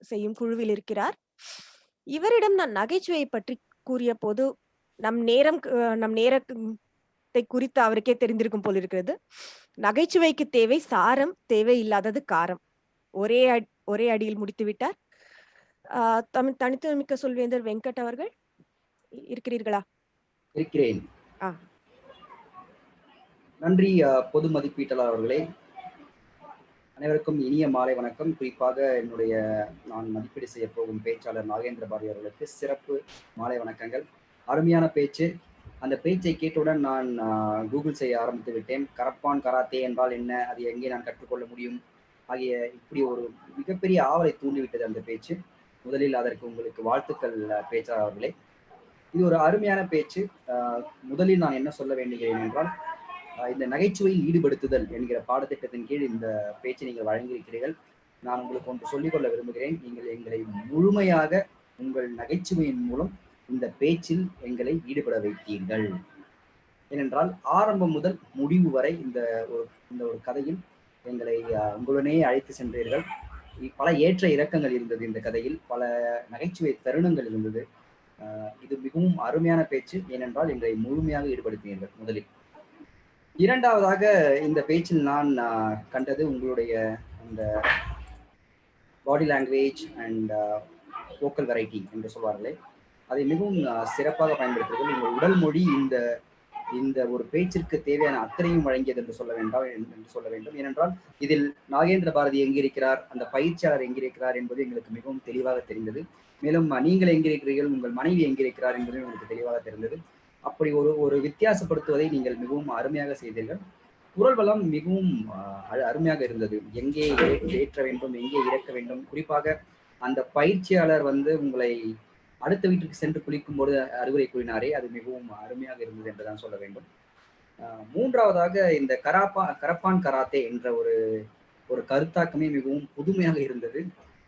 செய்யும் குழுவில் இருக்கிறார். இவரிடம் நான் நகைச்சுவையை பற்றி கூறிய போது நம் நேரத்தை குறித்து அவருக்கே தெரிந்திருக்கும் போல் இருக்கிறது. நகைச்சுவைக்கு தேவை சாரம், தேவை இல்லாதது காரம். ஒரே அடியில் முடித்து விட்டார். தனித்துவமிக்க சொல்வேந்தர் வெங்கட் அவர்கள் இருக்கிறீர்களா? இருக்கிறேன். நன்றி பொது மதிப்பீட்டாளர் அவர்களே. அனைவருக்கும் இனிய மாலை வணக்கம். குறிப்பாக நான் மதிப்பீடு செய்ய போகும் பேச்சாளர் நாகேந்திர பாரதி அவர்களுக்கு சிறப்பு மாலை வணக்கங்கள். அருமையான பேச்சு. அந்த பேச்சை கேட்டவுடன் நான் கூகுள் செய்ய ஆரம்பித்து விட்டேன். கரப்பான் கராத்தே என்றால் என்ன, அது எங்கே நான் கற்றுக்கொள்ள முடியும் ஆகிய இப்படி ஒரு மிகப்பெரிய ஆவலை தூண்டிவிட்டது அந்த பேச்சு. முதலில் அதற்கு உங்களுக்கு வாழ்த்துக்கள் பேச்சாளர் அவர்களே. இது ஒரு அருமையான பேச்சு. முதலில் நான் என்ன சொல்ல வேண்டுகிறேன் என்றால், இந்த நகைச்சுவையில் ஈடுபடுத்துதல் என்கிற பாடத்திட்டத்தின் கீழ் இந்த பேச்சை நீங்கள் வழங்கியிருக்கிறீர்கள். நான் உங்களுக்கு ஒன்று சொல்லிக்கொள்ள விரும்புகிறேன். நீங்கள் எங்களை முழுமையாக உங்கள் நகைச்சுவையின் மூலம் இந்த பேச்சில் எங்களை ஈடுபட வைத்தீர்கள். ஏனென்றால் ஆரம்பம் முதல் முடிவு வரை இந்த ஒரு கதையில் எங்களை உங்களுடனே அழைத்து சென்றீர்கள். பல ஏற்ற இறக்கங்கள் இருந்தது இந்த கதையில், பல நகைச்சுவை தருணங்கள் இருந்தது. இது மிகவும் அருமையான பேச்சு. ஏனென்றால் எங்களை முழுமையாக ஈடுபடுத்தினீர்கள் முதலில். இரண்டாவதாக இந்த பேச்சில் நான் கண்டது உங்களுடைய அந்த body language and vocal variety என்று சொல்வார்களே, அதை மிகவும் சிறப்பாக பயன்படுத்துகிறது. உங்கள் உடல் மொழி இந்த ஒரு பேச்சிற்கு தேவையான அத்தனையும் வழங்கியது என்று சொல்ல வேண்டும். ஏனென்றால் இதில் நாகேந்திர பாரதி எங்கிருக்கிறார், அந்த பயிற்சியாளர் எங்கிருக்கிறார் என்பது எங்களுக்கு மிகவும் தெளிவாக தெரிந்தது. மேலும் நீங்கள் எங்கிருக்கிறீர்கள், உங்கள் மனைவி எங்கிருக்கிறார் என்பதும் உங்களுக்கு தெளிவாக தெரிந்தது. அப்படி ஒரு வித்தியாசப்படுத்துவதை நீங்கள் மிகவும் அருமையாக செய்தீர்கள். குரல் வளம் மிகவும் அருமையாக இருந்தது. எங்கே ஏற்ற வேண்டும், எங்கே இறக்க வேண்டும். குறிப்பாக அந்த பயிற்சியாளர் உங்களை அடுத்த வீட்டுக்கு சென்று குளிக்கும் போது அறிவுரை கூறினாரே, அது மிகவும் அருமையாக இருந்தது என்றுதான் சொல்ல வேண்டும். மூன்றாவதாக இந்த கரப்பான் கராத்தே என்ற ஒரு கருத்தாக்கமே மிகவும் புதுமையாக இருந்தது.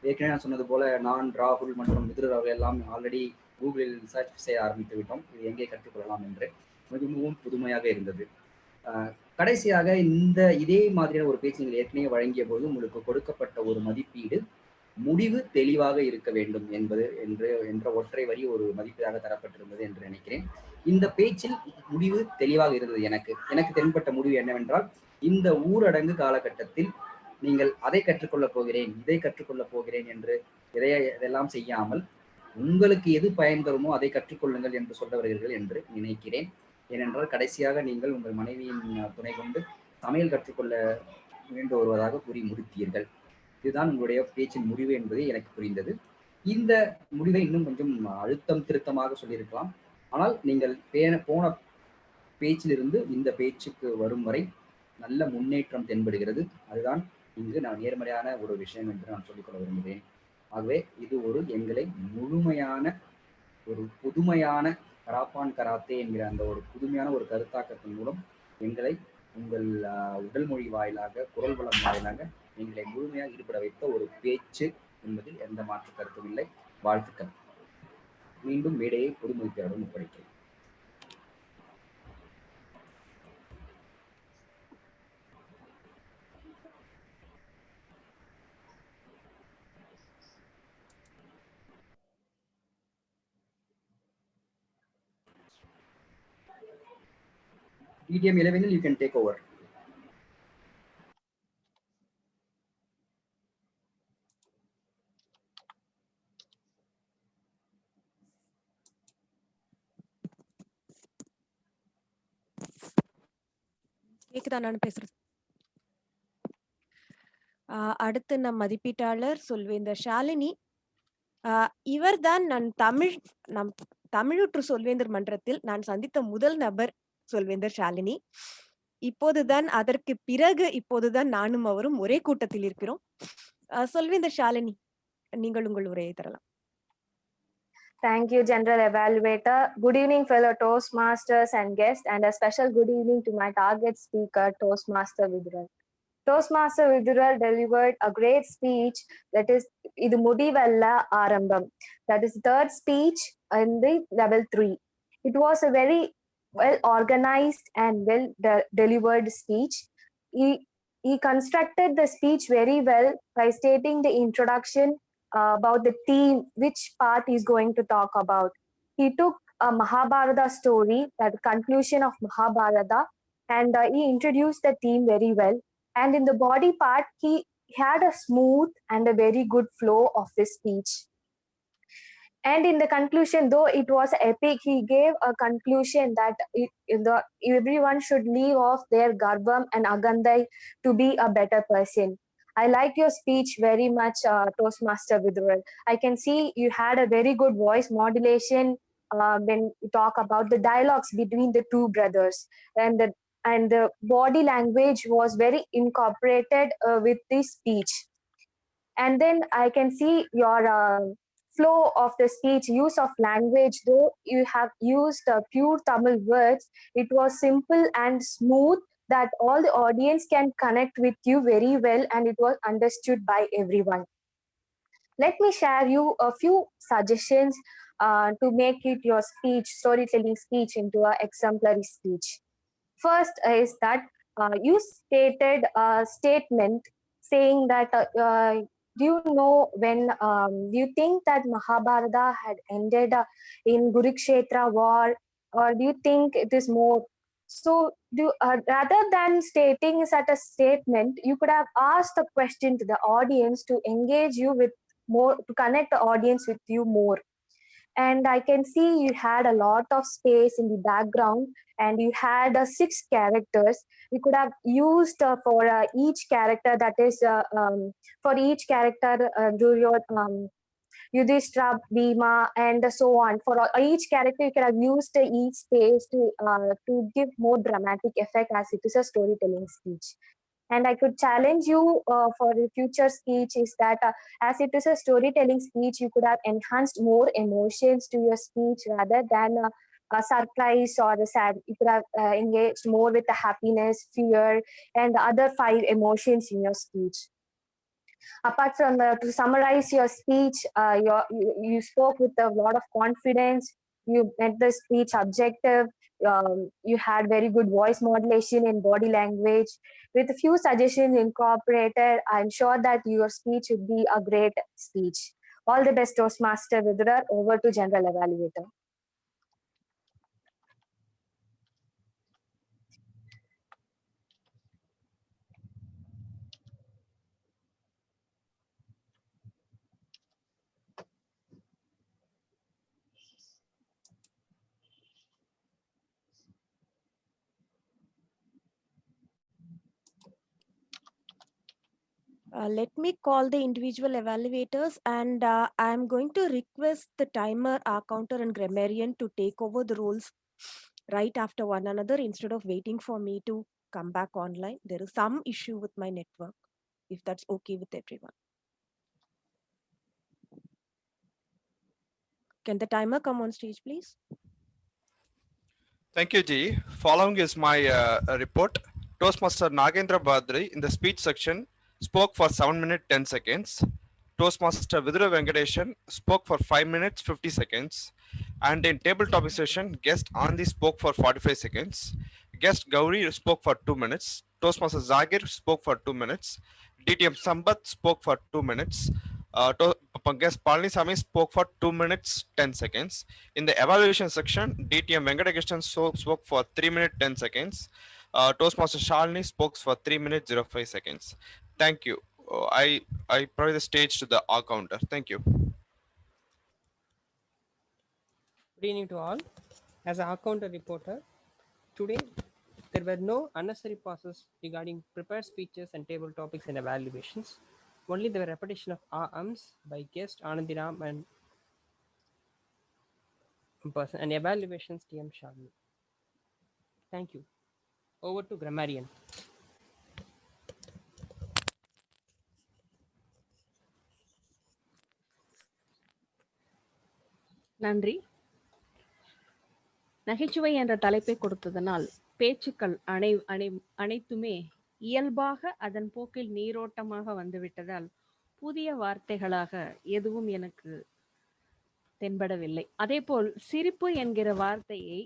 ஏற்கனவே நான் சொன்னது போல நான், ராகுல் மற்றும் மிதுர் அவர்கள் எல்லாம் ஆல்ரெடி கூகுளில் சர்ச் செய்ய ஆரம்பித்து விட்டோம், இது எங்கே கற்றுக்கொள்ளலாம் என்று. மிகவும் புதுமையாக இருந்தது. கடைசியாக இதே மாதிரியான ஒரு பேச்சு நீங்கள் ஏற்கனவே வழங்கிய போது உங்களுக்கு கொடுக்கப்பட்ட ஒரு மதிப்பீடு, முடிவு தெளிவாக இருக்க வேண்டும் என்ற ஒற்றை வரி ஒரு மதிப்பீடாக தரப்பட்டிருந்தது என்று நினைக்கிறேன். இந்த பேச்சில் முடிவு தெளிவாக இருந்தது. எனக்கு தென்பட்ட முடிவு என்னவென்றால், இந்த ஊரடங்கு காலகட்டத்தில் நீங்கள் அதை கற்றுக்கொள்ளப் போகிறேன், இதை கற்றுக்கொள்ளப் போகிறேன் என்று இதெல்லாம் செய்யாமல் உங்களுக்கு எது பயன் தருமோ அதை கற்றுக்கொள்ளுங்கள் என்று சொல்ல வருகிறீர்கள் என்று நினைக்கிறேன். ஏனென்றால் கடைசியாக நீங்கள் உங்கள் மனைவியின் துணை கொண்டு சமையல் கற்றுக்கொள்ள வேண்டும் வருவதாக கூறி முடித்தீர்கள். இதுதான் உங்களுடைய பேச்சின் முடிவு என்பது எனக்கு புரிந்தது. இந்த முடிவை இன்னும் கொஞ்சம் அழுத்தம் திருத்தமாக சொல்லியிருக்கலாம். ஆனால் நீங்கள் போன பேச்சிலிருந்து இந்த பேச்சுக்கு வரும் வரை நல்ல முன்னேற்றம் தென்படுகிறது. அதுதான் இங்கு நான் நேர்மறையான ஒரு விஷயம் என்று நான் சொல்லிக்கொள்ள விரும்புகிறேன். ஆகவே இது எங்களை முழுமையான ஒரு புதுமையான கராப்பான் கராத்தே என்கிற அந்த ஒரு புதுமையான ஒரு கருத்தாக்கத்தின் மூலம் எங்களை உங்கள் உடல் மொழி வாயிலாக, குரல் வளம் வாயிலாக எங்களை முழுமையாக ஈடுபட வைத்த ஒரு பேச்சு என்பதில் எந்த மாற்று கருத்தும் இல்லை. வாழ்த்துக்கள். மீண்டும் மேடையை பொது மதிப்பீடாளருடன் ஒப்படைக்கிறேன். DTM 11, you can take over. கேக்குதா நான் பேசுறது? அடுத்து நம் மதிப்பீட்டாளர் சொல்வேந்தர் ஷாலினி. இவர்தான் நம் தமிழுற்று சொல்வேந்தர் மன்றத்தில் நான் சந்தித்த முதல் நபர் சொல்வேந்தர் ஷாலினி. இப்போதுதான் அதற்கு பிறகு இப்போதுதான் நானும் அவரும் ஒரே கூட்டத்தில் இருக்கிறோம். சொல்வேந்தர் ஷாலினி, நீங்கள் உங்கள் உரையை தரலாம். Thank you, General Evaluator. Good evening, fellow Toastmasters and guests, and a special good evening to my target speaker, Toastmaster Vidral. Toastmaster Vidral delivered a great speech, that is, Idu Mudivalla Arambam. That is third speech in the level 3. It was a very well organized and well delivered speech. He constructed the speech very well by stating the introduction about the theme, which part he's going to talk about. He took a Mahabharata story, that conclusion of Mahabharata, and he introduced the theme very well. And in the body part, he had a smooth and a very good flow of his speech. And in the conclusion, though it was epic, he gave a conclusion that everyone should leave off their Garbam and Agandai to be a better person. I like your speech very much, Toastmaster Vidral. I can see you had a very good voice modulation when you talk about the dialogues between the two brothers, and the body language was very incorporated with this speech. And then I can see your flow of the speech, use of language, though you have used pure Tamil words, it was simple and smooth, that all the audience can connect with you very well, and it was understood by everyone. Let me share you a few suggestions to make it your speech, storytelling speech, into an exemplary speech. First is that you stated a statement saying that do you know when do you think that Mahabharata had ended in Kurukshetra war, or do you think it is more? So rather than stating such a statement, you could have asked a question to the audience to engage you with more, to connect the audience with you more. And I can see you had a lot of space in the background, and you had 6 characters. You could have used for each character, that is for each character Yudhishthira, Bhima, and so on. For each character, you could have used each space to give more dramatic effect, as it is a storytelling speech. And I could challenge you for the future speech is that as it is a storytelling speech, you could have enhanced more emotions to your speech rather than a surprise or a sad. You could have engaged more with the happiness, fear, and the other 5 emotions in your speech. Apart from to summarize your speech, you spoke with a lot of confidence. You met the speech objective. You had very good voice modulation and body language. With a few suggestions incorporated, I'm sure that your speech would be a great speech. All the best, Toastmaster Vidral. Over to General Evaluator. Let me call the individual evaluators, and I'm going to request the timer, our counter, and grammarian to take over the roles right after one another instead of waiting for me to come back online. There is some issue with my network, if that's okay with everyone. Can the timer come on stage, please? Thank you, G. Following is my report. Toastmaster Nagendra Badri in the speech section spoke for 7 minutes 10 seconds. Toastmaster Vidura Venkateshan spoke for 5 minutes 50 seconds. And in table topic session, guest Andy spoke for 45 seconds. Guest Gauri spoke for 2 minutes. Toastmaster Zagir spoke for 2 minutes. DTM Sambat spoke for 2 minutes. Guest Palanisamy spoke for 2 minutes 10 seconds. In the evaluation section, DTM Venkatakrishnan spoke for 3 minutes 10 seconds. Toastmaster Shalini spoke for 3 minutes 05 seconds. Thank you. I provide the stage to the counter. Thank you. Good evening to all. As an counter reporter, today there were no unnecessary pauses regarding prepared speeches and table topics and evaluations. Only the repetition of ums by guest Anandiram and person and evaluations TM Shalini. Thank you. Over to grammarian. நன்றி. நகைச்சுவை என்ற தலைப்பை கொடுத்ததனால் பேச்சுக்கள் அனைத்துமே இயல்பாக அதன் போக்கில் நீரோட்டமாக வந்துவிட்டதால் புதிய வார்த்தைகளாக எதுவும் எனக்கு தென்படவில்லை. அதேபோல் சிரிப்பு என்கிற வார்த்தையை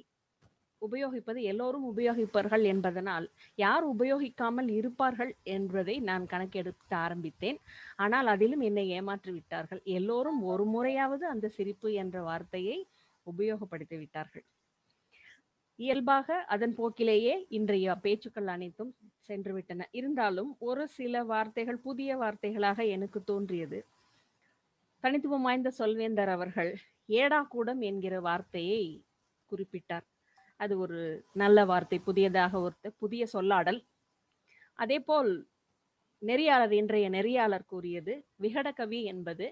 உபயோகிப்பது எல்லோரும் உபயோகிப்பார்கள் என்பதனால் யார் உபயோகிக்காமல் இருப்பார்கள் என்பதை நான் கணக்கெடுக்க ஆரம்பித்தேன். ஆனால் அதிலும் என்னை ஏமாற்றி விட்டார்கள். எல்லோரும் ஒரு முறையாவது அந்த சிரிப்பு என்ற வார்த்தையை உபயோகப்படுத்தி விட்டார்கள். இயல்பாக அதன் போக்கிலேயே இன்றைய பேச்சுக்கள் அனைத்தும் சென்று விட்டன. இருந்தாலும் ஒரு சில வார்த்தைகள் புதிய வார்த்தைகளாக எனக்கு தோன்றியது. தனித்துவம் வாய்ந்த சொல்வேந்தர் அவர்கள் ஏடாக்கூடம் என்கிற வார்த்தையை குறிப்பிட்டார். அது ஒரு நல்ல வார்த்தை, புதியதாக ஒரு புதிய சொல்லாடல். அதேபோல் நெறியாளர், இன்றைய நெறியாளர் கூறியது விகடகவி என்பது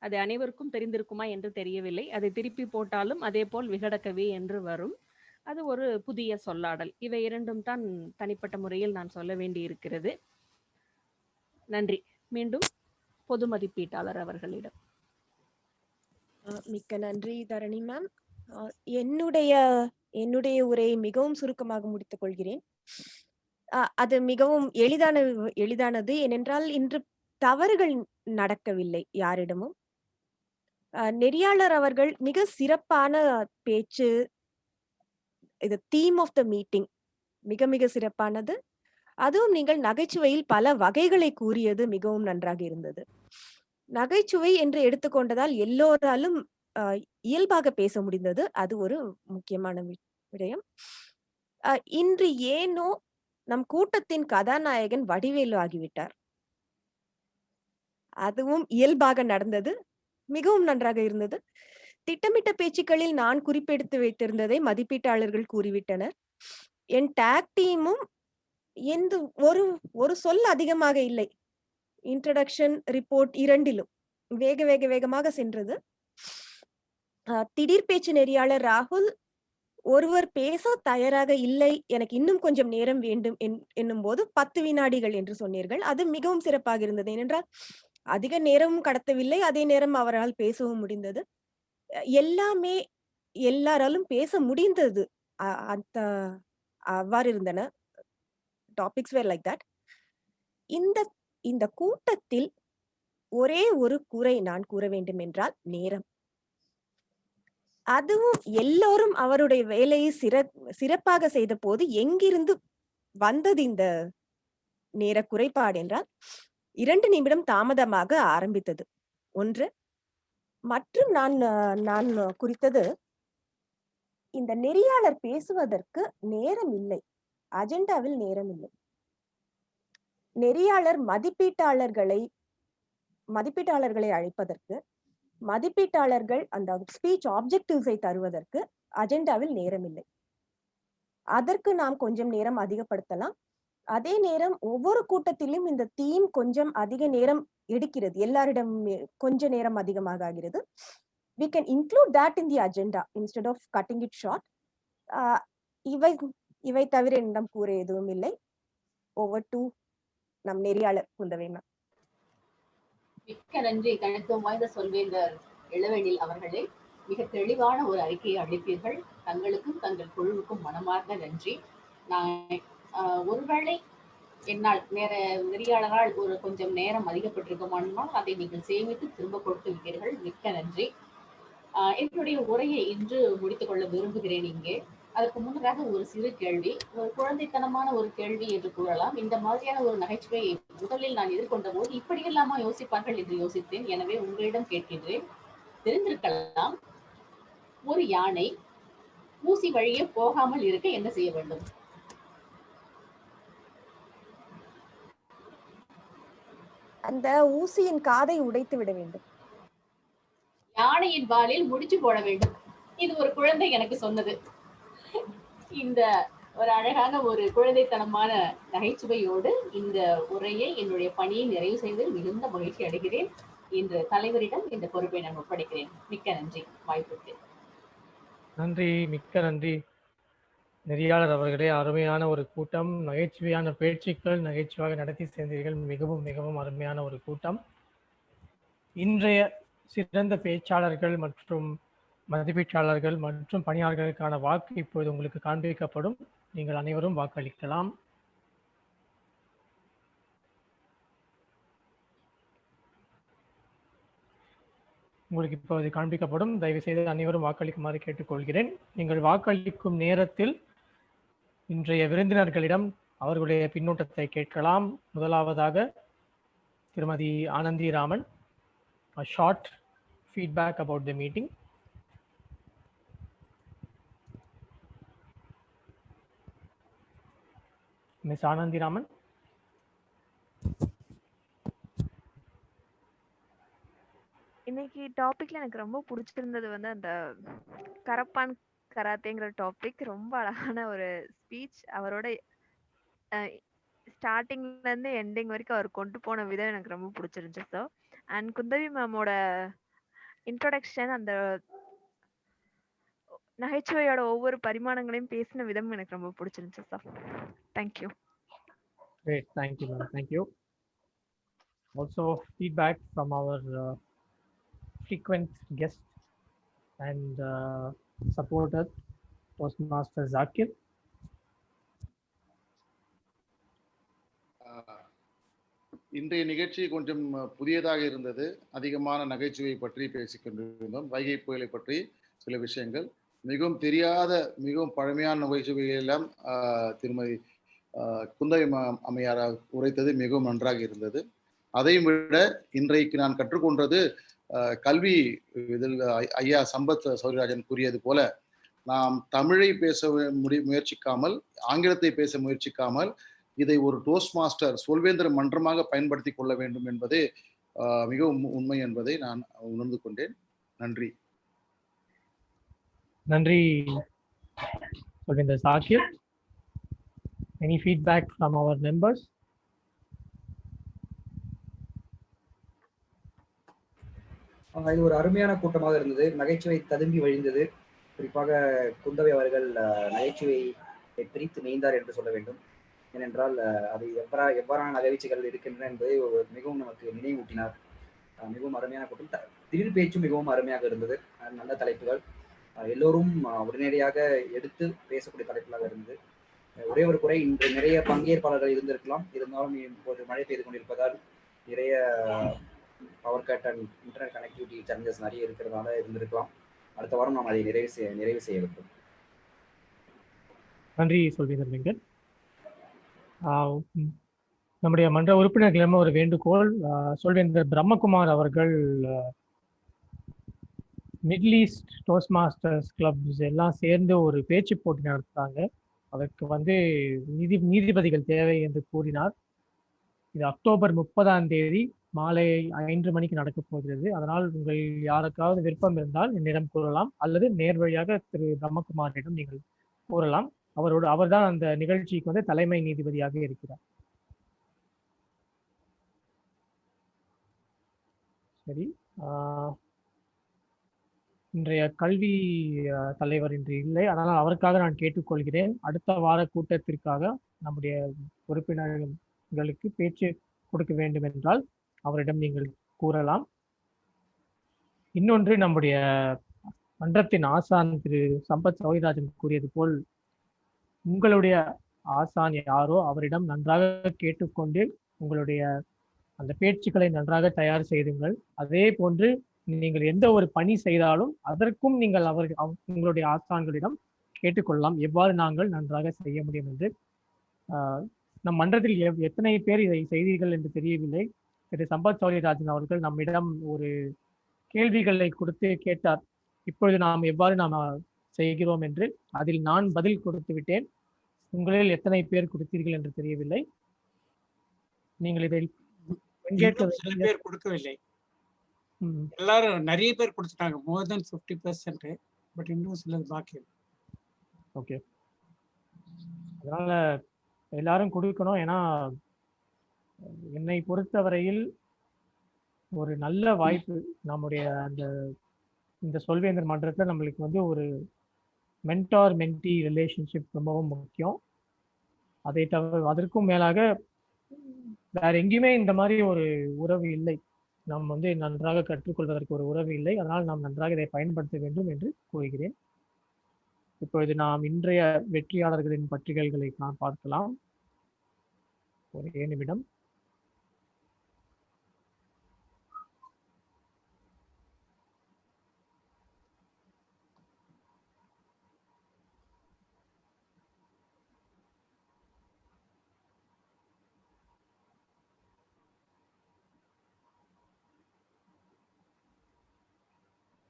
அது அனைவருக்கும் தெரிந்திருக்குமா என்று தெரியவில்லை. அதை திருப்பி போட்டாலும் அதே போல் விகடகவி என்று வரும். அது ஒரு புதிய சொல்லாடல். இவை இரண்டும் தான் தனிப்பட்ட முறையில் நான் சொல்ல வேண்டி இருக்கிறது. நன்றி. மீண்டும் பொது மதிப்பீட்டாளர் அவர்களிடம். மிக்க நன்றி தரணி மேம். என்னுடைய உரையை மிகவும் சுருக்கமாக முடித்துக் கொள்கிறேன். அது மிகவும் எளிதானது. ஏனென்றால் இன்று தவறுகள் நடக்கவில்லை யாரிடமும். நெறியாளர் அவர்கள் மிக சிறப்பான பேச்சு, இது தீம் ஆஃப் த மீட்டிங் மிக மிக சிறப்பானது. அதுவும் நீங்கள் நகைச்சுவையில் பல வகைகளை கூறியது மிகவும் நன்றாக இருந்தது. நகைச்சுவை என்று எடுத்துக்கொண்டதால் எல்லோராலும் இயல்பாக பேச முடிந்தது. அது ஒரு முக்கியமான விடயம். இன்று ஏனோ நம் கூட்டத்தின் கதாநாயகன் வடிவேலு ஆகிவிட்டார். அதுவும் இயல்பாக நடந்தது, மிகவும் நன்றாக இருந்தது. திட்டமிட்ட பேச்சுக்களில் நான் குறிப்பெடுத்து வைத்திருந்ததை மதிப்பீட்டாளர்கள் கூறிவிட்டனர். என் டாக் டீமும் எந்த ஒரு சொல் அதிகமாக இல்லை. இன்ட்ரடக்ஷன், ரிப்போர்ட் இரண்டிலும் வேகமாக சென்றது. திடீர் பேச்சு நெறியாளர் ராகுல் ஒருவர் பேச தயாராக இல்லை, எனக்கு இன்னும் கொஞ்சம் நேரம் வேண்டும் என்னும் போது 10 வினாடிகள் என்று சொன்னீர்கள். அது மிகவும் சிறப்பாக இருந்தது. ஏனென்றால் அதிக நேரமும் கடத்தவில்லை, அதே நேரம் அவரால் பேசவும் முடிந்தது. எல்லாமே எல்லாராலும் பேச முடிந்தது. அவ்வாறு இருந்தன. Topics were like that. இந்த கூட்டத்தில் ஒரே ஒரு குறை நான் கூற வேண்டும் என்றால் நேரம். அதுவும் எல்லோரும் அவருடைய வேலையை சிறப்பாக செய்த போது எங்கிருந்து வந்தது இந்த நேர குறைபாடு என்றால் 2 நிமிடம் தாமதமாக ஆரம்பித்தது ஒன்று. மற்றும் நான் குறித்தது, இந்த நெறியாளர் பேசுவதற்கு நேரம் இல்லை, அஜெண்டாவில் நேரம் இல்லை. நெறியாளர் மதிப்பீட்டாளர்களை அழைப்பதற்கு, மதிப்பீட்டாளர்கள் அந்த ஸ்பீச் ஆப்ஜெக்டிவ்ஸை தருவதற்கு அஜெண்டாவில் நேரம் இல்லை. அதற்கு நாம் கொஞ்சம் நேரம் அதிகப்படுத்தலாம். அதே நேரம் ஒவ்வொரு கூட்டத்திலும் இந்த தீம் கொஞ்சம் அதிக நேரம் எடுக்கிறது, எல்லாரிடம் கொஞ்ச நேரம் அதிகமாக ஆகிறது. We can include that in the agenda instead of cutting it short. இவை தவிர என்னிடம் கூற எதுவும் இல்லை. ஓவர் டு நம் நெறியாளர் குந்தவை மேம். மிக்க நன்றி தனித்துவம் வாய்ந்த சொல்வேந்தர் இளவேனில் அவர்களே. மிக தெளிவான ஒரு அறிக்கையை அளித்தீர்கள். தங்களுக்கும் தங்கள் குழுவுக்கும் மனமார்ந்த நன்றி. நான் ஒருவேளை என்னால் நெறியாளரால் ஒரு கொஞ்சம் நேரம் அதிகப்பட்டிருக்குமானால் அதை நீங்கள் சேமித்து திரும்ப கொடுத்து விட்டீர்கள். மிக்க நன்றி. என்னுடைய உரையை இன்று முடித்துக் கொள்ள விரும்புகிறேன். இங்கே அதற்கு முன்னதாக ஒரு சிறு கேள்வி, ஒரு குழந்தைத்தனமான ஒரு கேள்வி என்று கூறலாம். இந்த மாதிரியான ஒரு நகைச்சுவை முதலில் நான் எதிர்கொண்ட போது இப்படியெல்லாமா யோசிப்பார்கள் என்று யோசித்தேன். எனவே உங்களிடம் கேட்கின்றேன். தெரிந்திருக்கலாம், ஒரு யானை ஊசி வழியே போகாமல் இருக்க என்ன செய்ய வேண்டும்? அந்த ஊசியின் காதை உடைத்து விட வேண்டும். யானையின் வாலில் முடிச்சு போட வேண்டும். இது ஒரு குழந்தை எனக்கு சொன்னது. இந்த ஒரு அழகான ஒரு குழந்தைத்தனமான நகைச்சுவையோடு இந்த உரையை, என்னுடைய பணியை நிறைவு செய்வதில் மிகுந்த மகிழ்ச்சி அடைகிறேன். இன்று தலைவரிடம் இந்த பொறுப்பை நான் ஒப்படைக்கிறேன். மிக்க நன்றி வாய்ப்புக்கு. நன்றி, மிக்க நன்றி நெறியாளர் அவர்களே. அருமையான ஒரு கூட்டம், நகைச்சுவையான பேச்சுக்கள் நகைச்சுவையாக நடத்தி சென்றீர்கள். மிகவும் மிகவும் அருமையான ஒரு கூட்டம். இன்றைய சிறந்த பேச்சாளர்கள் மற்றும் மதிப்பீட்டாளர்கள் மற்றும் பணியாளர்களுக்கான வாக்கு இப்பொழுது உங்களுக்கு காண்பிக்கப்படும். நீங்கள் அனைவரும் வாக்களிக்கலாம். உங்களுக்கு இப்போது காண்பிக்கப்படும். தயவு செய்து அனைவரும் வாக்களிக்குமாறு கேட்டுக்கொள்கிறேன். நீங்கள் வாக்களிக்கும் நேரத்தில் இன்றைய விருந்தினர்களிடம் அவர்களுடைய பின்னூட்டத்தை கேட்கலாம். முதலாவதாக திருமதி Anandhi Raman, a short feedback about the meeting. Ms. Anandi Raman. இன்னைக்கு டாபிக்ல எனக்கு ரொம்ப பிடிச்சிருந்தது வந்து அந்த கரப்பான் கராத்தேங்கிற டாபிக். ரொம்ப அழகான ஒரு ஸ்பீச். அவரோட ஸ்டார்டிங்ல இருந்து எண்டிங் வரைக்கும் அவர் கொண்டு போன விதம் எனக்கு ரொம்ப பிடிச்சிருந்துச்சு சார். அண்ட் குந்தவி மேமோட இன்ட்ரோடக்ஷன், அந்த நகைச்சுவையோட ஒவ்வொரு பரிமாணங்களையும் பேசின விதம் எனக்கு ரொம்ப பிடிச்சிருந்துச்சு sir. Thank you. Great, thank you, ma'am. Thank you. Also, feedback from our frequent guest and supporter, Toastmaster Zakir. இன்றைய நிகழ்ச்சி கொஞ்சம் புதியதாக இருந்தது. அதிகமான நகைச்சுவை பற்றி பேசிக் கொண்டிருந்தோம். வைகை புயலை பற்றி சில விஷயங்கள், மிகவும் தெரியாத மிகவும் பழமையான நகைச்சுவைகள் எல்லாம் திருமதி குந்தவி அம்மையார் உரைத்தது மிகவும் நன்றாக இருந்தது. அதையும் விட இன்றைக்கு நான் கற்றுக்கொண்டது, கல்வி இதில் ஐயா சம்பத் சௌரிராஜன் கூறியது போல, நாம் தமிழை பேச முயற்சிக்காமல், ஆங்கிலத்தை பேச முயற்சிக்காமல், இதை ஒரு டோஸ்ட் மாஸ்டர் சொல்வேந்திர மன்றமாக பயன்படுத்தி கொள்ள வேண்டும் என்பதே மிகவும் உண்மை என்பதை நான் உணர்ந்து கொண்டேன். நன்றி. நன்றி சொல்வேந்திர Zakir. Any feedback from our members? இது ஒரு அருமையான கூட்டமாக இருந்தது. நகைச்சுவை ததும்பி வழிந்தது. குறிப்பாக குந்தவை அவர்கள் நகைச்சுவையை பிரித்து மேய்ந்தார் என்று சொல்ல வேண்டும். ஏனென்றால் அது எவ்வாறான நகைச்சுவைகள் இருக்கின்றன என்பதை மிகவும் நமக்கு நினைவூட்டினார். மிகவும் அருமையான கூட்டம். திடீர் பேச்சும் மிகவும் அருமையாக இருந்தது. நல்ல தலைப்புகள், எல்லோரும் உடனடியாக எடுத்து பேசக்கூடிய தலைப்புகளாக இருந்தது. ஒரே ஒரு குறை, இன்று நிறைய பங்கேற்பாளர்கள் இருந்திருக்கலாம். இருந்தாலும் இப்போது மழை பெய்து கொண்டிருப்பதால் நிறைய power cut and internet connectivity challenges நிறைய இருக்கிறதுனால இருந்திருக்கலாம். அடுத்த வாரம் நாம் அதை நிறைவு செய்ய வேண்டும். நன்றி சொல்வேந்தர் வெங்கட். நம்முடைய மன்ற உறுப்பினர்களிடம் ஒரு வேண்டுகோள். சொல்வேந்தர் பிரம்மகுமார் அவர்கள் Middle East Toastmasters clubs எல்லாம் சேர்ந்து ஒரு பேச்சு போட்டி நடத்துறாங்க. அதற்கு வந்து நீதிபதிகள் தேவை என்று கூறினார். இது அக்டோபர் 30 மாலை 5 மணிக்கு நடக்க போகிறது. அதனால் உங்கள் யாருக்காவது விருப்பம் இருந்தால் என்னிடம் கூறலாம், அல்லது நேர் வழியாக திரு பிரம்மகுமாரிடம் நீங்கள் கூறலாம். அவர்தான் அந்த நிகழ்ச்சிக்கு வந்து தலைமை நீதிபதியாக இருக்கிறார். சரி, இன்றைய கல்வி தலைவர் இன்று இல்லை, அதனால் அவருக்காக நான் கேட்டுக்கொள்கிறேன். அடுத்த வார கூட்டத்திற்காக நம்முடைய உறுப்பினர்களுக்கு பேச்சு கொடுக்க வேண்டும் என்றால் அவரிடம் நீங்கள் கூறலாம். இன்னொன்று, நம்முடைய மன்றத்தின் ஆசான் திரு சம்பத் சௌரிராஜன் கூறியது போல், உங்களுடைய ஆசான் யாரோ அவரிடம் நன்றாக கேட்டுக்கொண்டு உங்களுடைய அந்த பேச்சுக்களை நன்றாக தயார் செய்துங்கள். அதே போன்று நீங்கள் எந்த ஒரு பணி செய்தாலும் அதற்கும் நீங்கள் உங்களுடைய ஆசான்களிடம் கேட்டுக்கொள்ளலாம், எவ்வாறு நாங்கள் நன்றாக செய்ய முடியும் என்று. நம் மன்றத்தில் எத்தனை பேர் இதை செய்தீர்கள் என்று தெரியவில்லை. திரு சம்பத் சௌரியராஜன் அவர்கள் நம்மிடம் ஒரு கேள்விகளை கொடுத்து கேட்டார், இப்பொழுது நாம் எவ்வாறு நாம் செய்கிறோம் என்று. அதில் நான் பதில் கொடுத்து விட்டேன். உங்களில் எத்தனை பேர் கொடுத்தீர்கள் என்று தெரியவில்லை. நீங்கள் இதில் சில பேர் கொடுக்கவில்லை. எல்லாரும் நிறைய பேர் கொடுத்துட்டாங்க, மோர் தென் 50%. பட் இன்னும் சிலது பாக்கி. ஓகே, அதனால எல்லாரும் கொடுக்கணும். ஏன்னா என்னை பொறுத்தவரையில் ஒரு நல்ல வாய்ப்பு, நம்முடைய இந்த சொல்வேந்தர் மன்றத்தில் நம்மளுக்கு வந்து ஒரு மென்டார் மென்டி ரிலேஷன்ஷிப் ரொம்பவும் முக்கியம். அதை தவிர அதற்கும் மேலாக வேற எங்கேயுமே இந்த மாதிரி ஒரு உறவு இல்லை. நாம் வந்து நன்றாக கற்றுக்கொள்வதற்கு ஒரு உறவு இல்லை. அதனால் நாம் நன்றாக இதை பயன்படுத்த வேண்டும் என்று கூறுகிறேன். இப்பொழுது நாம் இன்றைய வெற்றியாளர்களின் பட்டியல்களை நாம் பார்க்கலாம். ஒரே நிமிடம்.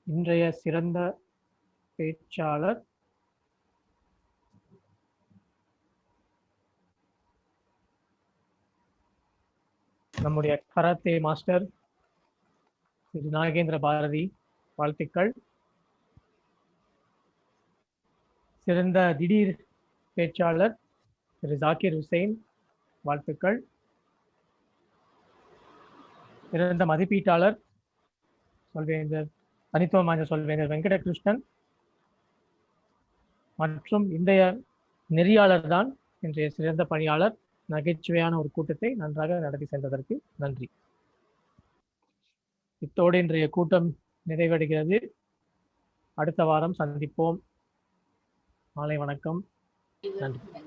இன்றைய சிறந்த பேச்சாளர் நம்முடைய கராத்தே மாஸ்டர் திரு நாகேந்திர பாரதி, வாழ்த்துக்கள். சிறந்த திடீர் பேச்சாளர் திரு ஜாகிர் ஹுசைன், வாழ்த்துக்கள். சிறந்த மதிப்பீட்டாளர் சொல்வேந்தர் தனித்துவம் வாய்ந்த சொல்வேந்தர் வெங்கடகிருஷ்ணன் மற்றும் இன்றைய நெறியாளர் தான் இன்றைய சிறந்த பணியாளர். நகைச்சுவையான ஒரு கூட்டத்தை நன்றாக நடத்தி சென்றதற்கு நன்றி. இத்தோடு இன்றைய கூட்டம் நிறைவடைகிறது. அடுத்த வாரம் சந்திப்போம். மாலை வணக்கம். நன்றி.